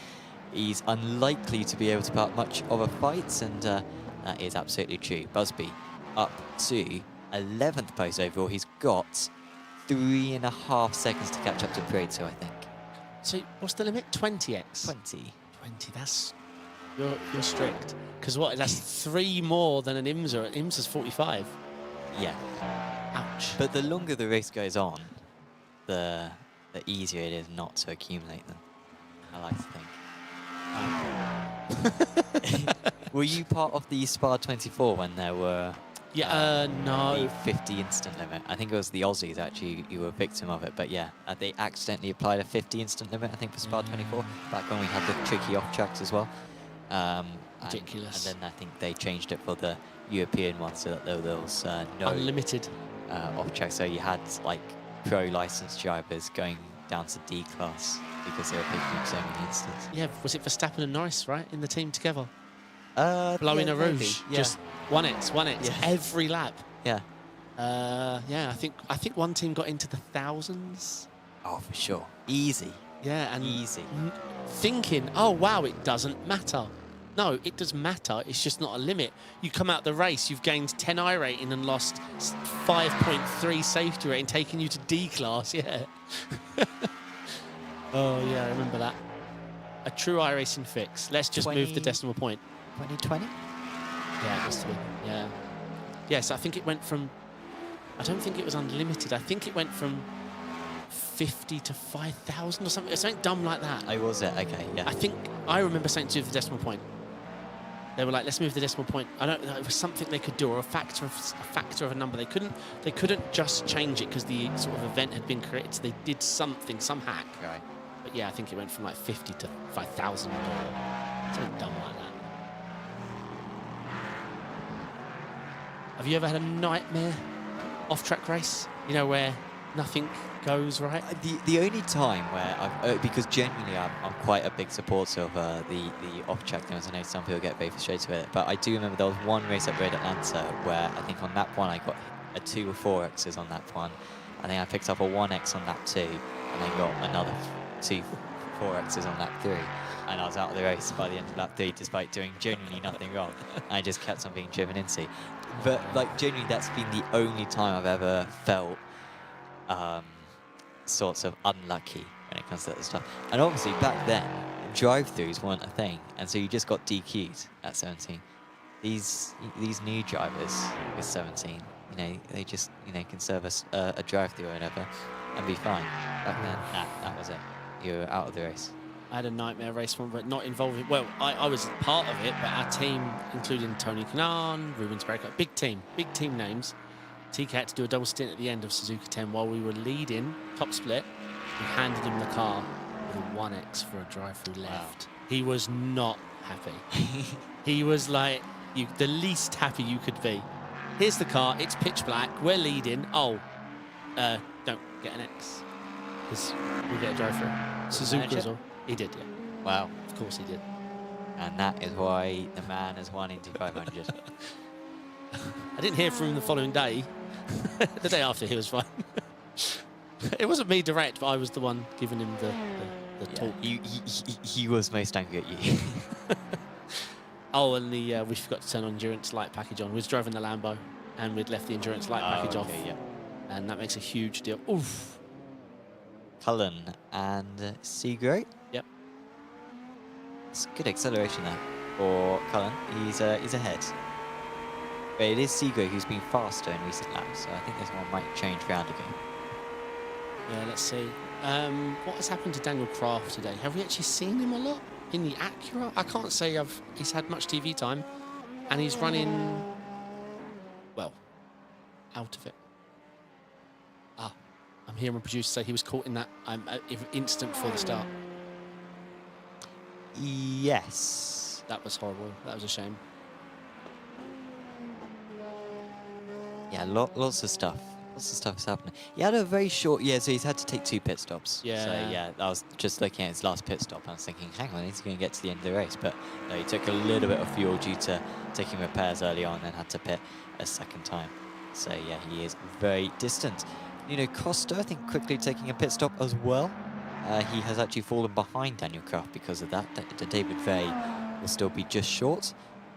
he's unlikely to be able to put up much of a fight, and that is absolutely true. Busby up to 11th place overall. He's got 3.5 seconds to catch up to Prieto, I think. So what's the limit? 20x? 20. 20, that's... You're strict. Because what, that's 3 more than an IMSA. IMSA's 45. Yeah. Ouch. But the longer the race goes on, the easier it is not to accumulate them, I like to think. Were you part of the Spa 24 when there were no. the 50 instant limit? I think it was the Aussies actually you were a victim of it, but yeah, they accidentally applied a 50 instant limit, I think, for Spa 24, back when we had the tricky off tracks as well. Ridiculous. And then I think they changed it for the European one, so that there was no unlimited off track. So you had like pro licensed drivers going down to D class because they were picking up so many instants. Yeah, was it Verstappen and Norris, right, in the team together? Blowing a rouge, yeah. just 1x, Yeah. every lap. Yeah. Yeah, I think one team got into the thousands. Oh, for sure. Easy. Yeah, and Easy. thinking, oh wow, it doesn't matter. No, it does matter. It's just not a limit. You come out the race, you've gained 10 I rating and lost 5.3 safety rating, taking you to D class. Yeah. Oh yeah, I remember that. A true iRacing fix. Let's just move the decimal point. 2020? Yeah, it must have been. Yeah. Yes, I think it went from. I don't think it was unlimited. I think it went from 50 to 5,000 or something. Something dumb like that. Oh, was it? Okay, yeah. I remember saying to do the decimal point. They were like, let's move the decimal point. I don't know, it was something they could do, or a factor of a number. They couldn't just change it because the sort of event had been created. So they did something, some hack. Right. But yeah, I think it went from like 50 to 5,000 or something dumb like that. Have you ever had a nightmare off-track race? You know, where nothing goes right? The only time where I've because genuinely I'm quite a big supporter of the off-track things. I know some people get very frustrated with it, but I do remember there was one race at Road Atlanta where I think on lap 1 I got a 2 or 4 X's on lap 1. I think I picked up a 1X on lap 2, and then got another 2, 4 X's on lap 3. And I was out of the race by the end of lap 3 despite doing genuinely nothing wrong. I just kept on being driven into. But like genuinely, that's been the only time I've ever felt sorts of unlucky when it comes to that stuff. And obviously back then, drive-throughs weren't a thing, and so you just got DQ'd at 17. These new drivers with 17, you know, they just can serve us a drive-through or whatever and be fine. Back then, that was it. You were out of the race. I had a nightmare race one, but not involving. Well, I was part of it, but our team, including Tony Kanan, Ruben Spraker, big team names. TK had to do a double stint at the end of Suzuka 10 while we were leading, top split. We handed him the car with a 1X for a drive-through left. Wow. He was not happy. He was like the least happy you could be. Here's the car, it's pitch black, we're leading. Oh, don't get an X, because we get a drive-through. Suzuka as well. He did, yeah. Wow. Of course he did. And that is why the man has won Indy 500. I didn't hear from him the following day. The day after, he was fine. It wasn't me direct, but I was the one giving him the talk. He was most angry at you. Oh, and we forgot to turn on endurance light package on. We was driving the Lambo, and we'd left the endurance light package off. Yeah. And that makes a huge deal. Oof. Cullen and Seagrave. Yep. It's good acceleration there for Cullen. He's ahead. But it is Seagrave who's been faster in recent laps, so I think this one might change round again. Yeah, let's see. What has happened to Daniel Craft today? Have we actually seen him a lot in the Acura? I can't say he's had much TV time, and he's running, well, out of it. I'm hearing a producer say he was caught in that instant before the start. Yes. That was horrible. That was a shame. Yeah, lots of stuff. Lots of stuff is happening. He had a very short, so he's had to take 2 pit stops. Yeah. So yeah, I was just looking at his last pit stop and I was thinking, hang on, he's going to get to the end of the race. But no, he took a little bit of fuel due to taking repairs early on and then had to pit a second time. So yeah, he is very distant. You know, Costa, I think, quickly taking a pit stop as well. He has actually fallen behind Daniel Craft because of that. David Vey will still be just short.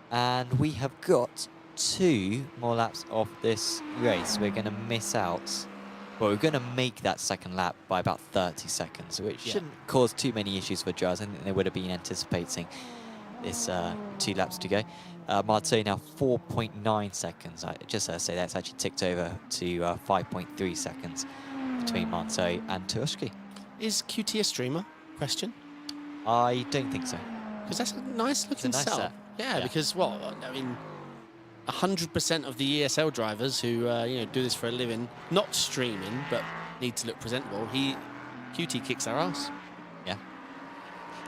And we have got 2 more laps of this race. We're going to miss out. Well, we're going to make that second lap by about 30 seconds, which shouldn't cause too many issues for drivers. I think they would have been anticipating this 2 laps to go. Martin now 4.9 seconds. I just say that's actually ticked over to 5.3 seconds between Martin and Turushki. Is QT a streamer? Question. I don't think so. Because that's a nice looking setup. Yeah, because I mean, 100% of the ESL drivers who do this for a living, not streaming, but need to look presentable. QT kicks their ass. Yeah.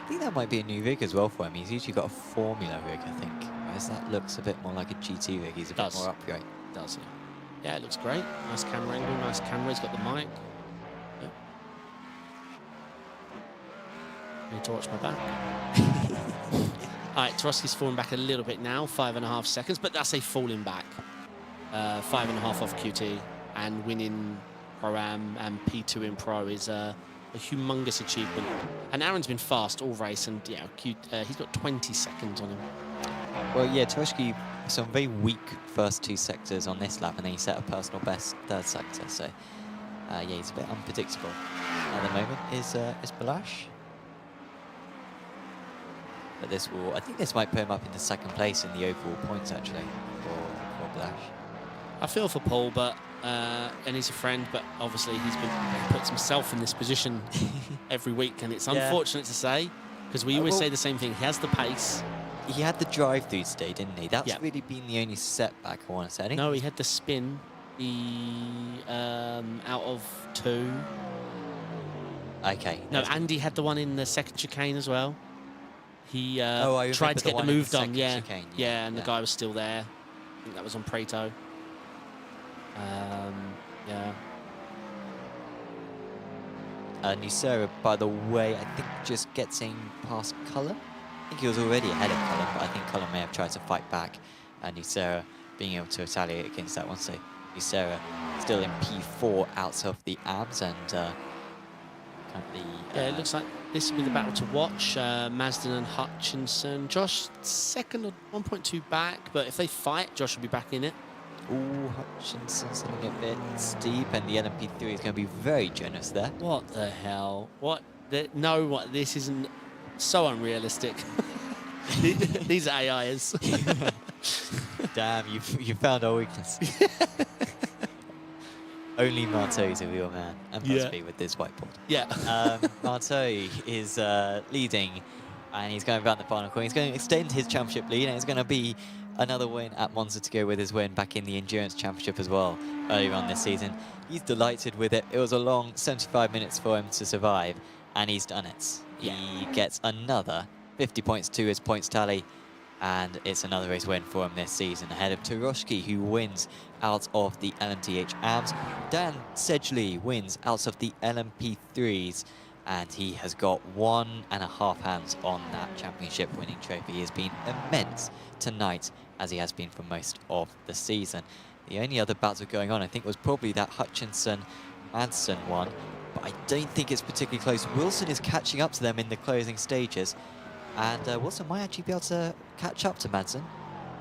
I think that might be a new rig as well for him. He's usually got a Formula rig, I think. Whereas that looks a bit more like a GT rig. He's a bit more upright. Does, yeah. Yeah, it looks great. Nice camera angle, nice camera. He's got the mic. Yeah. Need to watch my back. All right, Tarowski's falling back a little bit now, 5.5 seconds, but that's a falling back. 5.5 off QT, and winning Pro-Am and P2 in Pro is a humongous achievement. And Aaron's been fast all race, and yeah, he's got 20 seconds on him. Well, yeah, Troshki, some very weak first 2 sectors on this lap, and then he set a personal best 3rd sector. So, yeah, he's a bit unpredictable at the moment. Is Balash? But this will, I think this might put him up into 2nd place in the overall points actually for Balash. I feel for Paul, but and he's a friend, but obviously he puts himself in this position every week, and it's unfortunate to say, because we always say the same thing. He has the pace. He had the drive-through today, didn't he? That's really been the only setback, I want to say. No, he had the spin. Out of 2. Okay. No, Andy had the one in the 2nd chicane as well. He I tried to get the move done. Yeah, chicane, and the guy was still there. I think that was on Prato. Yeah. Nucera, by the way, I think just getting past Cullen. I think he was already ahead of Cullen, but I think Cullen may have tried to fight back. And Nucera being able to retaliate against that one. So Nucera still in P4 out of the abs, and currently... yeah, it looks like this will be the battle to watch. Mazden and Hutchinson. Josh, 2nd or 1.2 back, but if they fight, Josh will be back in it. Ooh, Hutchinson's looking a bit steep, and the LMP3 is going to be very generous there. What the hell? No, this isn't so unrealistic. These are AIs. Damn, you found our weakness. Only Marteau is a real man, and must be with this whiteboard. Yeah. Marteau is leading, and he's going around the final corner. He's going to extend his championship lead, and it's going to be another win at Monza to go with his win back in the Endurance Championship as well earlier on this season. He's delighted with it. It was a long 75 minutes for him to survive, and he's done it. Yeah. He gets another 50 points to his points tally, and it's another race win for him this season, ahead of Turoshki, who wins out of the LMDH AMS. Dan Sedgley wins out of the LMP3s, and he has got 1.5 hands on that championship winning trophy. He has been immense tonight, as he has been for most of the season. The only other battle going on, I think, was probably that Hutchinson-Madsen one, but I don't think it's particularly close. Wilson is catching up to them in the closing stages, and Wilson might actually be able to catch up to Madsen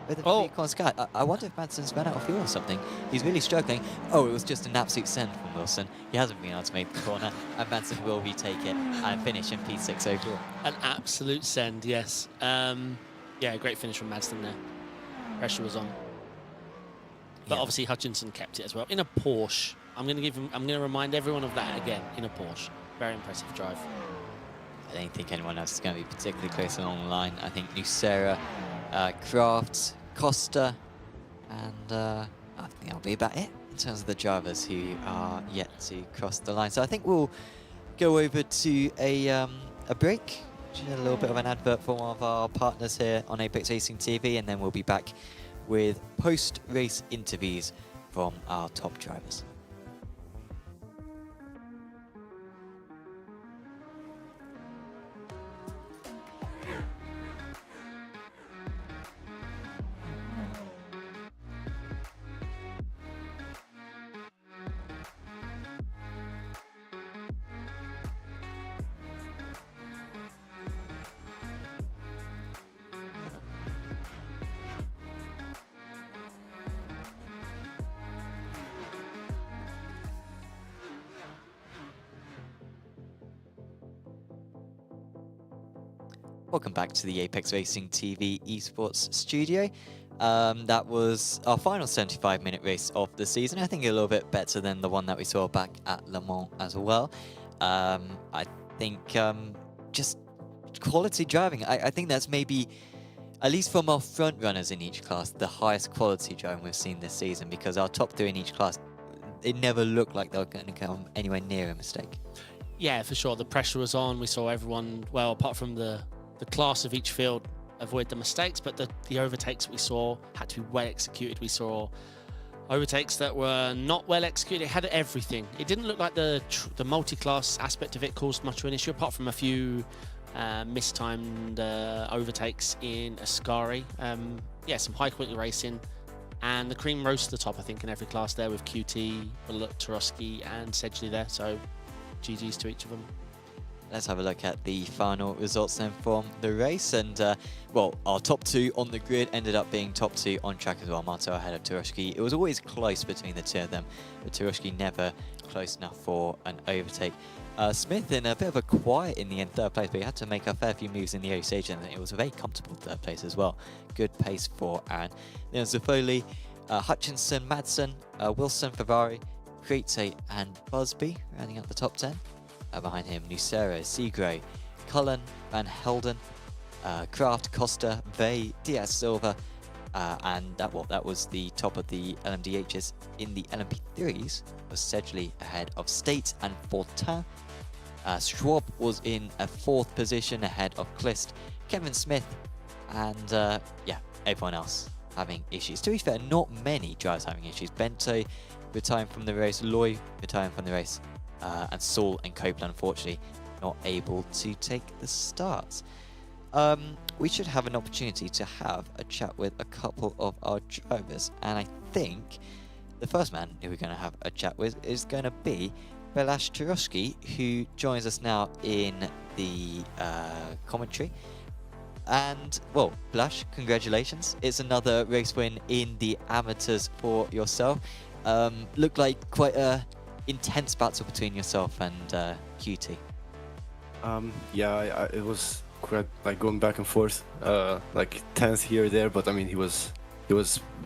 with a three-corner sky. I wonder if Madsen's run out of fuel or something. He's really struggling. Oh, it was just an absolute send from Wilson. He hasn't been able to make the corner, and Madsen will retake it and finish in P6 overall. An absolute send, yes. Yeah, great finish from Madsen there. Pressure was on. But obviously Hutchinson kept it as well. In a Porsche. I'm going to remind everyone of that again. In a Porsche. Very impressive drive. I don't think anyone else is going to be particularly close along the line. I think Nucera, Kraft, Costa, and I think that'll be about it in terms of the drivers who are yet to cross the line. So I think we'll go over to a break, a little bit of an advert for one of our partners here on Apex Racing TV, and then we'll be back with post-race interviews from our top drivers. Welcome back to the Apex Racing TV esports studio. That was our final 75-minute race of the season. I think a little bit better than the one that we saw back at Le Mans as well. I think just quality driving. I think that's maybe, at least from our front runners in each class, the highest quality driving we've seen this season, because our top 3 in each class, it never looked like they were going to come anywhere near a mistake. Yeah, for sure. The pressure was on. We saw everyone, well, apart from the class of each field, avoid the mistakes, but the overtakes we saw had to be well executed. We saw overtakes that were not well executed. It had everything. It didn't look like the multi-class aspect of it caused much of an issue, apart from a few mistimed overtakes in Ascari. Yeah, some high-quality racing, and the cream rose to the top, I think, in every class there, with QT, Tarosky, and Sedgley there. So GGs to each of them. Let's have a look at the final results then from the race. And, well, our top 2 on the grid ended up being top 2 on track as well. Marto ahead of Turushki. It was always close between the 2 of them, but Turushki never close enough for an overtake. Smith in a bit of a quiet in the end, 3rd place, but he had to make a fair few moves in the early stage, and it was a very comfortable 3rd place as well. Good pace for Aaron. Then Zafoli, Hutchinson, Madsen, Wilson, Favari, Create and Busby rounding out the top 10. Behind him, Nucero, Seagrey, Cullen, Van Helden, Kraft, Costa, Vey, Diaz Silva, and that was the top of the LMDHs. In the LMP3s was Sedgley ahead of State and Fortin. Schwab was in a 4th position ahead of Clist, Kevin Smith, and yeah, everyone else having issues. To be fair, not many drivers having issues. Bento retiring from the race, Loy retiring from the race, and Saul and Copeland, unfortunately, not able to take the starts. We should have an opportunity to have a chat with a couple of our drivers, and I think the first man who we're going to have a chat with is going to be Belash Turushki, who joins us now in the commentary. And, well, Belash, congratulations. It's another race win in the amateurs for yourself. Looked like quite a intense battle between yourself and QT. Yeah, it was quite like going back and forth, like tense here or there, but I mean he was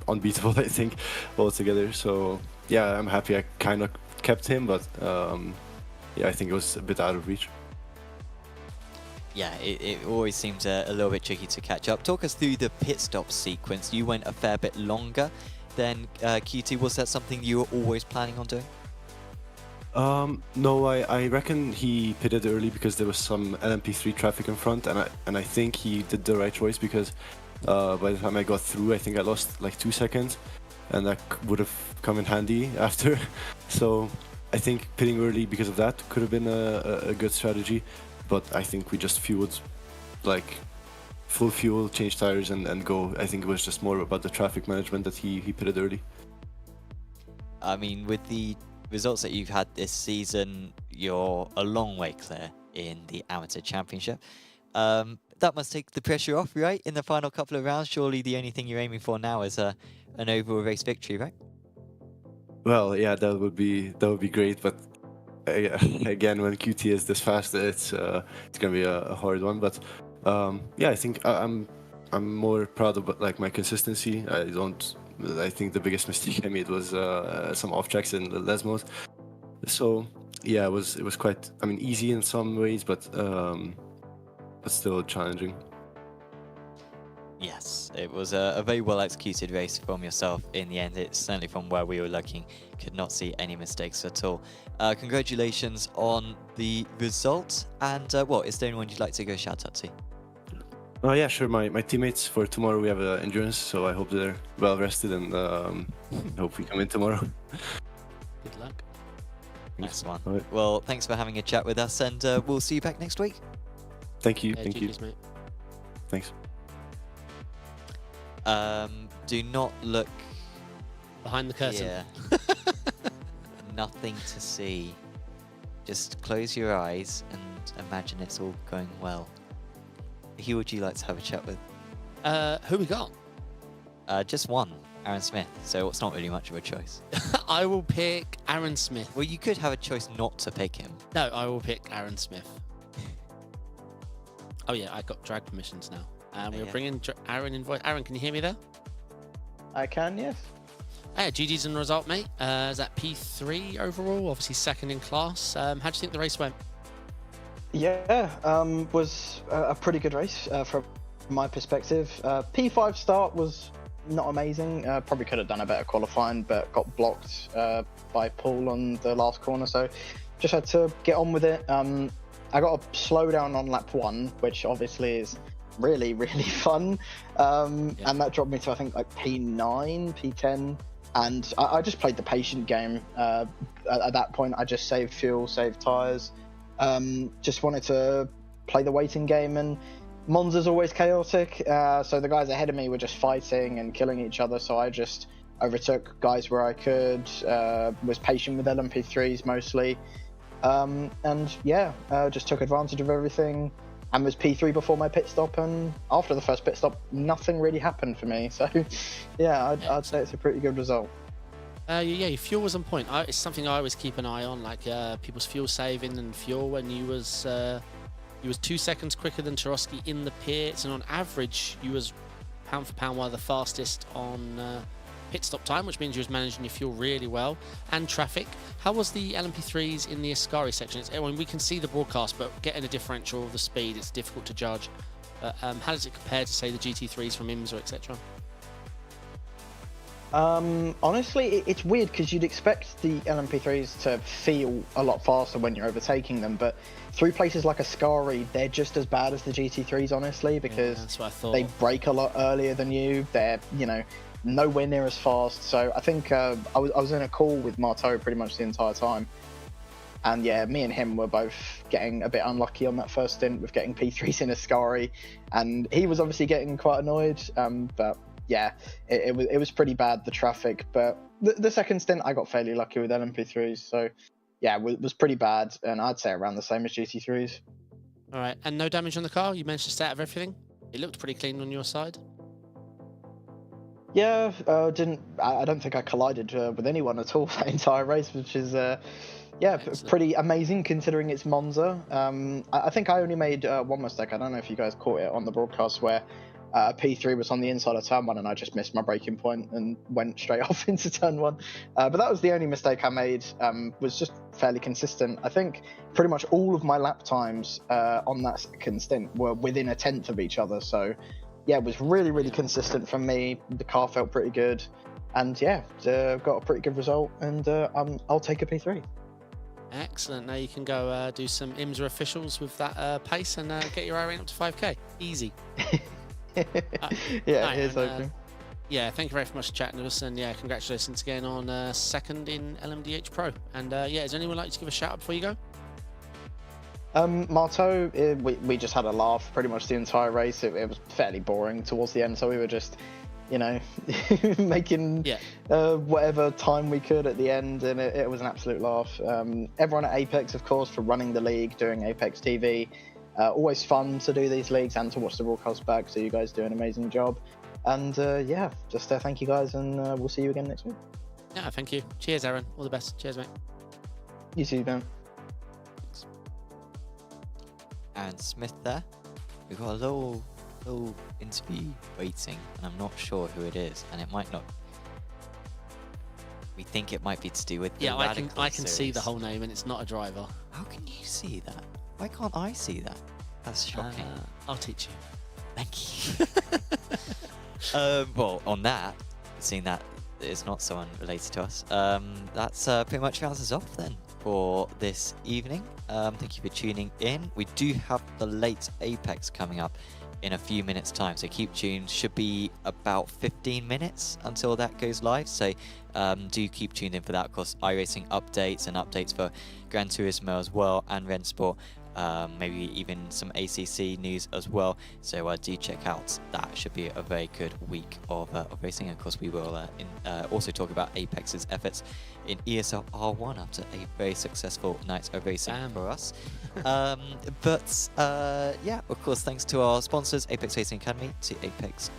unbeatable, I think, altogether. So yeah, I'm happy I kind of kept him, but yeah, I think it was a bit out of reach. Yeah, it always seems a little bit tricky to catch up. Talk us through the pit stop sequence. You went a fair bit longer than QT. Was that something you were always planning on doing? No, I reckon he pitted early because there was some LMP3 traffic in front, and I think he did the right choice because by the time I got through, I think I lost like 2 seconds, and that would have come in handy after. So I think pitting early because of that could have been a good strategy, but I think we just fueled like full fuel, change tires, and go. I think it was just more about the traffic management that he pitted early. I mean, with the results that you've had this season, you're a long way clear in the amateur championship. That must take the pressure off, right? In the final couple of rounds, surely the only thing you're aiming for now is an overall race victory, right? Well, yeah, that would be great, but again, when QT is this fast, it's gonna be a hard one. But yeah, I think I'm more proud of like my consistency. I think the biggest mistake I made was some off tracks in the Lesmos. So yeah, it was quite, I mean, easy in some ways, but still challenging. Yes, it was a very well executed race from yourself in the end. It's certainly from where we were looking, could not see any mistakes at all. Congratulations on the result. And what, is there anyone you'd like to go shout out to? Oh yeah, sure. My teammates for tomorrow, we have endurance, so I hope they're well rested, and hope we come in tomorrow. Good luck. Nice one. Right. Well, thanks for having a chat with us, and we'll see you back next week. Thank you. Yeah, Thank you. GGs, mate. Thanks. Do not look Behind the curtain. here. Nothing to see. Just close your eyes and imagine it's all going well. Who would you like to have a chat with? Who we got? Just one, Aaron Smith. So it's not really much of a choice. I will pick Aaron Smith. Well, you could have a choice not to pick him. No, I will pick Aaron Smith. Oh yeah, I got drag permissions now. We're yeah. bringing Aaron in voice. Aaron, can you hear me there? I can, yes. Yeah, GG's in the result, mate. Is that P3 overall? Obviously second in class. How do you think the race went? Yeah, was a pretty good race from my perspective. P5 start was not amazing. Probably could have done a better qualifying, but got blocked by Paul on the last corner, so just had to get on with it. I got a slowdown on lap 1, which obviously is really, really fun. And that dropped me to, I think, like P9, P10. And I just played the patient game. At that point, I just saved fuel, saved tyres. Just wanted to play the waiting game, and Monza's always chaotic. So the guys ahead of me were just fighting and killing each other. So I just overtook guys where I could, was patient with LMP3s mostly. And yeah, just took advantage of everything and was P3 before my pit stop. And after the first pit stop, nothing really happened for me. So yeah, I'd say it's a pretty good result. Yeah, your fuel was on point. It's something I always keep an eye on, like people's fuel saving and fuel. When you was 2 seconds quicker than Tarowski in the pits, and on average you was pound for pound one of the fastest on pit stop time, which means you was managing your fuel really well. And traffic. How was the LMP3s in the Ascari section? I mean, we can see the broadcast, but getting a differential of the speed, it's difficult to judge. How does it compare to, say, the GT3s from IMSA, etc.? Honestly, it's weird because you'd expect the LMP3s to feel a lot faster when you're overtaking them, but through places like Ascari, they're just as bad as the GT3s, honestly, because that's what I thought. They brake a lot earlier than you. They're, nowhere near as fast. So I think I was in a call with Marteau pretty much the entire time. And yeah, me and him were both getting a bit unlucky on that first stint with getting P3s in Ascari. And he was obviously getting quite annoyed, but yeah, it was pretty bad, the traffic, but the second stint I got fairly lucky with LMP3s, so yeah, it was pretty bad, and I'd say around the same as GT3s. All right, and no damage on the car? You managed to stay out of everything? It looked pretty clean on your side? Yeah, I don't think I collided with anyone at all that entire race, which is pretty amazing considering it's Monza. I think I only made one mistake. I don't know if you guys caught it on the broadcast where P3 was on the inside of turn 1 and I just missed my braking point and went straight off into turn 1. But that was the only mistake I made, was just fairly consistent. I think pretty much all of my lap times on that second stint were within a tenth of each other. So yeah, it was really, really consistent from me. The car felt pretty good. And yeah, got a pretty good result, and I'll take a P3. Excellent. Now you can go do some IMSA officials with that pace and get your iRacing up to 5k. Easy. Yeah, here's hoping. Yeah, thank you very much for chatting with us, and yeah, congratulations again on second in LMDH Pro. And yeah, is anyone like to give a shout out before you go? Marteau, we just had a laugh pretty much the entire race. It was fairly boring towards the end, so we were just, making whatever time we could at the end, and it was an absolute laugh. Everyone at Apex, of course, for running the league, doing Apex TV. Always fun to do these leagues and to watch the broadcast back, so you guys do an amazing job. And yeah, just thank you guys, and we'll see you again next week. Yeah, thank you. Cheers, Aaron. All the best. Cheers, mate. You too, Ben. Thanks. And Smith there. We've got a little interview waiting, and I'm not sure who it is, and it might not. We think it might be to do with the Radical I can see the series. whole name, and it's not a driver. How can you see that? Why can't I see that? That's shocking. I'll teach you. Thank you. Well, on that, seeing that it's not someone related to us, that's pretty much rounds us off then for this evening. Thank you for tuning in. We do have the late Apex coming up in a few minutes time, so keep tuned. Should be about 15 minutes until that goes live, so do keep tuned in for that. Of course, iRacing updates and updates for Gran Turismo as well, and Rennsport. Maybe even some ACC news as well, so do check out that. Should be a very good week of racing. Of course, we will also talk about Apex's efforts in ESL R1 after a very successful night of racing for us. But yeah, of course, thanks to our sponsors, Apex Racing Academy, to Apex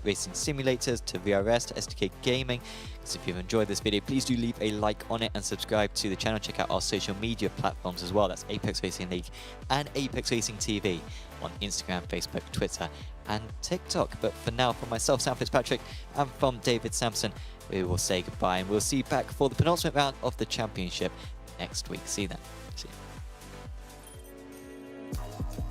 Racing Simulators, to VRS, to SDK Gaming. So if you've enjoyed this video, please do leave a like on it and subscribe to the channel. Check out our social media platforms as well. That's Apex Racing League and Apex Racing TV on Instagram, Facebook, Twitter and TikTok. But for now, from myself, Sam Fitzpatrick, and from David Sampson, we will say goodbye, and we'll see you back for the penultimate round of the championship next week. See you then. See you.